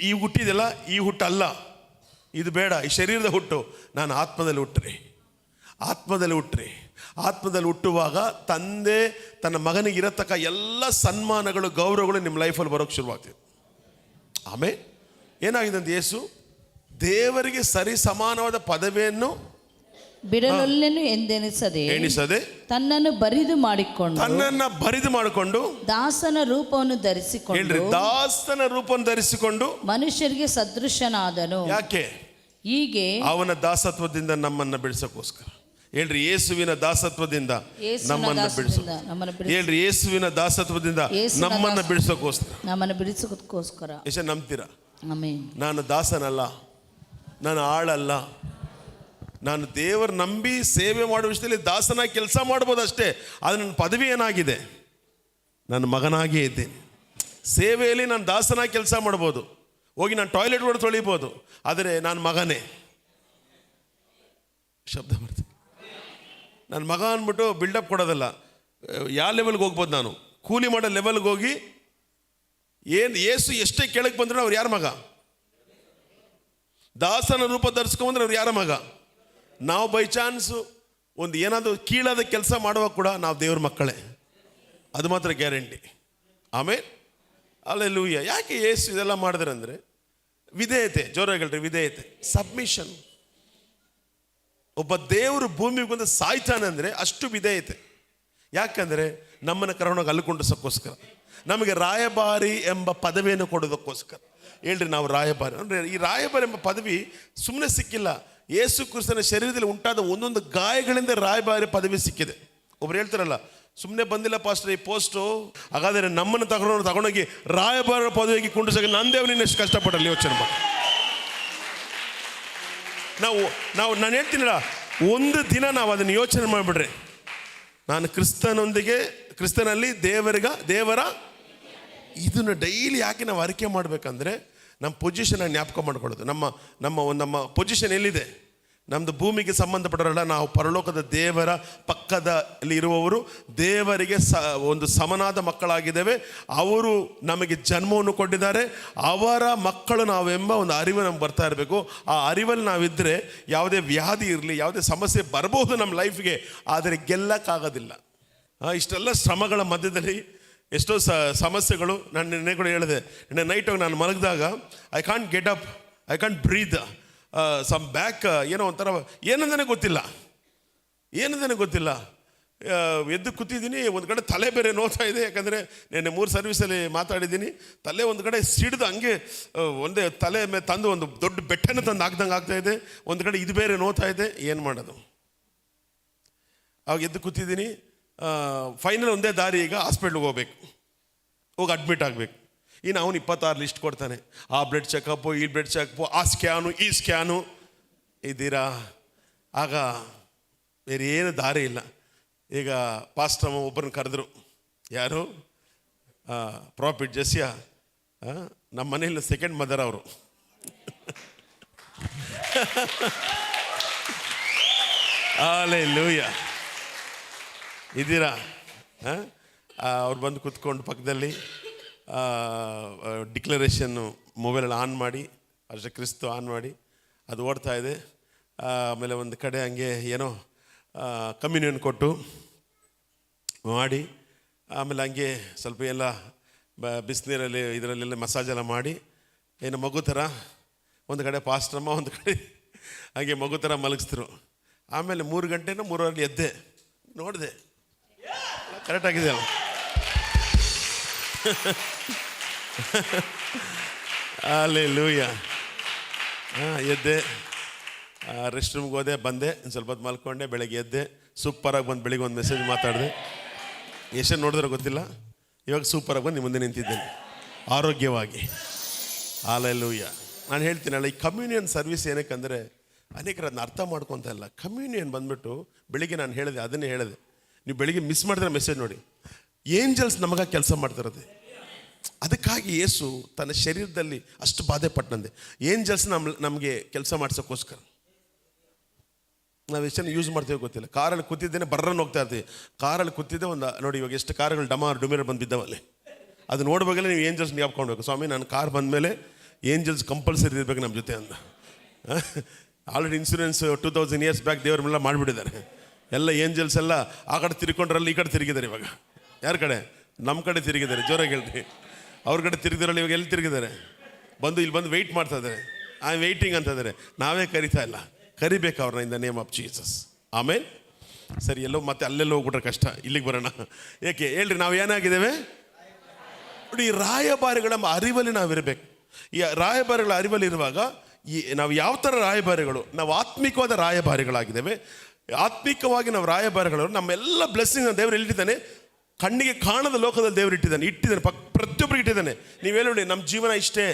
ಈ ಹುಟ್ಟಿದೆಲ್ಲ ಈ ಹುಟ್ಟಲ್ಲ, ಇದು ಬೇಡ, ಈ ಶರೀರದ ಹುಟ್ಟು. ನಾನು ಆತ್ಮದಲ್ಲಿ ಹುಟ್ಟುವಾಗ ತಂದೆ ತನ್ನ ಮಗನಿಗೆ ಇರತಕ್ಕ ಎಲ್ಲ ಸನ್ಮಾನಗಳು, ಗೌರವಗಳು ನಿಮ್ಮ ಲೈಫಲ್ಲಿ ಬರೋಕ್ಕೆ ಶುರುವಾಗ್ತದೆ. ಆಮೇಲೆ ಏನಾಗಿದೆ ಅಂತ, ಯೇಸು ದೇವರಿಗೆ ಸರಿ ಸಮಾನವಾದ ಪದವಿಯನ್ನು ಬಿಡಲೊಲ್ಲೆನು ಎಂದೆನಿಸದೆ ತನ್ನನ್ನು ಬರಿದು ಮಾಡಿಕೊಂಡು ದಾಸನ ರೂಪವನ್ನು ಧರಿಸಿಕೊಂಡು ಮನುಷ್ಯರಿಗೆ ಸದೃಶನಾದನು. ಯಾಕೆ? ಹೀಗೆ ಅವನ ದಾಸತ್ವದಿಂದ ನಮ್ಮನ್ನ ಬಿಡಿಸೋಕ್ಕೋಸ್ಕರ. ಹೇಳ್ರಿ, ಯೇಸುವಿನ ದಾಸತ್ವದಿಂದ ನಮ್ಮನ್ನ ಹೇಳ್ರಿ, ಯೇಸುವಿನ ದಾಸತ್ವದಿಂದ ನಮ್ಮನ್ನ ಬಿಡಿಸೋಕ್ಕೋಸ್ಕರ. ಎಷ್ಟು ನಂಬ್ತೀರಾ? ನಾನು ದಾಸನಲ್ಲ, ನಾನು ಆಳಲ್ಲ, ನಾನು ದೇವರು ನಂಬಿ ಸೇವೆ ಮಾಡುವ ವಿಷಯದಲ್ಲಿ ದಾಸನಾಗಿ ಕೆಲಸ ಮಾಡ್ಬೋದು ಅಷ್ಟೇ. ಆದರೆ ನನ್ನ ಪದವಿ ಏನಾಗಿದೆ? ನನ್ನ ಮಗನಾಗಿಯೇ ಇದ್ದೇನೆ. ಸೇವೆಯಲ್ಲಿ ನಾನು ದಾಸನಾಗಿ ಕೆಲಸ ಮಾಡ್ಬೋದು, ಹೋಗಿ ನಾನು ಟಾಯ್ಲೆಟ್ ಹೊಡೆದು ತೊಳಿಬೋದು, ಆದರೆ ನಾನು ಮಗನೇ. ಶಬ್ದ ಬರ್ತೀನಿ. ನನ್ನ ಮಗ ಅಂದ್ಬಿಟ್ಟು ಬಿಲ್ಡಪ್ ಕೊಡೋದಲ್ಲ. ಯಾವ ಲೆವೆಲ್ಗೆ ಹೋಗ್ಬೋದು? ನಾನು ಕೂಲಿ ಮಾಡೋ ಲೆವೆಲ್ಗೆ ಹೋಗಿ ಯೇಸು ಎಷ್ಟೇ ಕೆಳಗೆ ಬಂದ್ರು ಅವ್ರು ಯಾರ ಮಗ? ದಾಸನ ರೂಪ ಧರಿಸ್ಕೊಂಡ್ರೆ ಅವ್ರು ಯಾರ ಮಗ? ನಾವು ಬೈ ಚಾನ್ಸು ಒಂದು ಏನಾದರೂ ಕೀಳಾದ ಕೆಲಸ ಮಾಡುವಾಗ ಕೂಡ ನಾವು ದೇವ್ರ ಮಕ್ಕಳೇ, ಅದು ಮಾತ್ರ ಗ್ಯಾರಂಟಿ. ಆಮೇಲೆ ಹಲ್ಲೆಲೂಯಾ. ಯಾಕೆ ಯೇಸು ಇದೆಲ್ಲ ಮಾಡಿದ್ರೆ ಅಂದರೆ ವಿಧೇಯತೆ. ಜೋರಾಗಿ ಹೇಳ್ರಿ, ವಿಧೇಯತೆ, ಸಬ್ಮಿಷನ್. ಒಬ್ಬ ದೇವರು ಭೂಮಿಗೆ ಬಂದು ಸಾಯ್ತಾನೆ ಅಂದರೆ ಅಷ್ಟು ವಿಧೇಯತೆ. ಯಾಕಂದರೆ ನಮ್ಮನ್ನು ಕರ್ಕೊಂಡೋಗಿ ಅಲ್ಲುಕೊಂಡಿಸೋಕ್ಕೋಸ್ಕರ, ನಮಗೆ ರಾಯಭಾರಿ ಎಂಬ ಪದವಿಯನ್ನು ಕೊಡೋದಕ್ಕೋಸ್ಕರ. ಹೇಳ್ರಿ, ನಾವು ರಾಯಭಾರಿ ಅಂದರೆ ಈ ರಾಯಭಾರಿ ಎಂಬ ಪದವಿ ಸುಮ್ಮನೆ ಸಿಕ್ಕಿಲ್ಲ. ಯೇಸು ಕ್ರಿಸ್ತನ ಶರೀರದಲ್ಲಿ ಉಂಟಾದ ಒಂದೊಂದು ಗಾಯಗಳಿಂದ ರಾಯಭಾರಿ ಪದವಿ ಸಿಕ್ಕಿದೆ. ಒಬ್ರು ಹೇಳ್ತಾರಲ್ಲ, ಸುಮ್ಮನೆ ಬಂದಿಲ್ಲ ಪಾಸ್ಟರ್ ಈ ಪೋಸ್ಟು, ಹಾಗಾದರೆ ನಮ್ಮನ್ನು ತಗೊಂಡೋಗಿ ರಾಯಭಾರ ಪದವಿಗೆ ಕುಂಡಿಸೋಕೆ ನನ್ನ ದೇವರು ಎಷ್ಟು ಕಷ್ಟಪಡಲಿ ಯೋಚನೆ ಮಾಡಿ. ನಾನು ಹೇಳ್ತೀನಲ್ಲ, ಒಂದು ದಿನ ನಾವು ಅದನ್ನು ಯೋಚನೆ ಮಾಡಿಬಿಡ್ರಿ, ನಾನು ಕ್ರಿಸ್ತನಲ್ಲಿ ದೇವರ ಇದನ್ನು ಡೈಲಿ ಯಾಕೆ ನಾವು ಅರಿಕೆ ಮಾಡಬೇಕಂದ್ರೆ ನಮ್ಮ ಪೊಸಿಷನ್ ಜ್ಞಾಪಕ ಮಾಡ್ಕೊಳ್ಳೋದು. ನಮ್ಮ ಪೊಸಿಷನ್ ಎಲ್ಲಿದೆ? ನಮ್ಮದು ಭೂಮಿಗೆ ಸಂಬಂಧಪಟ್ಟವರಲ್ಲ, ನಾವು ಪರಲೋಕದ ದೇವರ ಪಕ್ಕದಲ್ಲಿ ಇರುವವರು, ದೇವರಿಗೆ ಒಂದು ಸಮನಾದ ಮಕ್ಕಳಾಗಿದ್ದೇವೆ. ಅವರು ನಮಗೆ ಜನ್ಮವನ್ನು ಕೊಟ್ಟಿದ್ದಾರೆ, ಅವರ ಮಕ್ಕಳು ನಾವೆಂಬ ಒಂದು ಅರಿವು ನಮ್ಗೆ ಬರ್ತಾ ಇರಬೇಕು. ಆ ಅರಿವಲ್ಲಿ ನಾವಿದ್ದರೆ ಯಾವುದೇ ವ್ಯಾಧಿ ಇರಲಿ, ಯಾವುದೇ ಸಮಸ್ಯೆ ಬರಬಹುದು ನಮ್ಮ ಲೈಫ್ಗೆ, ಆದರೆ ಗೆಲ್ಲಕ್ಕಾಗೋದಿಲ್ಲ. ಇಷ್ಟೆಲ್ಲ ಶ್ರಮಗಳ ಮಧ್ಯದಲ್ಲಿ ಎಷ್ಟೋ ಸಮಸ್ಯೆಗಳು. ನಾನು ನಿನ್ನೆ ಕೂಡ ಹೇಳಿದೆ, ನಿನ್ನೆ ನೈಟ್ ನಾನು ಮಲಗಿದಾಗ I can't get up, I can't breathe, some back ಏನೋ ಒಂಥರ ಏನಂದೇ ಗೊತ್ತಿಲ್ಲ. ಎದ್ದು ಕೂತಿದ್ದೀನಿ, ಒಂದು ಕಡೆ ತಲೆ ಬೇರೆ ನೋಡ್ತಾ ಇದೆ. ಯಾಕಂದರೆ ನೆನ್ನೆ 3 ಸರ್ವಿಸಲ್ಲಿ ಮಾತಾಡಿದ್ದೀನಿ. ತಲೆ ಒಂದು ಕಡೆ ಸಿಡಿದು ಹಂಗೆ ಒಂದೇ ತಲೆ ಮೇಲೆ ತಂದು ಒಂದು ದೊಡ್ಡ ಬೆಟ್ಟನ ತಂದು ಹಾಕ್ದಂಗೆ ಆಗ್ತಾ ಇದೆ. ಒಂದು ಕಡೆ ಇದು ಬೇರೆ ನೋಡ್ತಾ ಇದೆ, ಏನು ಮಾಡೋದು? ಅವಾಗ ಎದ್ದು ಕೂತಿದ್ದೀನಿ. ಫೈನಲ್ ಒಂದೇ ದಾರಿ, ಈಗ ಹಾಸ್ಪಿಟ್ಲಿಗೆ ಹೋಗಿ ಅಡ್ಮಿಟ್ ಆಗಬೇಕು. ಇನ್ನು ಅವನು 26 ಲಿಸ್ಟ್ ಕೊಡ್ತಾನೆ, ಆ ಬ್ಲಡ್ ಚೆಕಪ್ಪು, ಈ ಬ್ಲಡ್ ಚೆಕಪ್ಪು, ಆ ಸ್ಕ್ಯಾನು, ಈ ಸ್ಕ್ಯಾನು. ಇದ್ದೀರಾ? ಆಗ ಬೇರೆ ಏನು ದಾರಿ ಇಲ್ಲ. ಈಗ ಪಾಸ್ಟರ್ ಒಬ್ಬರನ್ನ ಕರೆದ್ರು. ಯಾರು? ಪ್ರಾಫಿಟ್ ಜೆಸ್ಸಿಯಾ, ನಮ್ಮ ಮನೆಯಲ್ಲಿ ಸೆಕೆಂಡ್ ಮದರ್ ಅವರು. ಹಲ್ಲೆಲೂಯಾ. ಇದ್ದೀರಾ? ಅವ್ರು ಬಂದು ಕೂತ್ಕೊಂಡು ಪಕ್ಕದಲ್ಲಿ ಡಿಕ್ಲರೇಷನ್ನು ಮೊಬೈಲಲ್ಲಿ ಆನ್ ಮಾಡಿ, ಅಷ್ಟೇ ಕ್ರಿಸ್ತು ಆನ್ ಮಾಡಿ ಅದು ಓಡ್ತಾ ಇದೆ. ಆಮೇಲೆ ಒಂದು ಕಡೆ ಹಂಗೆ ಏನೋ ಕಮ್ಯುನಿಯನ್ ಕೊಟ್ಟು ಮಾಡಿ, ಆಮೇಲೆ ಹಂಗೆ ಸ್ವಲ್ಪ ಎಲ್ಲ ಬಿಸಿನೀರಲ್ಲಿ ಇದರಲ್ಲೆಲ್ಲ ಮಸಾಜೆಲ್ಲ ಮಾಡಿ, ಏನು ಮಗು ಥರ ಒಂದು ಕಡೆ ಪಾಸ್ಟ್ರಮ್ಮ, ಒಂದು ಕಡೆ ಹಾಗೆ ಮಗು ಥರ ಮಲಗಿಸಿದ್ರು. ಆಮೇಲೆ 3 ಗಂಟೆನೋ 3:30 ಎದ್ದೆ, ನೋಡಿದೆ ಕರೆಕ್ಟಾಗಿದೆ ಅಲ್ಲ. ಹಲ್ಲೆಲೂಯಾ. ಎದ್ದೆ, ರೆಸ್ಟ್ ರೂಮ್ಗೆ ಹೋದೆ, ಬಂದೆ, ಸ್ವಲ್ಪ ಹೊತ್ತು ಮಲ್ಕೊಂಡೆ, ಬೆಳಗ್ಗೆ ಎದ್ದೆ, ಸೂಪರಾಗಿ ಬಂದು ಬೆಳಿಗ್ಗೆ ಒಂದು ಮೆಸೇಜ್ ಮಾತಾಡಿದೆ. ಎಷ್ಟು ನೋಡಿದ್ರೆ ಗೊತ್ತಿಲ್ಲ, ಇವಾಗ ಸೂಪರಾಗಿ ಬಂದು ನಿಮ್ಮ ಮುಂದೆ ನಿಂತಿದ್ದೇನೆ ಆರೋಗ್ಯವಾಗಿ. ಹಲ್ಲೆಲೂಯಾ. ನಾನು ಹೇಳ್ತೀನಲ್ಲ, ಈ ಕಮ್ಯುನಿಯನ್ ಸರ್ವಿಸ್ ಏನಕ್ಕಂದರೆ ಅನೇಕರು ಅದನ್ನ ಅರ್ಥ ಮಾಡ್ಕೊತ ಇಲ್ಲ. ಕಮ್ಯುನಿಯನ್ ಬಂದ್ಬಿಟ್ಟು ಬೆಳಿಗ್ಗೆ ನಾನು ಹೇಳಿದೆ, ಅದನ್ನೇ ಹೇಳಿದೆ, ನೀವು ಬೆಳಿಗ್ಗೆ ಮಿಸ್ ಮಾಡಿದ್ರೆ ಮೆಸೇಜ್ ನೋಡಿ, ಏಂಜಲ್ಸ್ ನಮಗಾಗಿ ಕೆಲಸ ಮಾಡ್ತಿರೋದೆ. ಅದಕ್ಕಾಗಿ ಯೇಸು ತನ್ನ ಶರೀರದಲ್ಲಿ ಅಷ್ಟು ಬಾಧೆ ಪಟ್ಟಂದೆ. ಏಂಜಲ್ಸ್ ನಮಗೆ ಕೆಲಸ ಮಾಡಿಸೋಕ್ಕೋಸ್ಕರ ನಾವು ಎಷ್ಟನ್ನು ಯೂಸ್ ಮಾಡ್ತೇವೆ ಗೊತ್ತಿಲ್ಲ. ಕಾರಲ್ಲಿ ಕೂತಿದ್ದೇನೆ, ಬರ್ರನ್ನು ಹೋಗ್ತಾ ಇರ್ತೀವಿ. ಕಾರಲ್ಲಿ ಕೂತಿದ್ದೆ ಒಂದು ನೋಡಿ, ಇವಾಗ ಎಷ್ಟು ಕಾರುಗಳು ಡುಮಿರ್ ಬಂದು ಬಿದ್ದವಲ್ಲಿ. ಅದು ನೋಡ್ಬೇಕಲ್ಲ ನೀವು ಏಂಜಲ್ಸ್ ಜ್ಞಾಪಕೊಂಡ್ಬೇಕು. ಸ್ವಾಮಿ, ನನ್ನ ಕಾರ್ ಬಂದಮೇಲೆ ಏಂಜಲ್ಸ್ ಕಂಪಲ್ಸರಿ ಇರಬೇಕು ನಮ್ಮ ಜೊತೆ ಅಂತ. ಆಲ್ರೆಡಿ ಇನ್ಶೂರೆನ್ಸ್ 2000 ಇಯರ್ಸ್ ಬ್ಯಾಕ್ ದೇವರೆಲ್ಲ ಮಾಡಿಬಿಟ್ಟಿದ್ದಾರೆ. ಎಲ್ಲ ಏಂಜಲ್ಸ್ ಎಲ್ಲ ಆ ಕಡೆ ತಿರ್ಕೊಂಡ್ರಲ್ಲಿ ಈ ಕಡೆ ತಿರುಗಿದ್ದಾರೆ. ಇವಾಗ ಯಾರ ಕಡೆ? ನಮ್ಮ ಕಡೆ ತಿರುಗಿದ್ದಾರೆ. ಜೋರಾಗಿ ಹೇಳ್ರಿ. ಅವ್ರ ಕಡೆ ತಿರುಗಿದ್ರಲ್ಲಿ ಇವಾಗ ಎಲ್ಲಿ ತಿರುಗಿದ್ದಾರೆ? ಬಂದು ಇಲ್ಲಿ ಬಂದು ವೆಯ್ಟ್ ಮಾಡ್ತಾ ಇದ್ದಾರೆ. ಐ ಆಮ್ ವೆಯ್ಟಿಂಗ್ ಅಂತ ಇದ್ದಾರೆ. ನಾವೇ ಕರಿತಾ ಇಲ್ಲ, ಕರಿಬೇಕು ಅವ್ರನ್ನ ಇನ್ ದ ನೇಮ್ ಆಫ್ ಜೀಸಸ್. ಆಮೇಲೆ ಸರಿ, ಎಲ್ಲೋ ಮತ್ತೆ ಅಲ್ಲೆಲ್ಲೋ ಹೋಗ್ಬಿಟ್ರೆ ಕಷ್ಟ. ಇಲ್ಲಿಗೆ ಬರೋಣ. ಏಕೆ ಹೇಳ್ರಿ, ನಾವು ಏನಾಗಿದ್ದೇವೆ ನೋಡಿ, ರಾಯಭಾರಿಗಳ ಅರಿವಲ್ಲಿ ನಾವಿರಬೇಕು. ಈ ರಾಯಭಾರಿಗಳ ಅರಿವಲ್ಲಿ ಇರುವಾಗ ನಾವು ಯಾವ ಥರ ರಾಯಭಾರಿಗಳು? ನಾವು ಆತ್ಮಿಕವಾದ ರಾಯಭಾರಿಗಳಾಗಿದ್ದೇವೆ. ಆತ್ಮಿಕವಾಗಿ ನಾವು ರಾಯಭಾರಿಗಳು. ನಮ್ಮೆಲ್ಲ ಬ್ಲೆಸ್ಸಿಂಗ್ ದೇವರು ಎಲ್ಲಿಟ್ಟಿದ್ದಾನೆ? ಕಣ್ಣಿಗೆ ಕಾಣದ ಲೋಕದಲ್ಲಿ ದೇವರು ಇಟ್ಟಿದ್ದಾನೆ. ಪ್ರತಿಯೊಬ್ಬರಿಗೆ ಇಟ್ಟಿದ್ದಾನೆ. ನೀವು ಹೇಳಿ, ನಮ್ಮ ಜೀವನ ಇಷ್ಟೇ,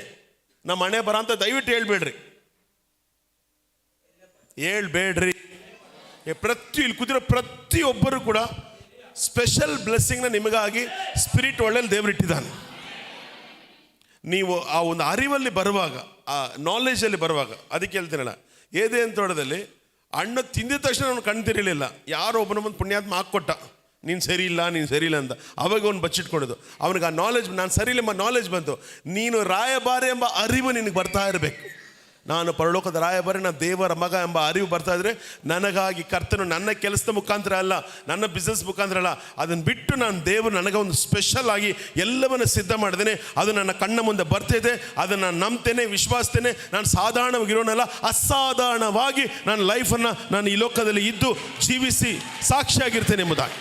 ನಮ್ಮ ಹಣೆ ಬರ ಅಂತ ದಯವಿಟ್ಟು ಹೇಳ್ಬೇಡ್ರಿ. ಇಲ್ಲಿ ಕೂತಿರೋ ಪ್ರತಿಯೊಬ್ಬರು ಕೂಡ ಸ್ಪೆಷಲ್ ಬ್ಲೆಸ್ಸಿಂಗ್ನ ನಿಮಗಾಗಿ ಸ್ಪಿರಿಟ್ ಒಳ್ಳೆಯಲ್ಲಿ ದೇವರು ಇಟ್ಟಿದ್ದಾನೆ. ನೀವು ಆ ಒಂದು ಅರಿವಲ್ಲಿ ಬರುವಾಗ, ಆ ನಾಲೆಜಲ್ಲಿ ಬರುವಾಗ, ಅದಕ್ಕೆ ಹೇಳ್ತೀನಲ್ಲ, ಏದೇನು ತೋಟದಲ್ಲಿ ಹಣ್ಣು ತಿಂದಿದ ತಕ್ಷಣ ಅವನು ಕಣ್ಣು ತಿರಲಿಲ್ಲ. ಯಾರೋ ಒಬ್ಬನ ಬಂದು ಪುಣ್ಯಾತ್ಮ ಹಾಕ್ಕೊಟ್ಟ, ನೀನು ಸರಿ ಇಲ್ಲ ಅಂತ. ಅವಾಗ ಅವ್ನು ಬಚ್ಚಿಟ್ಕೊಡೋದು. ಅವನಿಗೆ ಆ ನಾಲೆಜ್, ನಾನು ಸರಿ ಇಲ್ಲ ಎಂಬ ನಾಲೆಜ್ ಬಂತು. ನೀನು ರಾಯಭಾರಿ ಎಂಬ ಅರಿವು ನಿನಗೆ ಬರ್ತಾ ಇರಬೇಕು. ನಾನು ಪರಲೋಕದ ರಾಯಭಾರಿ, ನಾನು ದೇವರ ಮಗ ಎಂಬ ಅರಿವು ಬರ್ತಾ ಇದ್ರೆ, ನನಗಾಗಿ ಕರ್ತನು ನನ್ನ ಕೆಲಸದ ಮುಖಾಂತರ ಅಲ್ಲ, ನನ್ನ ಬಿಸ್ನೆಸ್ ಮುಖಾಂತರ ಅಲ್ಲ, ಅದನ್ನು ಬಿಟ್ಟು ನಾನು ದೇವರು ನನಗೆ ಒಂದು ಸ್ಪೆಷಲ್ ಆಗಿ ಎಲ್ಲವನ್ನು ಸಿದ್ಧ ಮಾಡಿದ್ದೇನೆ. ಅದು ನನ್ನ ಕಣ್ಣ ಮುಂದೆ ಬರ್ತಿದೆ. ಅದನ್ನು ನಾನು ನಂಬ್ತೇನೆ, ವಿಶ್ವಾಸಿಸ್ತೇನೆ. ನಾನು ಸಾಧಾರಣವಾಗಿರೋನಲ್ಲ, ಅಸಾಧಾರಣವಾಗಿ ನನ್ನ ಲೈಫನ್ನು ನಾನು ಈ ಲೋಕದಲ್ಲಿ ಇದ್ದು ಜೀವಿಸಿ ಸಾಕ್ಷಿಯಾಗಿರ್ತೇನೆ ಎಂಬುದಾಗಿ.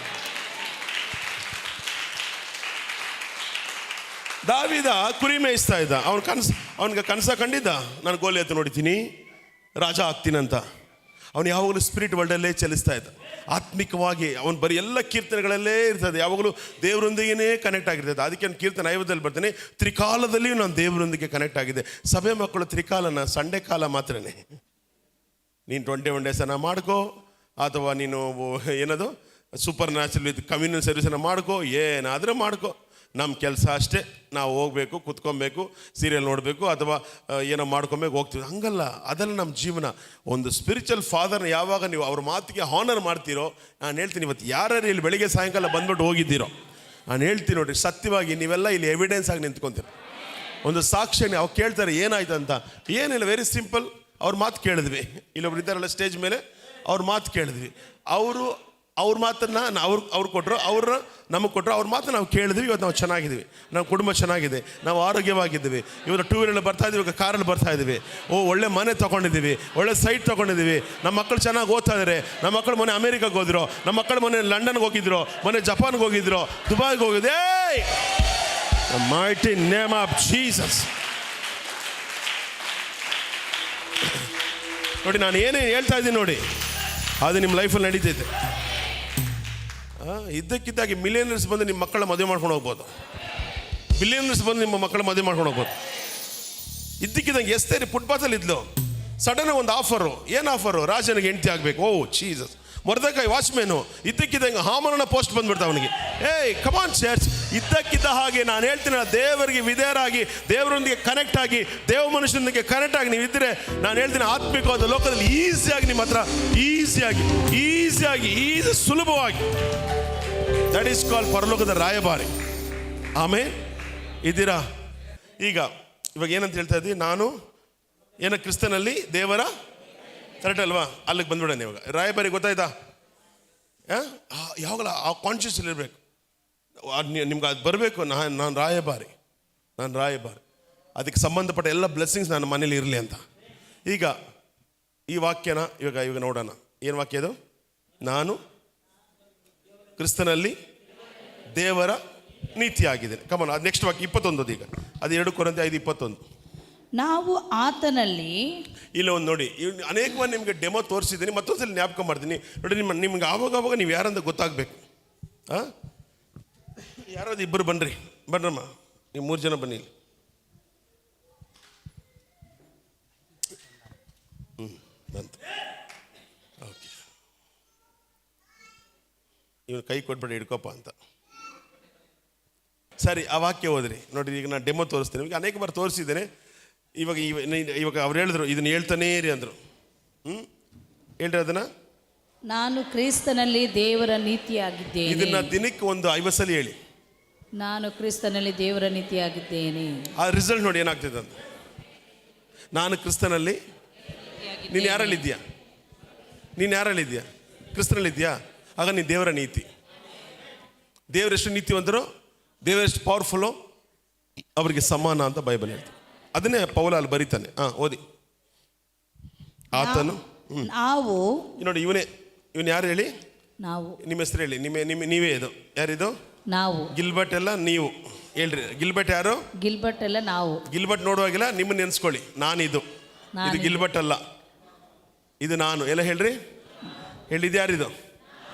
ದಾವೀದ ಕುರಿ ಮೇಯಿಸ್ತಾ ಇದ್ದ. ಅವನಿಗೆ ಕನಸ ಕಂಡಿದ್ದ, ನಾನು ಗೋಲಿಯತ್ ನೋಡ್ತೀನಿ, ರಾಜ ಆಗ್ತೀನಂತ. ಅವನು ಯಾವಾಗಲೂ ಸ್ಪಿರಿಟ್ ವರ್ಲ್ಡಲ್ಲೇ ಚಲಿಸ್ತಾ ಇದ್ದ. ಆತ್ಮಿಕವಾಗಿ ಅವನು ಬರೀ ಎಲ್ಲ ಕೀರ್ತನೆಗಳಲ್ಲೇ ಇರ್ತದೆ. ಯಾವಾಗಲೂ ದೇವರೊಂದಿಗೇ ಕನೆಕ್ಟ್ ಆಗಿರ್ತದೆ. ಅದಕ್ಕೆ ನಾನು ಕೀರ್ತನೆ 50 ಬರ್ತೀನಿ, ತ್ರಿಕಾಲದಲ್ಲಿಯೂ ನಾನು ದೇವರೊಂದಿಗೆ ಕನೆಕ್ಟ್ ಆಗಿದೆ. ಸಭೆ ಮಕ್ಕಳು ತ್ರಿಕಾಲನ ಸಂಡೆ ಕಾಲ ಮಾತ್ರನೇ. ನೀನು 21 ಡೇಸನ್ನು ಮಾಡ್ಕೋ, ಅಥವಾ ನೀನು ಏನದು ಸೂಪರ್ ನ್ಯಾಚುರಲ್ ವಿತ್ ಕಮ್ಯುನಲ್ ಸರ್ವಿಸನ್ನು ಮಾಡ್ಕೋ, ಏನಾದರೂ ಮಾಡ್ಕೋ. ನಮ್ಮ ಕೆಲಸ ಅಷ್ಟೇ, ನಾವು ಹೋಗಬೇಕು, ಕುತ್ಕೊಬೇಕು, ಸೀರಿಯಲ್ ನೋಡಬೇಕು, ಅಥವಾ ಏನೋ ಮಾಡ್ಕೊಬೇಕು, ಹೋಗ್ತೀವಿ. ಹಂಗಲ್ಲ, ಅದೆಲ್ಲ ನಮ್ಮ ಜೀವನ. ಒಂದು ಸ್ಪಿರಿಚುವಲ್ ಫಾದರ್ನ ಯಾವಾಗ ನೀವು ಅವ್ರ ಮಾತಿಗೆ ಹಾನರ್ ಮಾಡ್ತೀರೋ, ನಾನು ಹೇಳ್ತೀನಿ, ಇವತ್ತು ಯಾರ್ಯಾರು ಇಲ್ಲಿ ಬೆಳಿಗ್ಗೆ ಸಾಯಂಕಾಲ ಬಂದ್ಬಿಟ್ಟು ಹೋಗಿದ್ದೀರೋ, ನಾನು ಹೇಳ್ತೀನಿ ನೋಡಿರಿ, ಸತ್ಯವಾಗಿ ನೀವೆಲ್ಲ ಇಲ್ಲಿ ಎವಿಡೆನ್ಸ್ ಆಗಿ ನಿಂತ್ಕೊತೀರ. ಒಂದು ಸಾಕ್ಷಿ ಅವ್ರು ಕೇಳ್ತಾರೆ ಏನಾಯ್ತು ಅಂತ. ಏನಿಲ್ಲ, ವೆರಿ ಸಿಂಪಲ್. ಅವ್ರ ಮಾತು ಕೇಳಿದ್ವಿ. ಇಲ್ಲೊಬ್ರು ಇದ್ದಾರಲ್ಲ ಸ್ಟೇಜ್ ಮೇಲೆ, ಅವ್ರ ಮಾತು ಕೇಳಿದ್ವಿ. ಅವ್ರ ಮಾತನ್ನು ಅವ್ರು ಕೊಟ್ಟರು, ಅವ್ರನ್ನ ನಮಗೆ ಕೊಟ್ಟರು. ಅವ್ರ ಮಾತು ನಾವು ಕೇಳಿದ್ವಿ. ಇವತ್ತು ನಾವು ಚೆನ್ನಾಗಿದ್ದೀವಿ, ನಮ್ಮ ಕುಟುಂಬ ಚೆನ್ನಾಗಿದೆ, ನಾವು ಆರೋಗ್ಯವಾಗಿದ್ದೀವಿ. ಇವತ್ತು 2 ವೀಲರ್ ಬರ್ತಾ ಇದ್ದೀವಿ, ಇವಾಗ ಕಾರಲ್ಲಿ ಬರ್ತಾ ಇದ್ದೀವಿ. ಒಳ್ಳೆ ಮನೆ ತೊಗೊಂಡಿದ್ದೀವಿ, ಒಳ್ಳೆ ಸೈಟ್ ತೊಗೊಂಡಿದ್ದೀವಿ. ನಮ್ಮ ಮಕ್ಕಳು ಚೆನ್ನಾಗಿ ಓದ್ತಾ ಇದ್ದಾರೆ. ನಮ್ಮ ಮಕ್ಕಳು ಮೊನ್ನೆ ಅಮೇರಿಕಾಗೆ ಹೋದ್ರು, ನಮ್ಮ ಮಕ್ಕಳು ಮೊನ್ನೆ ಲಂಡನ್ಗೆ ಹೋಗಿದ್ರು, ಮೊನ್ನೆ ಜಪಾನ್ಗೆ ಹೋಗಿದ್ರು, ದುಬೈಗೆ ಹೋಗಿದ್ದೆ. The mighty name of Jesus. ನೋಡಿ, ನಾನು ಏನೇನು ಹೇಳ್ತಾ ಇದ್ದೀನಿ ನೋಡಿ, ಅದು ನಿಮ್ಮ ಲೈಫಲ್ಲಿ ನಡೀತೈತೆ. ಇದ್ದಕ್ಕಿದ್ದಾಗಿ ಮಿಲಿಯನರ್ಸ್ ಬಂದು ನಿಮ್ಮ ಮಕ್ಕಳ ಮದುವೆ ಮಾಡ್ಕೊಂಡು ಹೋಗ್ಬೋದು. ಬಿಲಿಯನರ್ಸ್ ಬಂದು ನಿಮ್ಮ ಮಕ್ಕಳ ಮದುವೆ ಮಾಡ್ಕೊಂಡು ಹೋಗ್ಬೋದು. ಇದ್ದಕ್ಕಿದ್ದಂಗೆ ಎಸ್ತೇರಿ ಫುಟ್ಪಾತಲ್ಲಿ ಇದ್ಲು, ಸಡನ್ ಒಂದು ಆಫರು. ಏನು ಆಫರು? ರಾಜನಿಗೆ ಹೆಂಡತಿ ಆಗಬೇಕು. ಓ ಜೀಸಸ್. ಮೊರ್ದೆಕೈ ವಾಚ್ಮೇನು, ಇದ್ದಕ್ಕಿದ್ದಂಗೆ ಹಾಮರನ ಪೋಸ್ಟ್ ಬಂದ್ಬಿಡ್ತಾ ಅವನಿಗೆ. ಏಯ್ ಕಮಾನ್ ಚರ್ಚ್, ಇದ್ದಕ್ಕಿದ್ದ ಹಾಗೆ ನಾನು ಹೇಳ್ತೀನಿ, ದೇವರಿಗೆ ವಿಧೇಯರಾಗಿ, ದೇವರೊಂದಿಗೆ ಕನೆಕ್ಟ್ ಆಗಿ, ದೇವ ಮನುಷ್ಯನೊಂದಿಗೆ ಕನೆಕ್ಟ್ ಆಗಿ ನೀವು ಇದ್ದರೆ, ನಾನು ಹೇಳ್ತೀನಿ, ಆತ್ಮಿಕವಾದ ಲೋಕದಲ್ಲಿ ಈಸಿಯಾಗಿ ನಿಮ್ಮ ಹತ್ರ ಈಸಿ ಸುಲಭವಾಗಿ, ದಟ್ ಈಸ್ ಕಾಲ್ಡ್ ಪರಲೋಕದ ರಾಯಭಾರಿ. ಆಮೇಲೆ ಇದ್ದೀರಾ? ಇವಾಗ ಏನಂತ ಹೇಳ್ತಾ ಇದ್ದೀವಿ? ನಾನು ಕ್ರಿಸ್ತನಲ್ಲಿ ದೇವರ, ಕರೆಕ್ಟ್ ಅಲ್ವಾ? ಅಲ್ಲಿಗೆ ಬಂದ್ಬಿಡೋಣ. ಇವಾಗ ರಾಯಭಾರಿ ಗೊತ್ತಾಯ್ತಾ? ಯಾವಾಗಲ ಆ ಕಾನ್ಷಿಯಸ್ ಇರಬೇಕು ನಿಮ್ಗೆ, ಅದು ಬರಬೇಕು. ನಾನು ರಾಯಭಾರಿ. ಅದಕ್ಕೆ ಸಂಬಂಧಪಟ್ಟ ಎಲ್ಲ ಬ್ಲೆಸ್ಸಿಂಗ್ಸ್ ನನ್ನ ಮನೇಲಿ ಇರಲಿ ಅಂತ. ಈಗ ಈ ವಾಕ್ಯನ ಇವಾಗ ನೋಡೋಣ. ಏನು ವಾಕ್ಯ ಅದು? ನಾನು ಕ್ರಿಸ್ತನಲ್ಲಿ ದೇವರ ನೀತಿ ಆಗಿದ್ದೇನೆ. ಕಮನ್, ಅದು ನೆಕ್ಸ್ಟ್ ವಾಕ್ಯ 21. ಈಗ ಅದು 2 ಕೊರಿಂಥಿ 5:21. ನಾವು ಆತನಲ್ಲಿ, ಇಲ್ಲ ಒಂದು ನೋಡಿ, ಅನೇಕ ಬಾರಿ ನಿಮಗೆ ಡೆಮೋ ತೋರಿಸಿದ್ದೀನಿ, ಮತ್ತೊಂದ್ಸಲ ಜ್ಞಾಪಕ ಮಾಡ್ತೀನಿ ನೋಡಿ. ನಿಮ್ಗೆ ಆವಾಗ ನೀವು ಯಾರಂತ ಗೊತ್ತಾಗಬೇಕು. ಯಾರಾದ್ರು ಇಬ್ಬರು ಬನ್ರಮ್ಮ, ನೀವು 3 ಜನ ಬನ್ನಿ. ಬಂತು. ಓಕೆ, ಇವನು ಕೈ ಕೊಟ್ಬಿಟ್ಟು ಹಿಡ್ಕೊಪ್ಪ ಅಂತ. ಸರಿ, ಆ ವಾಕ್ಯ ಹೋದ್ರಿ ನೋಡಿ. ಈಗ ನಾನು ಡೆಮೋ ತೋರಿಸ್ತೀನಿ. ಈಗ ಅನೇಕ ಬಾರಿ ತೋರಿಸಿದ್ದೇನೆ. ಇವಾಗ ಅವ್ರು ಹೇಳಿದ್ರು, ಇದನ್ನು ಹೇಳ್ತಾನೇ ಇರಿ ಅಂದರು. ಹೇಳ್ರಿ ಅದನ್ನ. ನಾನು ಕ್ರಿಸ್ತನಲ್ಲಿ ದೇವರ ನೀತಿಯಾಗಿದ್ದೇನೆ. ಇದನ್ನ ದಿನಕ್ಕೆ ಒಂದು 50 ಸಲ ಹೇಳಿ. ನಾನು ಕ್ರಿಸ್ತನಲ್ಲಿ ದೇವರ ನೀತಿಯಾಗಿದ್ದೇನೆ. ಆ ರಿಸಲ್ಟ್ ನೋಡಿ ಏನಾಗ್ತದೆ ಅಂತ. ನಾನು ಕ್ರಿಸ್ತನಲ್ಲಿ. ನೀನು ಯಾರಲ್ಲಿದ್ದೀಯಾ? ಕ್ರಿಸ್ತನಲ್ಲಿದ್ದೀಯಾ? ಆಗ ನೀನು ದೇವರ ನೀತಿ. ದೇವರೆಷ್ಟು ನೀತಿವಂತರು, ದೇವರೆಷ್ಟು ಪವರ್ಫುಲ್ಲು, ಅವರಿಗೆ ಸಮಾನ ಅಂತ ಬೈಬಲ್ ಹೇಳ್ತಾರೆ. ಅದನ್ನೇ ಪೌಲ ಅಲ್ಲಿ ಬರೀತಾನೆ. ಓದಿ. ಆತನು ನಾವು ನೋಡಿ, ಇವನು ಯಾರು ಹೇಳಿ? ನಾವು. ನಿಮ್ಮ ಹೆಸರು ಹೇಳಿ. ನೀವೇ ಇದು. ಯಾರಿದು? ನಾವು. ಗಿಲ್ಬರ್ಟ್ ಎಲ್ಲ ನೀವು ಹೇಳ್ರಿ. ಗಿಲ್ಬರ್ಟ್ ಯಾರು? ಗಿಲ್ಬರ್ಟ್ ಎಲ್ಲ ನಾವು. ಗಿಲ್ಬರ್ಟ್ ನೋಡುವಾಗಿಲ್ಲ ನಿಮ್ಮನ್ನ ನೆನೆಸ್ಕೊಳ್ಳಿ. ಇದು ಗಿಲ್ಬರ್ಟ್ ಅಲ್ಲ, ಇದು ನಾನು. ಎಲ್ಲ ಹೇಳ್ರಿ. ಹೇಳಿದ್ದು ಯಾರಿದು?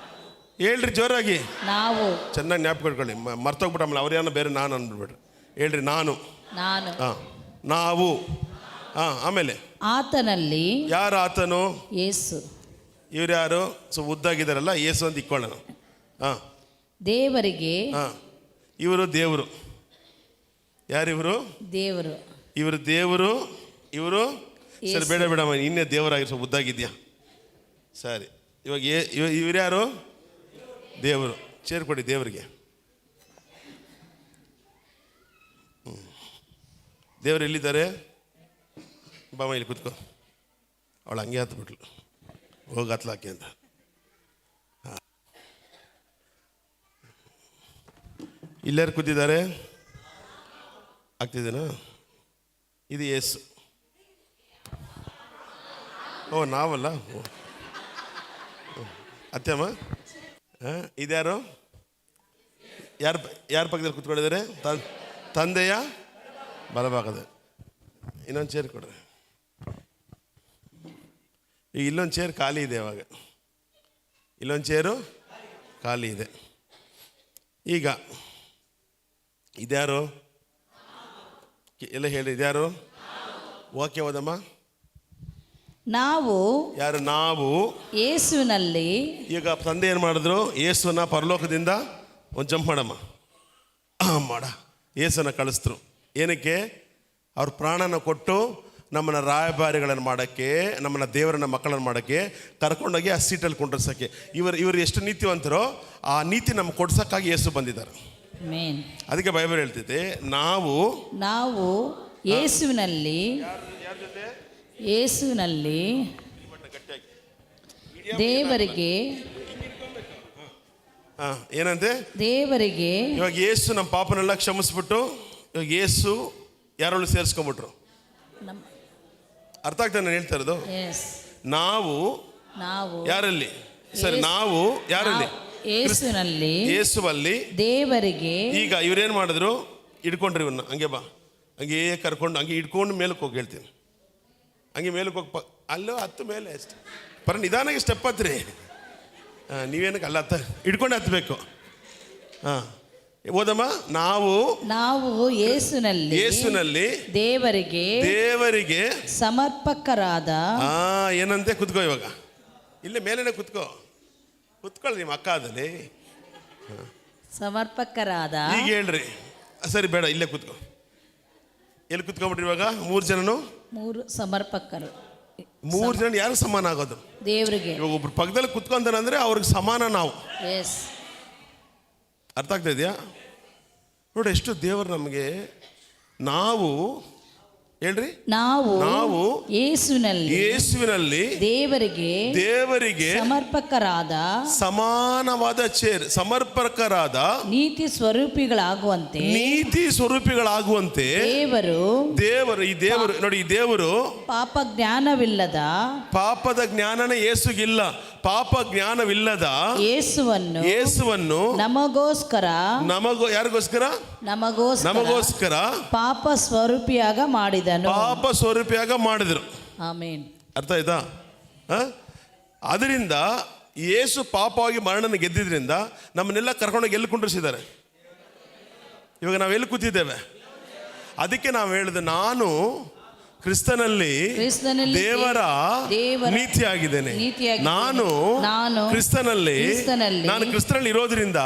ಹೇಳ್ರಿ ಜೋರಾಗಿ. ನಾವು. ಚೆನ್ನಾಗಿ ಜ್ಞಾಪಕ ಇಟ್ಕೊಳ್ಳಿ, ಮರ್ತೋಗ್ಬಿಟ್ಟಮ್ಮಲ್ಲ. ಅವ್ರು ಯಾರು ಬೇರೆ ನಾನು ಅಂದ್ಬಿಡ್ರಿ. ಹೇಳ್ರಿ ನಾನು. ನಾವು. ಆಮೇಲೆ ಆತನಲ್ಲಿ. ಯಾರು ಆತನು? ಯೇಸು. ಇವ್ರು ಯಾರು? ಉದ್ದಾಗಿದ್ದಾರಲ್ಲ, ಯೇಸು ಅಂತ ಇಕ್ಕೊಳ್ಳೋಣ. ದೇವರಿಗೆ. ಇವರು ದೇವರು. ಯಾರಿವರು? ದೇವರು. ಇವರು ದೇವರು. ಇವರು ಸರಿ, ಬೇಡ ಇನ್ನೇ ದೇವರಾಗಿ ಉದ್ದಾಗಿದ್ಯಾ? ಸರಿ, ಇವಾಗ ಇವ್ರು ಯಾರು? ದೇವರು. ಸೇರ್ಕೊಡಿ ದೇವರಿಗೆ. ದೇವರು ಎಲ್ಲಿದ್ದಾರೆ? ಬಾಮ ಇಲ್ಲಿ ಕೂತ್ಕೋ. ಅವಳು ಹಂಗೆ ಹತ್ಬಿಟ್ಲು, ಹೋಗಿ ಹತ್ಲಾಕೆ ಅಂತ. ಇಲ್ಲಾರು ಕೂತಿದ್ದಾರೆ? ಆಗ್ತಿದ್ದೇನಾ? ಇದು ಯೇಸು. ಓ ನಾವಲ್ಲ, ಅತ್ತೆಮ್ಮ. ಇದ್ಯಾರು? ಯಾರ ಪಕ್ಕದಲ್ಲಿ ಕೂತ್ಕೊಂಡಿದ್ದಾರೆ? ತಂದೆಯ ಬಲಭಾಗದ. ಇನ್ನೊಂದು ಚೇರ್ ಕೊಡ್ರಿ. ಈಗ ಇಲ್ಲೊಂದು ಚೇರ್ ಖಾಲಿ ಇದೆ. ಅವಾಗ ಇಲ್ಲೊಂದು ಚೇರು ಖಾಲಿ ಇದೆ. ಈಗ ಇದ್ಯಾರು? ಎಲ್ಲ ಹೇಳಿ, ಇದ್ಯಾರು? ವಾಕ್ಯ ಓದಮ್ಮ. ನಾವು ಯಾರು? ನಾವು ಯೇಸುವಿನಲ್ಲಿ. ಈಗ ತಂದೆ ಏನು ಮಾಡಿದ್ರು? ಯೇಸುವನ್ನ ಪರಲೋಕದಿಂದ ಒಂದು ಜಂಪ್ ಮಾಡಮ್ಮ ಮಾಡ ಯೇಸುವನ್ನ ಕಳಿಸಿದ್ರು. ಏನಕ್ಕೆ? ಅವ್ರ ಪ್ರಾಣನ ಕೊಟ್ಟು ನಮ್ಮನ್ನು ರಾಯಭಾರಿಗಳನ್ನು ಮಾಡೋಕ್ಕೆ, ನಮ್ಮನ್ನು ದೇವರನ್ನ ಮಕ್ಕಳನ್ನು ಮಾಡೋಕ್ಕೆ ಕರ್ಕೊಂಡೋಗಿ ಆ ಸೀಟಲ್ಲಿ ಕುಂಡ್ರಸೋಕ್ಕೆ. ಇವರು ಎಷ್ಟು ನೀತಿವಂತರೋ ಆ ನೀತಿ ನಮ್ಗೆ ಕೊಡ್ಸೋಕ್ಕಾಗಿ ಯೇಸು ಬಂದಿದ್ದಾರೆ. ಅದಕ್ಕೆ ಬೈಬಲ್ ಹೇಳ್ತಿದೆ, ನಾವು ಯೇಸುವಿನಲ್ಲಿ ದೇವರಿಗೆ ಏನಂತೆ? ದೇವರಿಗೆ. ಇವಾಗ ಯೇಸು ನಮ್ಮ ಪಾಪನೆಲ್ಲ ಕ್ಷಮಿಸ್ಬಿಟ್ಟು ಇವಾಗ ಯೇಸು ಯಾರೊಳಗೆ ಸೇರಿಸ್ಕೊಂಡ್ಬಿಟ್ರು. ಅರ್ಥ ಆಗ್ತಾ ನಾನು ಹೇಳ್ತಾ ಇರೋದು? ನಾವು ಯಾರಲ್ಲಿ? ಸರಿ, ನಾವು ಯಾರಲ್ಲಿ? ಯೇಸುವಲ್ಲಿ ದೇವರಿಗೆ. ಈಗ ಇವ್ರೇನ್ ಮಾಡಿದ್ರು? ಹಿಡ್ಕೊಂಡ್ರಿ ಇವನ್ನ, ಹಂಗೆ ಬಾ, ಹಂಗೆ ಕರ್ಕೊಂಡು ಹಂಗೆ ಹಿಡ್ಕೊಂಡು ಮೇಲಕ್ಕೆ ಹೋಗಿ ಹೇಳ್ತೀನಿ. ಹಂಗೆ ಮೇಲಕ್ಕೆ ಹೋಗಿ ಅಲ್ಲೋ ಹತ್ತು ಮೇಲೆ ಅಷ್ಟೆ ಬರ ನಿಧಾನಾಗಿ ಸ್ಟೆಪ್ ಹತ್ರಿ. ನೀವೇನಕ್ಕೆ ಅಲ್ಲ ಹಿಡ್ಕೊಂಡು ಹತ್ಬೇಕು. ಓದಮ್ಮ. ನಾವು ಯೇಸುನಲ್ಲಿ ದೇವರಿಗೆ ಸಮರ್ಪಕರಾದ. ಏನಂತೆ? ಕುತ್ಕೋ, ಇವಾಗ ಇಲ್ಲೇ ಮೇಲೇನೆ ಕುತ್ಕೊಳ್ಳಿ ನಿಮ್ಮ ಅಕ್ಕ ಅದಲ್ಲಿ. ಸಮರ್ಪಕರಾದ. ಈಗ ಹೇಳ್ರಿ. ಸರಿ ಬೇಡ, ಇಲ್ಲೇ ಕುತ್ಕೋ. ಎಲ್ಲಿ ಕುತ್ಕೊಂಡ್ಬಿಟ್ರಿ ಇವಾಗ? 3 ಜನನು 3 ಸಮರ್ಪಕರು. 3 ಜನ ಯಾರು ಸಮಾನ ಆಗೋದು? ದೇವರಿಗೆ. ಇವಾಗ ಒಬ್ರು ಪಕ್ಕದಲ್ಲಿ ಕುತ್ಕೊಂತಾನಂದ್ರೆ ಅವ್ರಿಗೆ ಸಮಾನ ನಾವು. ಅರ್ಥ ಆಗ್ತಾ ಇದೆಯಾ? ನೋಡಿ ಎಷ್ಟು ದೇವರು ನಮಗೆ. ನಾವು ಹೇಳ್ರಿ, ನಾವು ಯೇಸುವಿನಲ್ಲಿ ದೇವರಿಗೆ ಸಮಾನವಾದ ಸಮರ್ಪಕರಾದ ನೀತಿ ಸ್ವರೂಪಿಗಳಾಗುವಂತೆ ದೇವರು ಈ ದೇವರು ನೋಡಿ, ಈ ದೇವರು ಪಾಪದ ಜ್ಞಾನನೇ ಯೇಸುಗಿಲ್ಲ. ಪಾಪ ಜ್ಞಾನವಿಲ್ಲದ ಯೇಸುವನ್ನು ನಮಗೋಸ್ಕರ ಪಾಪ ಸ್ವರೂಪಿಯಾಗ ಮಾಡಿದರು. ಅರ್ಥ ಆಯ್ತಾ? ಅದರಿಂದ ಯೇಸು ಪಾಪವಾಗಿ ಮರಣನ ಗೆದ್ದಿದ್ರಿಂದ ನಮ್ಮನ್ನೆಲ್ಲ ಕರ್ಕೊಂಡೋಗಿ ಎಲ್ಲಿ ಕುಂಡ್ರಿಸಿದ್ದಾರೆ? ಇವಾಗ ನಾವು ಎಲ್ಲಿ ಕೂತಿದ್ದೇವೆ? ಅದಕ್ಕೆ ನಾವು ಹೇಳಿದೆ, ನಾನು ಕ್ರಿಸ್ತನಲ್ಲಿ ದೇವರ ನೀತಿಯಾಗಿದ್ದೇನೆ. ನಾನು ಕ್ರಿಸ್ತನಲ್ಲಿ ಇರೋದ್ರಿಂದ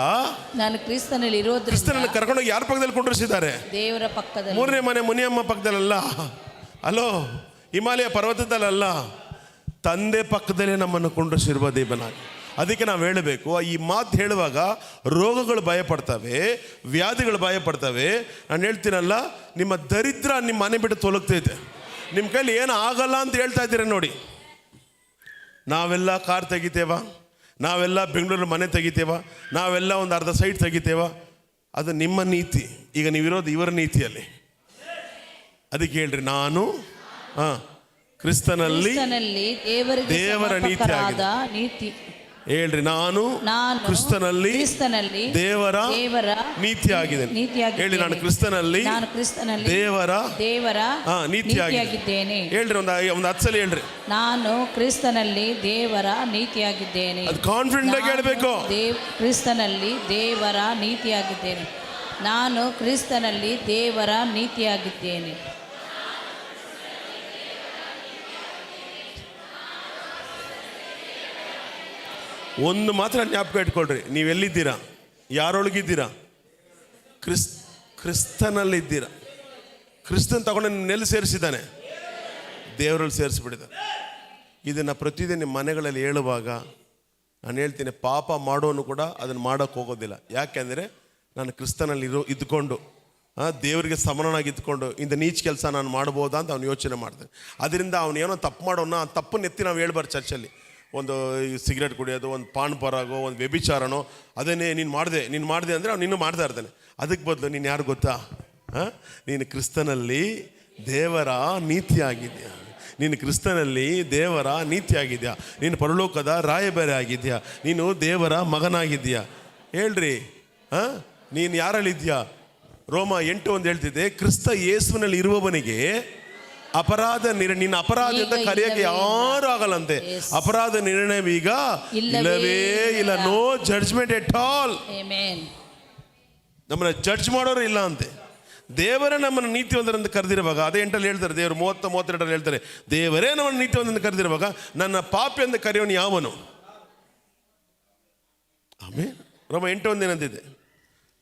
ಕ್ರಿಸ್ತನಲ್ಲಿ ಕರ್ಕೊಂಡೋಗಿ ಯಾರ ಪಕ್ಕದಲ್ಲಿ ಕುಂಡ್ರಿಸಿದ್ದಾರೆ? ದೇವರ ಪಕ್ಕದಲ್ಲಿ. 3ನೇ ಮನೆ ಮುನಿಯಮ್ಮ ಪಕ್ಕದಲ್ಲ, ಅಲೋ ಹಿಮಾಲಯ ಪರ್ವತದಲ್ಲ, ತಂದೆ ಪಕ್ಕದಲ್ಲೇ ನಮ್ಮನ್ನು ಕುಂಡ್ರಿಸಿರುವ ದೇವನಾಗಿ. ಅದಕ್ಕೆ ನಾವು ಹೇಳಬೇಕು, ಈ ಮಾತು ಹೇಳುವಾಗ ರೋಗಗಳು ಭಯಪಡ್ತವೆ, ವ್ಯಾಧಿಗಳು ಭಯಪಡ್ತವೆ. ನಾನು ಹೇಳ್ತೀನಲ್ಲ, ನಿಮ್ಮ ದರಿದ್ರ ನಿಮ್ಮ ಮನೆ ಬಿಟ್ಟು ತೊಲಗ್ತೈತೆ. ನಿಮ್ಮ ಕೈಲಿ ಏನು ಆಗಲ್ಲ ಅಂತ ಹೇಳ್ತಾ ಇದ್ದೀರ ನೋಡಿ. ನಾವೆಲ್ಲ ಕಾರ್ ತೆಗಿತೇವ, ನಾವೆಲ್ಲ ಬೆಂಗಳೂರು ಮನೆ ತೆಗಿತೇವ, ನಾವೆಲ್ಲ ಒಂದು ಅರ್ಧ ಸೈಟ್ ತೆಗಿತೇವ. ಅದು ನಿಮ್ಮ ನೀತಿ. ಈಗ ನೀವಿರೋದು ಇವರ ನೀತಿಯಲ್ಲಿ. ಅದಕ್ಕೆ ಹೇಳ್ರಿ, ನಾನು ಕ್ರಿಸ್ತನಲ್ಲಿ ದೇವರ ನೀತಿ ಆಗಿದೆ. ಹೇಳ್ರಿ, ನಾನು ಕ್ರಿಸ್ತನಲ್ಲಿ ದೇವರ ನೀತಿ ಆಗಿದೆ. ಹೇಳಿ, ನಾನು ಕ್ರಿಸ್ತನಲ್ಲಿ ದೇವರ ನೀತಿಯಾಗಿದ್ದೇನೆ. ಹೇಳ್ರಿ, ಒಂದು 10 ಸಲ ಹೇಳ್ರಿ, ನಾನು ಕ್ರಿಸ್ತನಲ್ಲಿ ದೇವರ ನೀತಿಯಾಗಿದ್ದೇನೆ. ಅದು ಕಾನ್ಫಿಡೆಂಟ್ ಆಗಿ ಹೇಳ್ಬೇಕು. ಕ್ರಿಸ್ತನಲ್ಲಿ ದೇವರ ನೀತಿಯಾಗಿದ್ದೇನೆ. ನಾನು ಕ್ರಿಸ್ತನಲ್ಲಿ ದೇವರ ನೀತಿಯಾಗಿದ್ದೇನೆ. ಒಂದು ಮಾತ್ರ ಜ್ಞಾಪಕ ಇಟ್ಕೊಳ್ರಿ, ನೀವೆಲ್ಲಿದ್ದೀರಾ? ಯಾರೊಳಗಿದ್ದೀರಾ? ಕ್ರಿಸ್ತನಲ್ಲಿದ್ದೀರಾ. ಕ್ರಿಸ್ತನ್ ತಗೊಂಡು ನಿನ್ನೆಲ್ಲಿ ಸೇರಿಸಿದ್ದಾನೆ? ದೇವರಲ್ಲಿ ಸೇರಿಸ್ಬಿಟ್ಟಿದ್ದಾನೆ. ಇದನ್ನು ಪ್ರತಿದಿನ ನಿಮ್ಮ ಮನೆಗಳಲ್ಲಿ ಹೇಳುವಾಗ ನಾನು ಹೇಳ್ತೀನಿ, ಪಾಪ ಮಾಡೋನು ಕೂಡ ಅದನ್ನು ಮಾಡೋಕ್ಕೆ ಹೋಗೋದಿಲ್ಲ. ಯಾಕೆಂದರೆ ನಾನು ಕ್ರಿಸ್ತನಲ್ಲಿ ಇದ್ಕೊಂಡು ದೇವರಿಗೆ ಸಮನಾಗಿ ಇದ್ಕೊಂಡು ಇಂದ ನೀಚ್ ಕೆಲಸ ನಾನು ಮಾಡ್ಬೋದಾ ಅಂತ ಅವ್ನು ಯೋಚನೆ ಮಾಡ್ತಾನೆ. ಅದರಿಂದ ಅವನು ಏನೋ ತಪ್ಪು ಮಾಡೋನ, ಆ ತಪ್ಪನ್ನು ಎತ್ತಿ ನಾವು ಹೇಳ್ಬಾರ್ದು ಚರ್ಚಲ್ಲಿ. ಒಂದು ಸಿಗರೇಟ್ ಕುಡಿಯೋದು, ಒಂದು ಪಾನ್ ಪರಾಗೋ, ಒಂದು ವ್ಯಭಿಚಾರನೋ, ಅದನ್ನೇ ನೀನು ಮಾಡಿದೆ ಅಂದರೆ ಅವ್ನು ಇನ್ನೂ ಮಾಡ್ತಾ ಇರ್ತಾನೆ. ಅದಕ್ಕೆ ಬದಲು ನೀನು ಯಾರು ಗೊತ್ತಾ? ನೀನು ಕ್ರಿಸ್ತನಲ್ಲಿ ದೇವರ ನೀತಿಯಾಗಿದೆಯಾ. ನೀನು ಕ್ರಿಸ್ತನಲ್ಲಿ ದೇವರ ನೀತಿಯಾಗಿದೆಯಾ. ನೀನು ಪರಲೋಕದ ರಾಯಭಾರಿ ಆಗಿದೆಯಾ. ನೀನು ದೇವರ ಮಗನಾಗಿದೆಯಾ. ಹೇಳ್ರಿ, ನೀನು ಯಾರಲ್ಲಿದ್ಯಾ? ರೋಮ 8:1 ಹೇಳ್ತಿದ್ದೆ, ಕ್ರಿಸ್ತ ಯೇಸುವಿನಲ್ಲಿ ಇರುವವನಿಗೆ ಅಪರಾಧ ನಿನ್ನ ಅಪರಾಧದಿಂದ ಕರೆಯಕ್ಕೆ ಯಾರು ಆಗಲ್ಲಂತೆ. ಅಪರಾಧ ನಿರ್ಣಯವೀಗ ಇಲ್ಲವೇ ಇಲ್ಲ. No judgement at all. ನಮ್ಮನ್ನ ಜಡ್ಜ್ ಮಾಡೋರು ಇಲ್ಲ ಅಂತೆ. ದೇವರೇ ನಮ್ಮನ್ನು ನೀತಿವಂತರೆಂದು ಕರೆದಿರುವಾಗ, ಅದೇ 8 ಹೇಳ್ತಾರೆ, ದೇವರು 32 ಹೇಳ್ತಾರೆ, ದೇವರೇ ನಮ್ಮನ್ನು ನೀತಿವಂತರೆಂದು ಕರೆದಿರುವಾಗ ನನ್ನ ಪಾಪಿ ಎಂದು ಕರೆಯೋನು ಯಾವನು? ಆಮೇಲೆ ರೋಮ 8:1 ಏನಂತಿದೆ?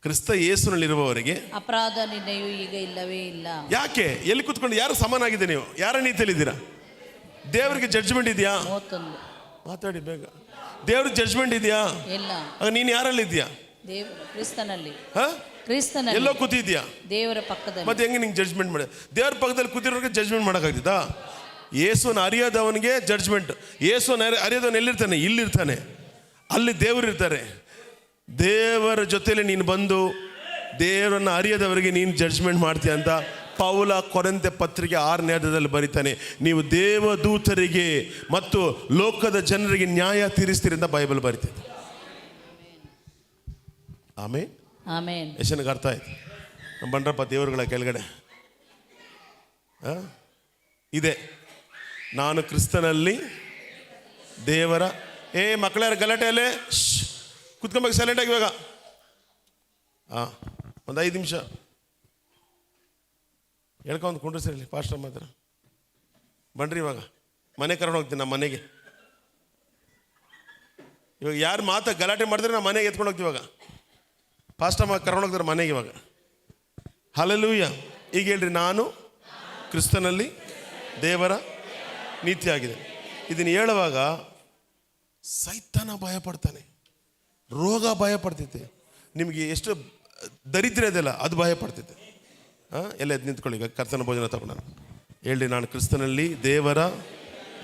ಕ್ರಿಸ್ತ ಯೇಸುನಲ್ಲಿರುವವರಿಗೆ ಅಪರಾಧ ನಿರ್ಣಯವು ಈಗ ಇಲ್ಲವೇ ಇಲ್ಲ. ಯಾಕೆ? ಎಲ್ಲಿ ಕೂತ್ಕೊಂಡು ಯಾರು ಸಮಾನಾಗಿದೆ? ನೀವು ಯಾರ ನೀತಿಯಲ್ಲಿದ್ದೀರಾ? ದೇವರಿಗೆ ಜಡ್ಜ್ಮೆಂಟ್ ಇದೆಯಾ? 31. ಮಾತಾಡಿ ಬೇಗ. ದೇವ್ರಿಗೆ ಜಡ್ಜ್ಮೆಂಟ್ ಇದೆಯಾ? ಇಲ್ಲ. ನೀನು ಯಾರಲ್ಲಿದ್ಯಾ? ಕ್ರಿಸ್ತನಲ್ಲಿ. ಕ್ರಿಸ್ತನಲ್ಲಿ ಎಲ್ಲೋ ಕೂತಿದ್ಯಾ? ದೇವರ ಪಕ್ಕದಲ್ಲಿ. ಮತ್ತೆ ಹೆಂಗೆ ನಿಂಗೆ ಜಡ್ಜ್ಮೆಂಟ್ ಮಾಡಿ? ದೇವ್ರ ಪಕ್ಕದಲ್ಲಿ ಕೂತಿರೋರಿಗೆ ಜಡ್ಜ್ಮೆಂಟ್ ಮಾಡೋಕ್ಕಾಗ್ತದಾ? ಯೇಸುನ ಅರಿಯೋದವನಿಗೆ ಜಡ್ಜ್ಮೆಂಟ್. ಯೇಸುನ ಅರಿಯೋದವನು ಎಲ್ಲಿರ್ತಾನೆ? ಇಲ್ಲಿರ್ತಾನೆ. ಅಲ್ಲಿ ದೇವರು ಇರ್ತಾರೆ. ದೇವರ ಜೊತೆಯಲ್ಲಿ ನೀನು ಬಂದು ದೇವರನ್ನು ಅರಿಯದವರಿಗೆ ನೀನು ಜಡ್ಜ್ಮೆಂಟ್ ಮಾಡ್ತೀಯ ಅಂತ ಪೌಲ ಕೊರಿಂಥೆ ಪತ್ರಿಕೆ 6ನೇ ಅಧ್ಯಾಯದಲ್ಲಿ ಬರೀತಾನೆ. ನೀವು ದೇವದೂತರಿಗೆ ಮತ್ತು ಲೋಕದ ಜನರಿಗೆ ನ್ಯಾಯ ತೀರಿಸ್ತೀರಿ ಅಂತ ಬೈಬಲ್ ಬರೀತಿದೆ. ಆಮೇನ್ ಆಮೇನ್. ಯಶನಿಗೆ ಅರ್ಥ ಆಯ್ತು? ನಮ್ಮ ಬಂಡ್ರಪ್ಪ ದೇವರುಗಳ ಕೆಳಗಡೆ ಇದೆ, ನಾನು ಕ್ರಿಸ್ತನಲ್ಲಿ ದೇವರ. ಮಕ್ಕಳ ಗಲಾಟೆಯಲ್ಲೇ ಕುತ್ಕೊಬೇಕು, ಸೈಲೆಂಟ್ ಆಗಿ. ಇವಾಗ ಒಂದು 5 ನಿಮಿಷ ಹೇಳ್ಕೊಂಡು ಕುಂಡ್ರಿ ಸರ್. ಇಲ್ಲಿ ಪಾಸ್ಟರ್ ಮಾತ್ರ ಬನ್ರಿ. ಇವಾಗ ಮನೆ ಕರ್ಕೊಂಡು ಹೋಗ್ತೀನಿ, ನಮ್ಮ ಮನೆಗೆ. ಇವಾಗ ಯಾರು ಗಲಾಟೆ ಮಾಡಿದ್ರೆ ನಮ್ಮ ಮನೆಗೆ ಎತ್ಕೊಂಡು ಹೋಗ್ತೀವಿ. ಇವಾಗ ಪಾಸ್ಟರ್ ಕರ್ಕೊಂಡು ಹೋಗ್ತಾರೆ ಮನೆಗೆ. ಇವಾಗ ಹಲ್ಲೆಲೂಯ. ಈಗ ಹೇಳ್ರಿ, ನಾನು ಕ್ರಿಸ್ತನಲ್ಲಿ ದೇವರ ನೀತಿ ಆಗಿದೆ. ಇದನ್ನು ಹೇಳುವಾಗ ಸೈತಾನ ಭಯ ಪಡ್ತಾನೆ, ರೋಗ ಭಯ ಪಡ್ತೈತೆ, ನಿಮಗೆ ಎಷ್ಟು ದರಿದ್ರ ಇದೆಲ್ಲ ಅದು ಭಯ ಪಡ್ತೈತೆ. ಎಲ್ಲ ಎದ್ದು ನಿಂತ್ಕೊಳ್ಳಿ. ಈಗ ಕರ್ತನ ಭೋಜನ ತಗೊಂಡು ಹೇಳ್ರಿ, ನಾನು ಕ್ರಿಸ್ತನಲ್ಲಿ ದೇವರ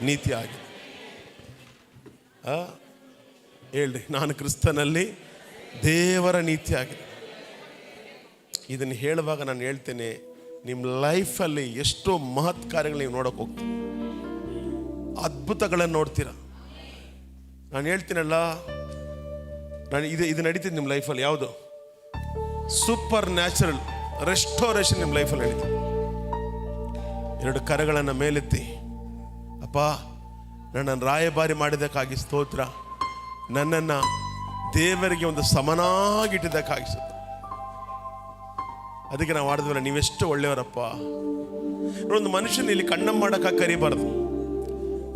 ನೀತಿ ಆಗಿದೆ. ಹೇಳ್ರಿ, ನಾನು ಕ್ರಿಸ್ತನಲ್ಲಿ ದೇವರ ನೀತಿ ಆಗಿದೆ. ಇದನ್ನು ಹೇಳುವಾಗ ನಾನು ಹೇಳ್ತೇನೆ, ನಿಮ್ಮ ಲೈಫಲ್ಲಿ ಎಷ್ಟೋ ಮಹತ್ ಕಾರ್ಯಗಳು ನೀವು ನೋಡೋಕೆ ಹೋಗ್ತೀವಿ, ಅದ್ಭುತಗಳನ್ನು ನೋಡ್ತೀರಾ. ನಾನು ಹೇಳ್ತೀನಲ್ಲ, ಇದು ನಡೀತಿದ್ದು ನಿಮ್ಮ ಲೈಫಲ್ಲಿ. ಯಾವುದು? ಸೂಪರ್ ನ್ಯಾಚುರಲ್ ರೆಸ್ಟೋರೇಷನ್ ನಿಮ್ಮ ಲೈಫಲ್ಲಿ ನಡೀತದೆ. 2 ಕರಗಳನ್ನು ಮೇಲೆತ್ತಿ, ಅಪ್ಪ ನನ್ನನ್ನು ರಾಯಭಾರಿ ಮಾಡಿದ್ದಕ್ಕಾಗಿ ಸ್ತೋತ್ರ, ನನ್ನನ್ನು ದೇವರಿಗೆ ಒಂದು ಸಮನಾಗಿಟ್ಟಿದ್ದಕ್ಕಾಗಿ ಸ್ತೋತ್ರ. ಅದಕ್ಕೆ ನಾವು ಆಡಿದ್ವಲ್ಲ, ನೀವೆಷ್ಟು ಒಳ್ಳೆಯವರಪ್ಪ. ಒಂದು ಮನುಷ್ಯನ ಇಲ್ಲಿ ಕಣ್ಣಮ್ಮ ಮಾಡೋಕ್ಕಾಗಿ ಕರಿಬಾರ್ದು.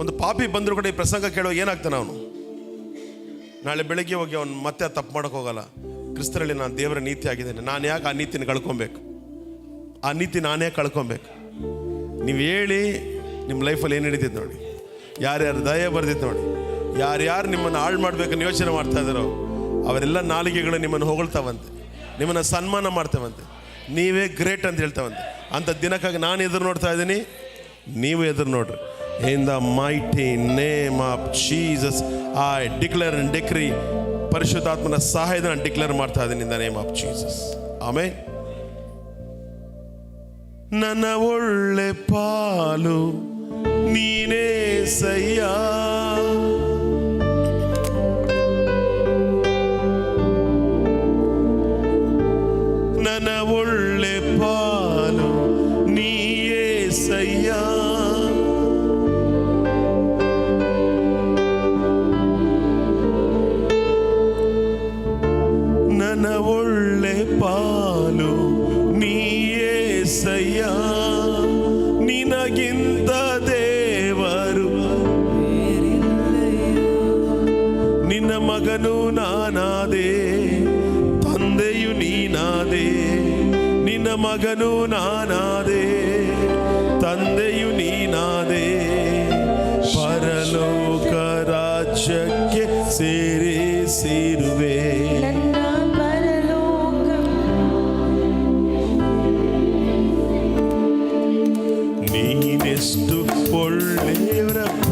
ಒಂದು ಪಾಪಿ ಬಂದರೂ ಕೂಡ ಈ ಪ್ರಸಂಗ ಕೇಳೋ ಏನಾಗ್ತಾನೆ ಅವನು? ನಾಳೆ ಬೆಳಗ್ಗೆ ಹೋಗಿ ಅವನು ಮತ್ತೆ ತಪ್ಪು ಮಾಡೋಕೆ ಹೋಗಲ್ಲ. ಕ್ರಿಸ್ತರಲ್ಲಿ ನಾನು ದೇವರ ನೀತಿ ಆಗಿದ್ದೇನೆ, ನಾನು ಯಾಕೆ ಆ ನೀತಿನ ಕಳ್ಕೊಬೇಕು? ಆ ನೀತಿ ನಾನೇ ಕಳ್ಕೊಬೇಕು. ನೀವು ಹೇಳಿ ನಿಮ್ಮ ಲೈಫಲ್ಲಿ ಏನು ನಡೀತಿದ್ದು ನೋಡಿ. ಯಾರ್ಯಾರು ದಯ ಬರ್ದಿತ್ತು ನೋಡಿ. ಯಾರ್ಯಾರು ನಿಮ್ಮನ್ನು ಹಾಳು ಮಾಡಬೇಕನ್ನು ಯೋಚನೆ ಮಾಡ್ತಾ ಇದ್ದಾರೋ ಅವರೆಲ್ಲ ನಾಲಿಗೆಗಳು ನಿಮ್ಮನ್ನು ಹೊಗಳ್ತಾವಂತೆ, ನಿಮ್ಮನ್ನು ಸನ್ಮಾನ ಮಾಡ್ತಾವಂತೆ, ನೀವೇ ಗ್ರೇಟ್ ಅಂತ ಹೇಳ್ತಾವಂತೆ. ಅಂಥ ದಿನಕ್ಕಾಗಿ ನಾನು ಎದುರು ನೋಡ್ತಾ ಇದ್ದೀನಿ, ನೀವು ಎದುರು ನೋಡ್ರಿ. In the mighty name of Jesus, I declare and decree, ಪರಿಶುದ್ಧಾತ್ಮನ ಸಹಾಯದ ನಾನು ಡಿಕ್ಲೇರ್ ಮಾಡ್ತಾ ಇದ್ದೀನಿ. In the name of Jesus. Amen. ನನ್ನ ಒಳ್ಳೆ ಪಾಲು ನೀನೇ ಸಯ್ಯ, ನನ್ನ ಒಳ್ಳೆ ಪಾಲು ನೀಯೇ ಸಯ್ಯ, ನನ್ನ ಒಳ್ಳೆ ಪಾಲು ನೀಯೇ ಸಯ್ಯ, ನಿನಗಿಂತ ದೇವರು ನಿನ್ನ ಮಗನು ನಾನಾದೆ, ತಂದೆಯು ನೀನಾದೆ. ನಿನ್ನ ಮಗನು ನಾನಾದೆ, ತಂದೆಯು ನೀನಾದೆ. ಪರಲೋಕ ರಾಜ್ಯಕ್ಕೆ ಸೇರಿಸಿರುವೆ. ನೀನೆಷ್ಟು ಒಳ್ಳೆಯವರಪ್ಪ,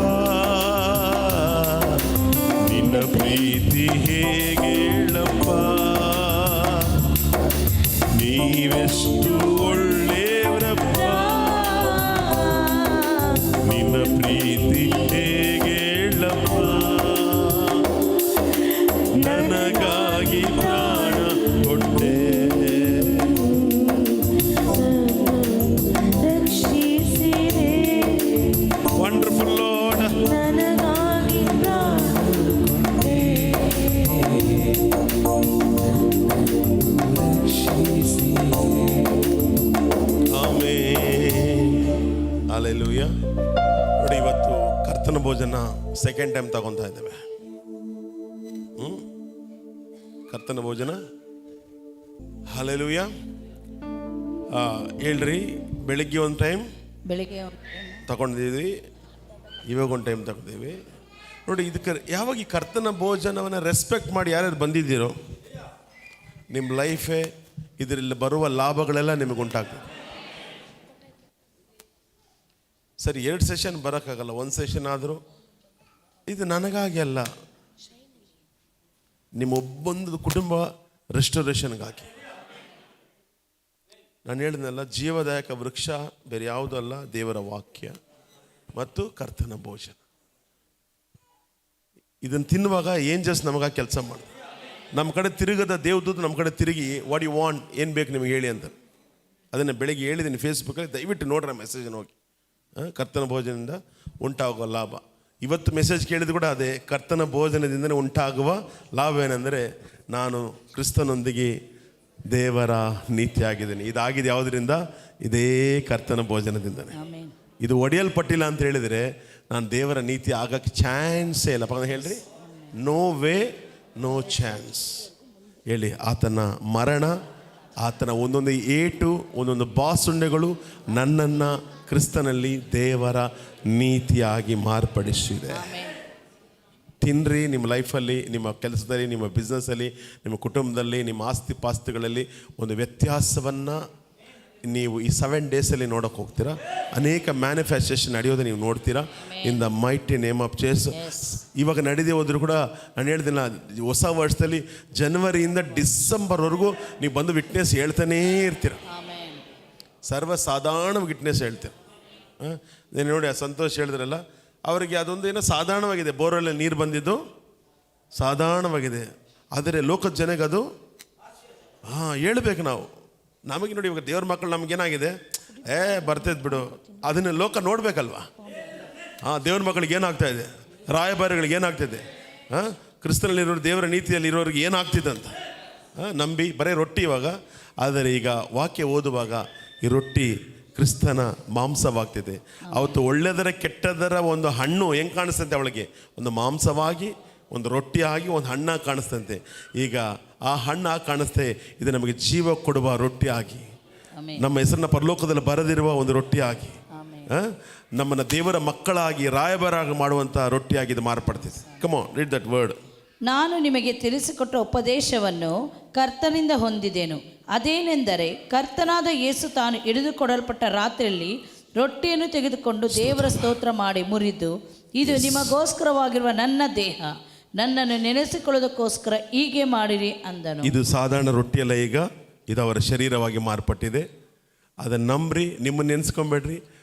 ನಿನ್ನ ಪ್ರೀತಿ ಹೇಗೇಳಪ್ಪ. ನೀವೆಷ್ಟು ಒಳ್ಳೆಯವರಪ್ಪ, ನಿನ್ನ ಪ್ರೀತಿ ಹೇಗೇಳಪ್ಪ. ನನಗಾಗಿ ಪ್ರಾಣ ಕೊಟ್ಟೆ, ವಂಡರ್ಫುಲ್ ಲಾರ್ಡ್. ನನಗಾಗಿ ಭೋಜನ ಸೆಕೆಂಡ್ ಟೈಮ್ ತಗೊತಾ ಇದ್ದೇವೆ. ಕರ್ತನ ಭೋಜನ, ಹಲ್ಲೆಲೂಯಾ. ಹೇಳ್ರಿ, ಬೆಳಿಗ್ಗೆ ಒಂದು ಟೈಮ್ ಬೆಳಿಗ್ಗೆ ತಗೊಂಡಿದ್ದೀವಿ, ಇವಾಗ ಒಂದು ಟೈಮ್ ತಗೊಂಡಿದ್ದೀವಿ. ನೋಡಿ, ಇದಕ್ಕೆ ಯಾವಾಗ ಈ ಕರ್ತನ ಭೋಜನವನ್ನು ರೆಸ್ಪೆಕ್ಟ್ ಮಾಡಿ ಯಾರ್ಯಾರು ಬಂದಿದ್ದೀರೋ ನಿಮ್ಮ ಲೈಫೇ ಇದರಲ್ಲಿ ಬರುವ ಲಾಭಗಳೆಲ್ಲ ನಿಮಗೆ ಉಂಟಾಗ್ತದೆ. ಸರಿ, 2 ಸೆಷನ್ ಬರೋಕ್ಕಾಗಲ್ಲ, 1 ಸೆಷನ್ ಆದರೂ ಇದು ನನಗಾಗಿ ಅಲ್ಲ, ನಿಮ್ಮ ಒಬ್ಬೊಂದು ಕುಟುಂಬ ರೆಸ್ಟೋರೇಷನ್ಗಾಗಿ. ನಾನು ಹೇಳಿದ್ನಲ್ಲ, ಜೀವದಾಯಕ ವೃಕ್ಷ ಬೇರೆ ಯಾವುದೂ ಅಲ್ಲ, ದೇವರ ವಾಕ್ಯ ಮತ್ತು ಕರ್ತನ ಭೋಜನ. ಇದನ್ನು ತಿನ್ನುವಾಗ ಏಂಜಲ್ಸ್ ನಮಗಾಗಿ ಕೆಲಸ ಮಾಡ್ತಾರೆ. ನಮ್ಮ ಕಡೆ ತಿರುಗದ ದೇವದೂತ ನಮ್ಮ ಕಡೆ ತಿರುಗಿ ವಾಟ್ ಯು ವಾಂಟ್, ಏನು ಬೇಕು ನಿಮಗೆ ಹೇಳಿ ಅಂತ. ಅದನ್ನು ಬೆಳಗ್ಗೆ ಹೇಳಿದ್ದೀನಿ ಫೇಸ್ಬುಕ್ಕಲ್ಲಿ, ದಯವಿಟ್ಟು ನೋಡ್ರಿ ಆ ಮೆಸೇಜನ್ನು ಹೋಗಿ. ಕರ್ತನ ಭೋಜನದಿಂದ ಉಂಟಾಗುವ ಲಾಭ. ಇವತ್ತು ಮೆಸೇಜ್ ಕೇಳಿದ್ರು ಕೂಡ ಅದೇ, ಕರ್ತನ ಭೋಜನದಿಂದಲೇ ಉಂಟಾಗುವ ಲಾಭ ಏನೆಂದರೆ ನಾನು ಕ್ರಿಸ್ತನೊಂದಿಗೆ ದೇವರ ನೀತಿ ಆಗಿದ್ದೀನಿ. ಇದಾಗಿದೆ ಯಾವುದರಿಂದ? ಇದೇ ಕರ್ತನ ಭೋಜನದಿಂದನೇ. ಇದು ಒಡೆಯಲ್ಪಟ್ಟಿಲ್ಲ ಅಂತ ಹೇಳಿದರೆ ನಾನು ದೇವರ ನೀತಿ ಆಗಕ್ಕೆ ಚಾನ್ಸೇ ಇಲ್ಲ. ಪಕ್ಕ ಹೇಳ್ರಿ, ನೋ ವೇ, ನೋ ಚಾನ್ಸ್. ಹೇಳಿ, ಆತನ ಮರಣ, ಆತನ ಒಂದೊಂದು ಏಟು, ಒಂದೊಂದು ಬಾಸುಂಡೆಗಳು ನನ್ನನ್ನು ಕ್ರಿಸ್ತನಲ್ಲಿ ದೇವರ ನೀತಿಯಾಗಿ ಮಾರ್ಪಡಿಸಿದೆ. ತಿನ್ನಿರಿ, ನಿಮ್ಮ ಲೈಫಲ್ಲಿ, ನಿಮ್ಮ ಕೆಲಸದಲ್ಲಿ, ನಿಮ್ಮ ಬಿಸ್ನೆಸ್ಸಲ್ಲಿ, ನಿಮ್ಮ ಕುಟುಂಬದಲ್ಲಿ, ನಿಮ್ಮ ಆಸ್ತಿ ಪಾಸ್ತಿಗಳಲ್ಲಿ ಒಂದು ವ್ಯತ್ಯಾಸವನ್ನು ನೀವು ಈ 7 ಡೇಸಲ್ಲಿ ನೋಡೋಕೆ ಹೋಗ್ತೀರಾ. ಅನೇಕ ಮ್ಯಾನಿಫೆಸ್ಟೇಷನ್ ನಡೆಯೋದು ನೀವು ನೋಡ್ತೀರಾ. In the mighty name of Jesus. ಇವಾಗ ನಡೆದೇ ಹೋದ್ರು ಕೂಡ ನಾನು ಹೇಳ್ದಿಲ್ಲ, ಹೊಸ ವರ್ಷದಲ್ಲಿ ಜನವರಿಯಿಂದ ಡಿಸೆಂಬರ್ವರೆಗೂ ನೀವು ಬಂದು ವಿಟ್ನೆಸ್ ಹೇಳ್ತಾನೇ ಇರ್ತೀರ. ಸರ್ವಸಾಧಾರಣ ವಿಟ್ನೆಸ್ ಹೇಳ್ತೀರ. ನೀನು ನೋಡಿ, ಆ ಸಂತೋಷ್ ಹೇಳಿದ್ರಲ್ಲ, ಅವರಿಗೆ ಅದೊಂದು ಏನೋ ಸಾಧಾರಣವಾಗಿದೆ. ಬೋರಲ್ಲಿ ನೀರು ಬಂದಿದ್ದು ಸಾಧಾರಣವಾಗಿದೆ, ಆದರೆ ಲೋಕದ ಜನಕ್ಕೆ ಅದು ಹೇಳ್ಬೇಕು ನಾವು. ನಮಗೆ ನೋಡಿ, ಇವಾಗ ದೇವ್ರ ಮಕ್ಕಳು ನಮಗೇನಾಗಿದೆ, ಬರ್ತೈತೆ ಬಿಡು, ಅದನ್ನು ಲೋಕ ನೋಡ್ಬೇಕಲ್ವ. ದೇವ್ರ ಮಕ್ಕಳಿಗೆ ಏನಾಗ್ತಾ ಇದೆ, ರಾಯಭಾರಿಗಳಿಗೆ ಏನಾಗ್ತಿದೆ, ಕ್ರಿಸ್ತನಲ್ಲಿರೋರು, ದೇವರ ನೀತಿಯಲ್ಲಿ ಇರೋರಿಗೆ ಏನಾಗ್ತಿದೆ ಅಂತ ನಂಬಿ ಬರೀ ರೊಟ್ಟಿ ಇವಾಗ. ಆದರೆ ಈಗ ವಾಕ್ಯ ಓದುವಾಗ ಈ ರೊಟ್ಟಿ ಕ್ರಿಸ್ತನ ಮಾಂಸವಾಗ್ತಿದೆ. ಅವತ್ತು ಒಳ್ಳೆದರ ಕೆಟ್ಟದರ ಒಂದು ಹಣ್ಣು ಹೆಂಗೆ ಕಾಣಿಸ್ತಂತೆ ಅವಳಿಗೆ, ಒಂದು ಮಾಂಸವಾಗಿ, ಒಂದು ರೊಟ್ಟಿಯಾಗಿ, ಒಂದು ಹಣ್ಣಾಗಿ ಕಾಣಿಸ್ತಂತೆ. ಈಗ ಆ ಹಣ್ಣಾಗಿ ಕಾಣಿಸ್ತೆ, ಇದು ನಮಗೆ ಜೀವ ಕೊಡುವ ರೊಟ್ಟಿಯಾಗಿ, ನಮ್ಮ ಹೆಸರನ್ನ ಪರಲೋಕದಲ್ಲಿ ಬರೆದಿರುವ ಒಂದು ರೊಟ್ಟಿಯಾಗಿ, ನಮ್ಮನ್ನು ದೇವರ ಮಕ್ಕಳಾಗಿ, ರಾಯಭಾರಾಗಿ ಮಾಡುವಂಥ ರೊಟ್ಟಿಯಾಗಿ ಇದು ಮಾರ್ಪಡ್ತಿದೆ. Come on, read that word. ನಾನು ನಿಮಗೆ ತಿಳಿಸಿಕೊಟ್ಟ ಉಪದೇಶವನ್ನು ಕರ್ತನಿಂದ ಹೊಂದಿದೆನು. ಅದೇನೆಂದರೆ, ಕರ್ತನಾದ ಯೇಸು ತಾನು ಹಿಡಿದುಕೊಡಲ್ಪಟ್ಟ ರಾತ್ರಿಯಲ್ಲಿ ರೊಟ್ಟಿಯನ್ನು ತೆಗೆದುಕೊಂಡು ದೇವರ ಸ್ತೋತ್ರ ಮಾಡಿ ಮುರಿದು, ಇದು ನಿಮಗೋಸ್ಕರವಾಗಿರುವ ನನ್ನ ದೇಹ, ನನ್ನನ್ನು ನೆನೆಸಿಕೊಳ್ಳೋದಕ್ಕೋಸ್ಕರ ಹೀಗೆ ಮಾಡಿರಿ ಅಂದನು. ಇದು ಸಾಧಾರಣ ರೊಟ್ಟಿಯಲ್ಲ, ಈಗ ಇದು ಅವರ ಶರೀರವಾಗಿ ಮಾರ್ಪಟ್ಟಿದೆ. ಅದನ್ನು ನಂಬ್ರಿ, ನಿಮ್ಮನ್ನು ನೆನೆಸ್ಕೊಂಬೇಡ್ರಿ,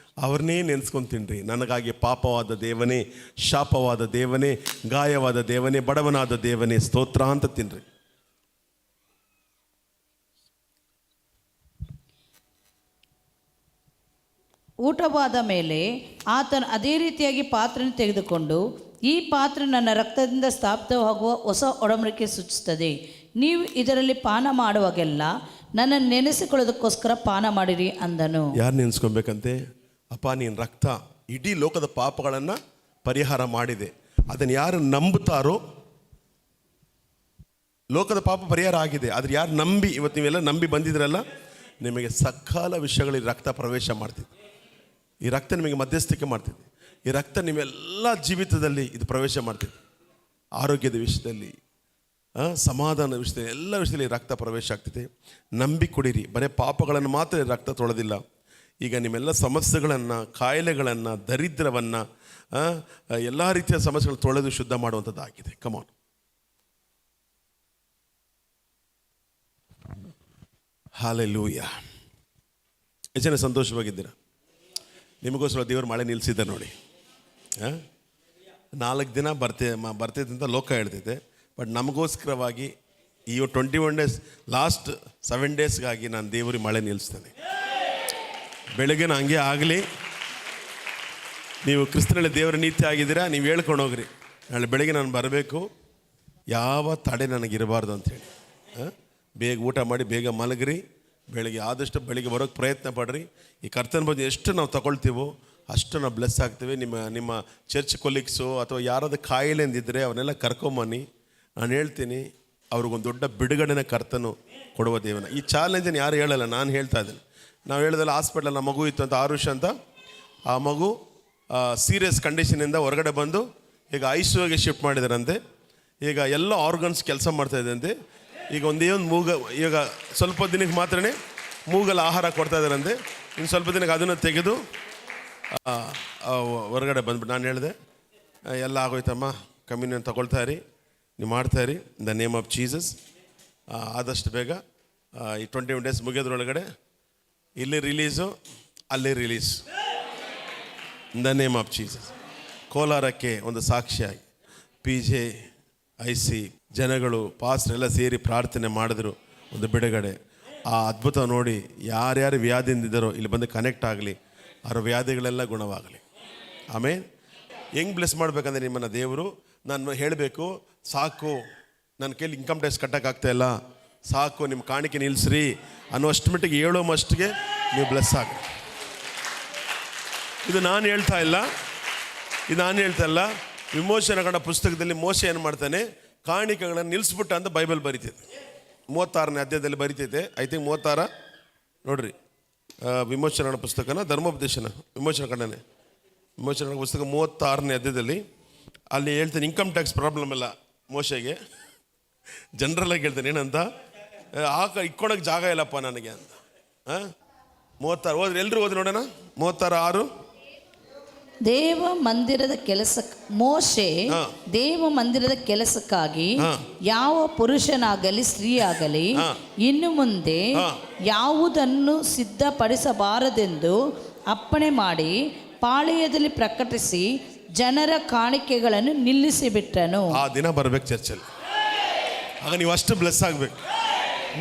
ಅವ್ರನ್ನೇ ನೆನೆಸ್ಕೊಂಡು ತಿನ್ರಿ. ನನಗಾಗಿ ಪಾಪವಾದ ದೇವನೇ, ಶಾಪವಾದ ದೇವನೇ, ಗಾಯವಾದ ದೇವನೇ, ಬಡವನಾದ ದೇವನೇ, ಸ್ತೋತ್ರ ಅಂತ ತಿನ್ರಿ. ಊಟವಾದ ಮೇಲೆ ಆತನು ಅದೇ ರೀತಿಯಾಗಿ ಪಾತ್ರೆಯನ್ನು ತೆಗೆದುಕೊಂಡು, ಈ ಪಾತ್ರೆ ನನ್ನ ರಕ್ತದಿಂದ ಸ್ಥಾಪಿತವಾಗುವ ಹೊಸ ಒಡಂಬಡಿಕೆ ಸೂಚಿಸುತ್ತದೆ. ನೀವು ಇದರಲ್ಲಿ ಪಾನ ಮಾಡುವಾಗೆಲ್ಲ ನನ್ನನ್ನು ನೆನೆಸಿಕೊಳ್ಳೋದಕ್ಕೋಸ್ಕರ ಪಾನ ಮಾಡಿರಿ ಅಂದನು. ಯಾರು ನೆನೆಸ್ಕೊಬೇಕಂತೆ? ಅಪ್ಪ, ನೀನು ರಕ್ತ ಇಡೀ ಲೋಕದ ಪಾಪಗಳನ್ನು ಪರಿಹಾರ ಮಾಡಿದೆ. ಅದನ್ನು ಯಾರು ನಂಬುತ್ತಾರೋ ಲೋಕದ ಪಾಪ ಪರಿಹಾರ ಆಗಿದೆ. ಆದರೆ ಯಾರು ನಂಬಿ, ಇವತ್ತು ನೀವೆಲ್ಲ ನಂಬಿ ಬಂದಿದ್ರಲ್ಲ, ನಿಮಗೆ ಸಕಾಲ ವಿಷಯಗಳಲ್ಲಿ ರಕ್ತ ಪ್ರವೇಶ ಮಾಡ್ತಿದೆ. ಈ ರಕ್ತ ನಿಮಗೆ ಮಧ್ಯಸ್ಥಿಕೆ ಮಾಡ್ತಿದೆ. ಈ ರಕ್ತ ನಿಮ್ಮೆಲ್ಲ ಜೀವಿತದಲ್ಲಿ ಇದು ಪ್ರವೇಶ ಮಾಡ್ತಿದೆ. ಆರೋಗ್ಯದ ವಿಷಯದಲ್ಲಿ, ಸಮಾಧಾನದ ವಿಷಯದಲ್ಲಿ, ಎಲ್ಲ ವಿಷಯದಲ್ಲಿ ರಕ್ತ ಪ್ರವೇಶ ಆಗ್ತಿದೆ. ನಂಬಿ ಕುಡೀರಿ. ಬರೀ ಪಾಪಗಳನ್ನು ಮಾತ್ರ ರಕ್ತ ತೊಳೆದಿಲ್ಲ, ಈಗ ನಿಮ್ಮೆಲ್ಲ ಸಮಸ್ಯೆಗಳನ್ನು, ಕಾಯಿಲೆಗಳನ್ನು, ದರಿದ್ರವನ್ನು, ಎಲ್ಲ ರೀತಿಯ ಸಮಸ್ಯೆಗಳು ತೊಳೆದು ಶುದ್ಧ ಮಾಡುವಂಥದ್ದಾಗಿದೆ. ಕಮಾನ್. ಹಲ್ಲೆಲೂಯಾ. ಎಷ್ಟು ಜನ ಸಂತೋಷವಾಗಿದ್ದೀರಾ? ನಿಮಗೋಸ್ಕರ ದೇವರು ಮಳೆ ನಿಲ್ಲಿಸಿದ್ದ ನೋಡಿ. 4 ದಿನ ಬರ್ತಿದ್ದೆ ಅಂತ ಲೋಕ ಹೇಳ್ತಿದ್ದೆ. ಬಟ್ ನಮಗೋಸ್ಕರವಾಗಿ ಈ 21 ಡೇಸ್, ಲಾಸ್ಟ್ 7 ಡೇಸ್ಗಾಗಿ ನಾನು ದೇವರಿಗೆ ಮಳೆ ನಿಲ್ಲಿಸ್ತೇನೆ. ಬೆಳಗ್ಗೆ ಹಂಗೆ ಆಗಲಿ. ನೀವು ಕ್ರಿಸ್ತನಲ್ಲಿ ದೇವರ ನೀತಿ ಆಗಿದ್ದೀರಾ, ನೀವು ಹೇಳ್ಕೊಂಡು ಹೋಗ್ರಿ, ನಾಳೆ ಬೆಳಗ್ಗೆ ನಾನು ಬರಬೇಕು, ಯಾವ ತಡೆ ನನಗಿರಬಾರ್ದು ಅಂಥೇಳಿ. ಬೇಗ ಊಟ ಮಾಡಿ ಬೇಗ ಮಲಗ್ರಿ. ಬೆಳಗ್ಗೆ ಆದಷ್ಟು ಬೆಳಿಗ್ಗೆ ಬರೋಕ್ಕೆ ಪ್ರಯತ್ನ ಪಡ್ರಿ. ಈ ಕರ್ತನ ಬಗ್ಗೆ ಎಷ್ಟು ನಾವು ತಗೊಳ್ತೀವೋ ಅಷ್ಟು ನಾವು ಬ್ಲೆಸ್ ಆಗ್ತೇವೆ. ನಿಮ್ಮ ಚರ್ಚ್ ಕೊಲೀಗ್ಸು ಅಥವಾ ಯಾರಾದ್ರೂ ಕಾಯಿಲೆಂದಿದ್ದರೆ ಅವನ್ನೆಲ್ಲ ಕರ್ಕೊಂಬನ್ನಿ. ನಾನು ಹೇಳ್ತೀನಿ, ಅವ್ರಿಗೊಂದು ದೊಡ್ಡ ಬಿಡುಗಡೆನ ಕರ್ತನು ಕೊಡುವ ದೇವನ. ಈ ಚಾಲೆಂಜನ್ನು ಯಾರು ಹೇಳಲ್ಲ, ನಾನು ಹೇಳ್ತಾ ಇದ್ದೀನಿ. ನಾವು ಹೇಳೋದಲ್ಲ, ಹಾಸ್ಪಿಟ್ಲಲ್ಲಿ ನಮ್ಮ ಮಗು ಇತ್ತು ಅಂತ, ಆರುಷ್ ಅಂತ. ಆ ಮಗು ಸೀರಿಯಸ್ ಕಂಡೀಷನಿಂದ ಹೊರಗಡೆ ಬಂದು ಈಗ ICUಗೆ ಶಿಫ್ಟ್ ಮಾಡಿದಾರಂತೆ. ಈಗ ಎಲ್ಲ ಆರ್ಗನ್ಸ್ ಕೆಲಸ ಮಾಡ್ತಾಯಿದ್ದಂತೆ. ಈಗ ಒಂದೇ ಈಗ ಸ್ವಲ್ಪ ದಿನಕ್ಕೆ ಮಾತ್ರನೇ ಮೂಗಲ್ಲಿ ಆಹಾರ ಕೊಡ್ತಾ ಇದ್ದಾರಂತೆ. ಇನ್ನು ಸ್ವಲ್ಪ ದಿನಕ್ಕೆ ಅದನ್ನು ತೆಗೆದು ಹೊರಗಡೆ ಬಂದ್ಬಿಟ್ಟು ನಾನು ಹೇಳಿದೆ, ಎಲ್ಲ ಆಗೋಯ್ತಮ್ಮ, ಕಮ್ಯುನಿಯನ್ ತಗೊಳ್ತಾ ಇರಿ, ನೀವು ಮಾಡ್ತಾಯಿರಿ, in the name of Jesus. ಆದಷ್ಟು ಬೇಗ ಈ 21 days ಮುಗಿಯೋದ್ರೊಳಗಡೆ ಇಲ್ಲಿ ರಿಲೀಸು, ಅಲ್ಲಿ release, in the name of Jesus. ಕೋಲಾರಕ್ಕೆ ಒಂದು ಸಾಕ್ಷಿಯಾಗಿ PJ IC ಜನಗಳು ಪಾಸ್ಟರ್ ಎಲ್ಲ ಸೇರಿ ಪ್ರಾರ್ಥನೆ ಮಾಡಿದ್ರು, ಒಂದು ಬಿಡುಗಡೆ. ಆ ಅದ್ಭುತ ನೋಡಿ ಯಾರ್ಯಾರು ವ್ಯಾಧಿಯಿಂದಿದ್ದಾರೋ ಇಲ್ಲಿ ಬಂದು ಕನೆಕ್ಟ್ ಆಗಲಿ, ಅವರ ವ್ಯಾಧಿಗಳೆಲ್ಲ ಗುಣವಾಗಲಿ. ಆಮೇಲೆ ಹೆಂಗೆ ಬ್ಲೆಸ್ ಮಾಡಬೇಕಂದ್ರೆ, ನಿಮ್ಮನ್ನು ದೇವರು ನಾನು ಹೇಳಬೇಕು, ಸಾಕು ನನ್ನ ಕೈಲಿ ಇನ್ಕಮ್ ಟ್ಯಾಕ್ಸ್ ಕಟ್ಟೋಕ್ಕಾಗ್ತಾಯಿಲ್ಲ, ಸಾಕು ನಿಮ್ಮ ಕಾಣಿಕೆ ನಿಲ್ಲಿಸ್ರಿ ಅನ್ನೋಷ್ಟು ಮಟ್ಟಿಗೆ ಹೇಳೋ ಮಷ್ಟಿಗೆ ನೀವು ಬ್ಲೆಸ್ ಆಗಿ. ಇದು ನಾನು ಹೇಳ್ತಾ ಇಲ್ಲ, ವಿಮೋಚನೆಗಳ ಪುಸ್ತಕದಲ್ಲಿ ಮೋಶ ಏನು ಮಾಡ್ತಾನೆ, ಕಾಣಿಕೆಗಳನ್ನು ನಿಲ್ಲಿಸ್ಬಿಟ್ಟ ಅಂತ ಬೈಬಲ್ ಬರೀತೈತೆ. 36ನೇ ಅಧ್ಯಾಯದಲ್ಲಿ ಬರೀತೈತೆ. ಐ ಥಿಂಕ್ 36 ನೋಡ್ರಿ, ವಿಮೋಚನೆಗಳ ಪುಸ್ತಕನ ಧರ್ಮೋಪದೇಶನ ವಿಮೋಚನೆ ಪುಸ್ತಕ 36ನೇ ಅಧ್ಯಾಯದಲ್ಲಿ ಅಲ್ಲಿ ಹೇಳ್ತಾನೆ, ಇನ್ಕಮ್ ಟ್ಯಾಕ್ಸ್ ಪ್ರಾಬ್ಲಮ್ ಇಲ್ಲ ಮೋಶೆಗೆ. ಜನರಲ್ಲಾಗಿ ಹೇಳ್ತಾನೆ ಏನಂತ, ಇಕ್ಕೊಳಕ್ಕೆ ಜಾಗ ಇಲ್ಲಪ್ಪ ನನಗೆ ಅಂತ. 36 ಹೋದ್ರೆ ಎಲ್ಲರೂ ಓದಿ ನೋಡೋಣ. 36:6 ದೇವ ಮಂದಿರದ ಕೆಲಸ, ಮೋಶೆ ದೇವ ಮಂದಿರದ ಕೆಲಸಕ್ಕಾಗಿ ಯಾವ ಪುರುಷನಾಗಲಿ ಸ್ತ್ರೀಯಾಗಲಿ ಇನ್ನು ಮುಂದೆ ಯಾವುದನ್ನು ಸಿದ್ಧಪಡಿಸಬಾರದೆಂದು ಅಪ್ಪಣೆ ಮಾಡಿ ಪಾಳೆಯದಲ್ಲಿ ಪ್ರಕಟಿಸಿ ಜನರ ಕಾಣಿಕೆಗಳನ್ನು ನಿಲ್ಲಿಸಿಬಿಟ್ಟನು. ಆ ದಿನ ಬರ್ಬೇಕು ಚರ್ಚಲ್ಲಿ, ಆಗ ನೀವು ಅಷ್ಟು ಬ್ಲೆಸ್ ಆಗ್ಬೇಕು.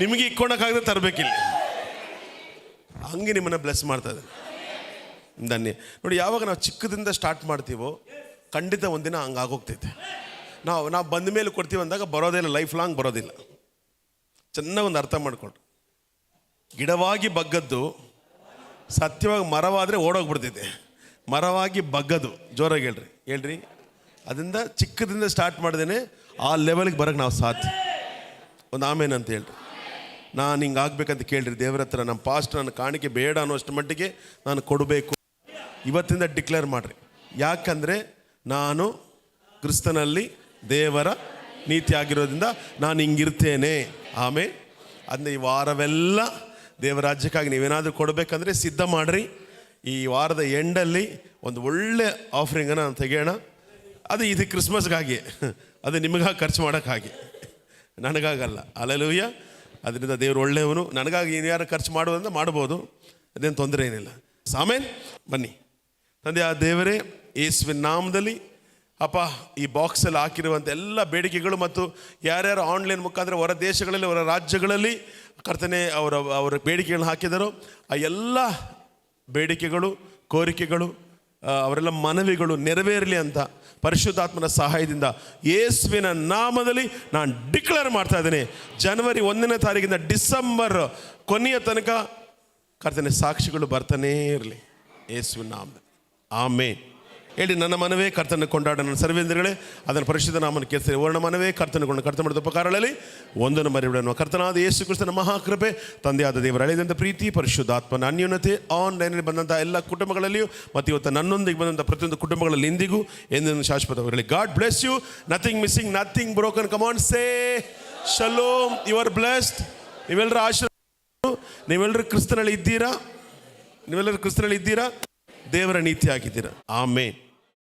ನಿಮಗೆ ಇಕ್ಕೊಳಕ್ಕಾಗದೆ ತರಬೇಕಿಲ್ಲ, ಹಂಗೆ ನಿಮ್ಮನ್ನು ಬ್ಲೆಸ್ ಮಾಡ್ತಾ ಇದೆ. ಧನ್ಯ ನೋಡಿ, ಯಾವಾಗ ನಾವು ಚಿಕ್ಕದಿಂದ ಸ್ಟಾರ್ಟ್ ಮಾಡ್ತೀವೋ ಖಂಡಿತ ಒಂದಿನ ಹಂಗೆ ಆಗೋಗ್ತೈತೆ. ನಾವು ಬಂದ ಮೇಲೆ ಕೊಡ್ತೀವಿ ಅಂದಾಗ ಬರೋದಿಲ್ಲ, ಲೈಫ್ ಲಾಂಗ್ ಬರೋದಿಲ್ಲ. ಚೆನ್ನಾಗಿ ಒಂದು ಅರ್ಥ ಮಾಡಿಕೊಂಡು, ಗಿಡವಾಗಿ ಬಗ್ಗದ್ದು ಸತ್ಯವಾಗಿ ಮರವಾದರೆ ಓಡೋಗ್ಬಿಡ್ತೈತೆ, ಮರವಾಗಿ ಬಗ್ಗದು ಜೋರಾಗಿ ಹೇಳ್ರಿ. ಅದರಿಂದ ಚಿಕ್ಕದಿಂದ ಸ್ಟಾರ್ಟ್ ಮಾಡ್ದೇನೆ ಆ ಲೆವೆಲ್ಗೆ ಬರೋಕ್ಕೆ ನಾವು ಸಾಧ್ಯ. ಒಂದು ಆಮೇನ್ ಅಂತ ಹೇಳ್ರಿ. ನಾನು ಹಿಂಗೆ ಆಗ್ಬೇಕಂತ ಕೇಳ್ರಿ ದೇವರ ಹತ್ರ. ನಮ್ಮ ಪಾಸ್ಟ್ ನನ್ನ ಕಾಣಿಕೆ ಬೇಡ ಅನ್ನೋಷ್ಟು ಮಟ್ಟಿಗೆ ನಾನು ಕೊಡಬೇಕು. ಇವತ್ತಿಂದ ಡಿಕ್ಲೇರ್ ಮಾಡಿರಿ. ಯಾಕಂದರೆ ನಾನು ಕ್ರಿಸ್ತನಲ್ಲಿ ದೇವರ ನೀತಿ ಆಗಿರೋದ್ರಿಂದ ನಾನು ಹಿಂಗಿರ್ತೇನೆ. ಆಮೇಲೆ ಅದನ್ನ ಈ ವಾರವೆಲ್ಲ ದೇವರ ರಾಜ್ಯಕ್ಕಾಗಿ ನೀವೇನಾದರೂ ಕೊಡಬೇಕಂದ್ರೆ ಸಿದ್ಧ ಮಾಡಿರಿ. ಈ ವಾರದ ಎಂಡಲ್ಲಿ ಒಂದು ಒಳ್ಳೆ ಆಫರಿಂಗನ್ನು ನಾನು ತೆಗೆಯೋಣ. ಅದು ಇದು ಕ್ರಿಸ್ಮಸ್ಗಾಗಿ, ಅದು ನಿಮಗಾಗಿ ಖರ್ಚು ಮಾಡೋಕ್ಕಾಗಿ, ನನಗಾಗಲ್ಲ. ಅಲ್ಲೆಲೂಯ್ಯ. ಅದರಿಂದ ದೇವರು ಒಳ್ಳೆಯವನು. ನನಗಾಗಿ ಇನ್ಯಾರು ಖರ್ಚು ಮಾಡೋದಂತ ಮಾಡ್ಬೋದು, ಅದೇನು ತೊಂದರೆ ಏನಿಲ್ಲ. ಆಮೇಲೆ ಬನ್ನಿ ತಂದೆ, ಆ ದೇವರೇ ಯೇಸುವಿನ ನಾಮದಲ್ಲಿ ಅಪ್ಪ, ಈ ಬಾಕ್ಸಲ್ಲಿ ಹಾಕಿರುವಂಥ ಎಲ್ಲ ಬೇಡಿಕೆಗಳು ಮತ್ತು ಯಾರ್ಯಾರು ಆನ್ಲೈನ್ ಮುಖಾಂತರ ಹೊರ ದೇಶಗಳಲ್ಲಿ ಹೊರ ರಾಜ್ಯಗಳಲ್ಲಿ ಕರ್ತನೆ ಅವರ ಬೇಡಿಕೆಗಳನ್ನ ಹಾಕಿದಾರೋ ಆ ಎಲ್ಲ ಬೇಡಿಕೆಗಳು, ಕೋರಿಕೆಗಳು, ಅವರೆಲ್ಲ ಮನವಿಗಳು ನೆರವೇರಲಿ ಅಂತ ಪರಿಶುದ್ಧಾತ್ಮನ ಸಹಾಯದಿಂದ ಯೇಸುವಿನ ನಾಮದಲ್ಲಿ ನಾನು ಡಿಕ್ಲೇರ್ ಮಾಡ್ತಾ ಇದ್ದೇನೆ. ಜನವರಿ 1ನೇ ತಾರೀಕಿಂದ ಡಿಸೆಂಬರ್ ಕೊನೆಯ ತನಕ ಕರ್ತನೆ ಸಾಕ್ಷಿಗಳು ಬರ್ತಾನೇ ಇರಲಿ ಯೇಸುವಿನ ನಾಮದಲ್ಲಿ. ಆಮೇನ್ ಹೇಳಿ. ನನ್ನ ಮನವೇ ಕರ್ತನ ಕೊಂಡಾಡ ನನ್ನ ಸರ್ವೇಂದ್ರಗಳೇ, ಅದನ್ನು ಪರಿಶುದ್ಧ ನಾಮನ ಕೇಳಿಸಿ ವರ್ಣ ಮನವೇ ಕರ್ತನಕೊಂಡು ಕರ್ತ ಮಾಡಿದ ಉಪಕಾರಗಳಲ್ಲಿ ಒಂದನ್ನು ಮರಿಬಿಡೋಣ. ಕರ್ತನಾದ ಯೇಸು ಕ್ರಿಸ್ತನ ಮಹಾಕೃಪೆ, ತಂದೆಯಾದ ದೇವರ ಅಳೆದಂಥ ಪ್ರೀತಿ, ಪರಿಶುದ್ಧಾತ್ಮನ ಅನ್ಯೋನ್ಯತೆ ಆನ್ಲೈನಲ್ಲಿ ಬಂದಂಥ ಎಲ್ಲ ಕುಟುಂಬಗಳಲ್ಲಿಯೂ ಮತ್ತು ಇವತ್ತು ನನ್ನೊಂದಿಗೆ ಬಂದಂಥ ಪ್ರತಿಯೊಂದು ಕುಟುಂಬಗಳಲ್ಲಿ ಇಂದಿಗೂ ಎಂದೆಂದು ಶಾಶ್ವತವಾಗಿ. God bless you. Nothing missing, nothing broken. Come on, say shalom. You are blessed. ನೀವೆಲ್ಲರೂ ಆಶೀರ್ವಾದ. ನೀವೆಲ್ಲರೂ ಕ್ರಿಸ್ತನಲ್ಲಿ ಇದ್ದೀರಾ. ದೇವರ ನೀತಿ ಆಗಿದ್ದೀರಾ. ಆಮೇನ್.